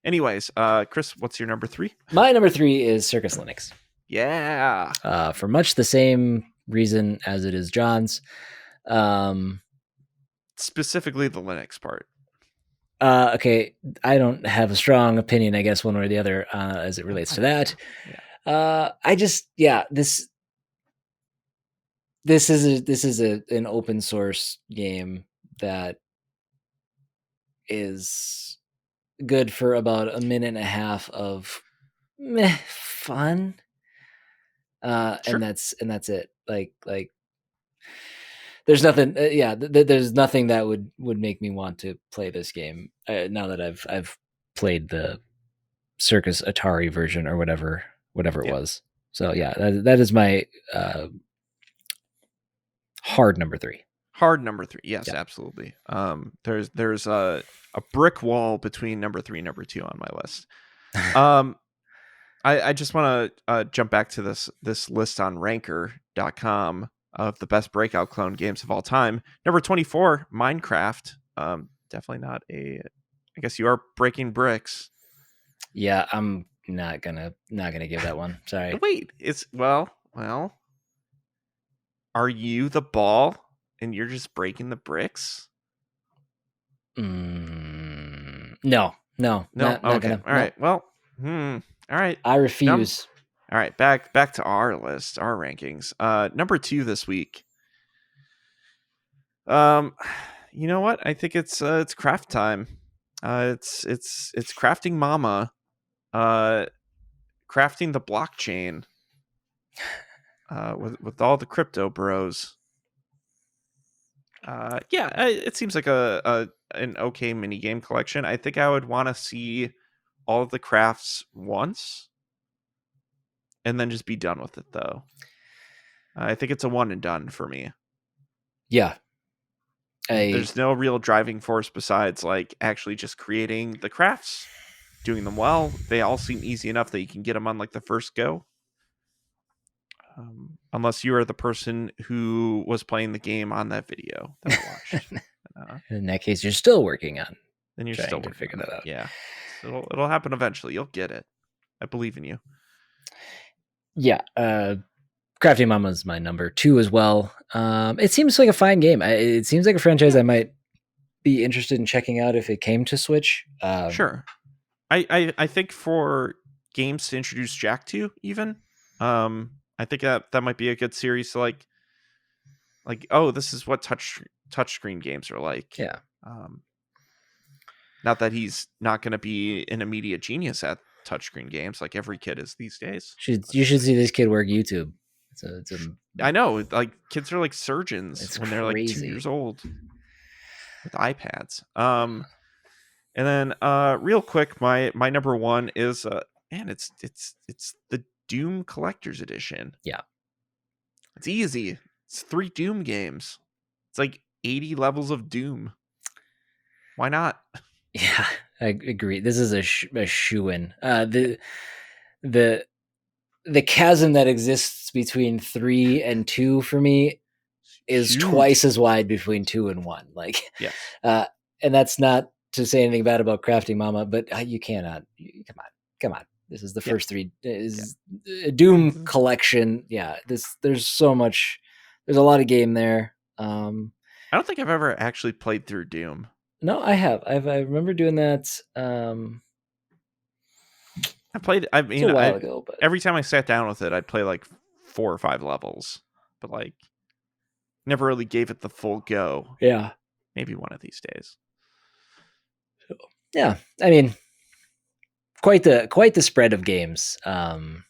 Anyways, Chris, what's your number 3? My number 3 is Circus Linux. Yeah. For much the same reason as it is John's. Specifically the Linux part. Okay, I don't have a strong opinion, I guess, one way or the other, as it relates to that. Yeah. This is an open source game that is good for about a minute and a half of fun. Sure. and that's it. Like there's nothing. There's nothing that would make me want to play this game now that I've played the Circus Atari version or whatever it was. So yeah, that is my hard number 3. Hard number 3. Yes, Yeah. absolutely. There's a brick wall between number 3 and number 2 on my list. I just want to jump back to this list on ranker.com of the best breakout clone games of all time. Number 24, Minecraft. Definitely not a. I guess you are breaking bricks. Yeah, I'm not gonna give that one. Sorry. Wait, it's well. Are you the ball and you're just breaking the bricks? No. Not Okay. gonna. All right. Well. All right. I refuse. All right. Back to our list, our rankings. Number 2 this week. You know what? I think it's craft time. It's crafting mama. Crafting the blockchain. With all the crypto bros. It seems like an okay mini game collection. I think I would want to see all of the crafts once, and then just be done with it. Though, I think it's a one and done for me. Yeah. There's no real driving force besides like actually just creating the crafts, doing them well. They all seem easy enough that you can get them on like the first go. Unless you are the person who was playing the game on that video that I watched. In that case, you're still working on. Then you're trying still to figure that out. Yeah, it'll happen eventually. You'll get it. I believe in you. Yeah, Crafty Mama is my number 2 as well. It seems like a fine game. It seems like a franchise I might be interested in checking out if it came to Switch. Sure. I think for games to introduce Jack to, even, I think that might be a good series to like, oh, this is what touchscreen games are like. Yeah. Not that he's not going to be an immediate genius at touchscreen games like every kid is these days. You should see this kid work YouTube. I know, like kids are like surgeons when they're like 2 years old with iPads. And then real quick, my number 1 is it's the Doom Collector's Edition. Yeah. It's easy. It's 3 Doom games. It's like 80 levels of Doom. Why not? Yeah, I agree. This is a shoo-in. The chasm that exists between 3 and 2 for me is Huge. twice as wide between 2 and 1. Like, yes. And that's not to say anything bad about Crafting Mama, but you cannot. Come on. This is the first 3 is a Doom collection. Yeah, there's so much. There's a lot of game there. I don't think I've ever actually played through Doom. No, I have. I remember doing that. I played. I mean, a while ago, but every time I sat down with it, I'd play like 4 or 5 levels, but like never really gave it the full go. Yeah, maybe one of these days. So, yeah, I mean, quite the spread of games.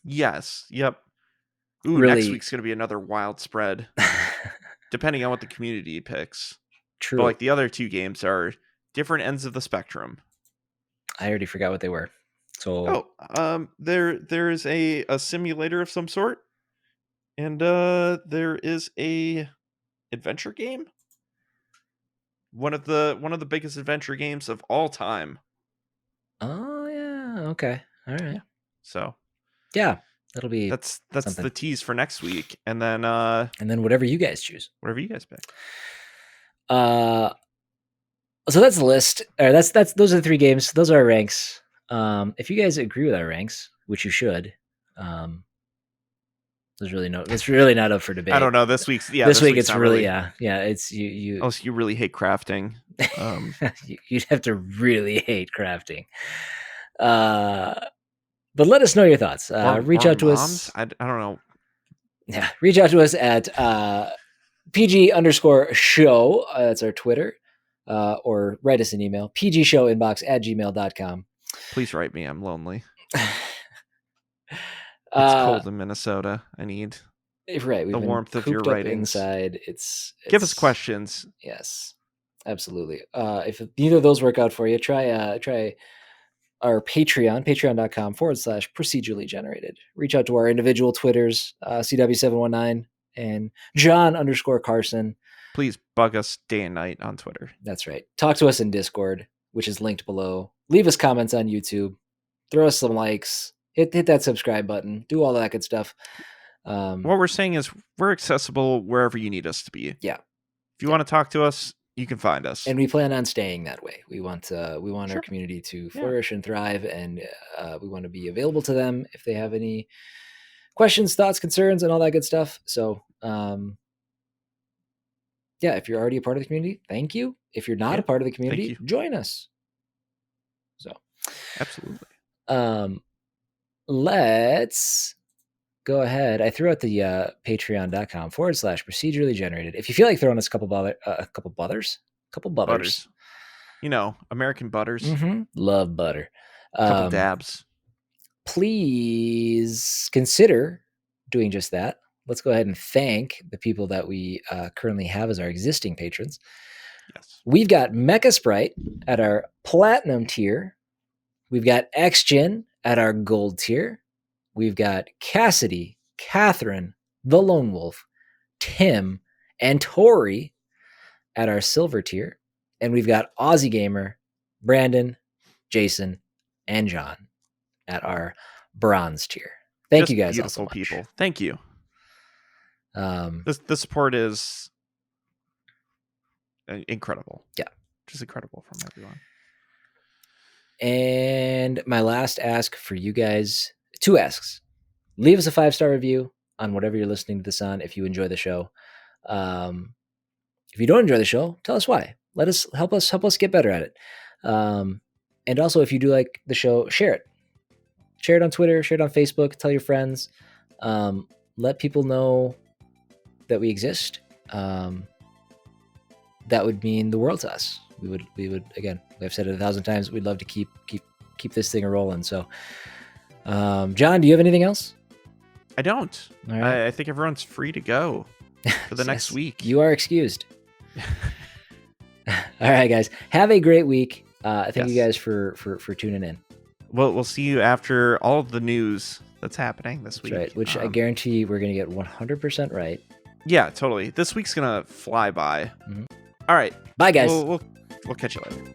Yes. Yep. Ooh, really, next week's gonna be another wild spread, depending on what the community picks. True. But like the other 2 games are different ends of the spectrum. I already forgot what they were. So there is a simulator of some sort, and there is a adventure game. One of the biggest adventure games of all time. Oh yeah, okay, all right. Yeah. So yeah, that'll be that's something. The tease for next week, and then whatever you guys choose, whatever you guys pick. So that's the list. Those are the 3 games. Those are our ranks. If you guys agree with our ranks, which you should, it's really not up for debate. I don't know. This week it's really it's you. Oh, so you really hate crafting. You'd have to really hate crafting. But let us know your thoughts. Reach out to us. I don't know. Yeah, reach out to us at PG_show. That's our Twitter. Or write us an email, pgshowinbox@gmail.com. Please write me. I'm lonely. It's cold in Minnesota. I need the warmth of your writings. Inside. Give us questions. Yes, absolutely. If neither of those work out for you, try our Patreon, patreon.com/procedurally generated. Reach out to our individual Twitters, CW719 and John_Carson. please bug us day and night on Twitter. That's right. Talk to us in Discord, which is linked below. Leave us comments on YouTube. Throw us some likes. Hit that subscribe button. Do all that good stuff. What we're saying is we're accessible wherever you need us to be. Yeah. If you want to talk to us, you can find us. And we plan on staying that way. We want our community to flourish and thrive, and we want to be available to them if they have any questions, thoughts, concerns, and all that good stuff. So, if you're already a part of the community, thank you. If you're not a part of the community, join us. So, absolutely. Let's go ahead. I threw out the patreon.com/procedurally generated. If you feel like throwing us a couple butters. You know, American butters. Mm-hmm. Love butter. Couple dabs. Please consider doing just that. Let's go ahead and thank the people that we currently have as our existing patrons. Yes. We've got Mecha Sprite at our platinum tier. We've got XGen at our gold tier. We've got Cassidy, Catherine, The Lone Wolf, Tim, and Tori at our silver tier. And we've got Aussie Gamer, Brandon, Jason, and John at our bronze tier. Thank you guys all so much. People. Thank you. The support is incredible. Yeah. Just incredible from everyone. And my last ask for you guys, 2 asks. Leave us a 5-star review on whatever you're listening to this on if you enjoy the show. If you don't enjoy the show, tell us why. Let us help us get better at it. And also, if you do like the show, share it. Share it on Twitter, share it on Facebook, tell your friends. Let people know that we exist. That would mean the world to us. We would again, I've said it 1,000 times, we'd love to keep this thing rolling. So, John, do you have anything else? I don't. All right. I think everyone's free to go for the next week. You are excused. All right, guys. Have a great week. Thank you guys for tuning in. We'll see you after all of the news that's happening this week. That's right, which I guarantee we're going to get 100% right. Yeah, totally. This week's going to fly by. Mm-hmm. All right. Bye, guys. We'll catch you later.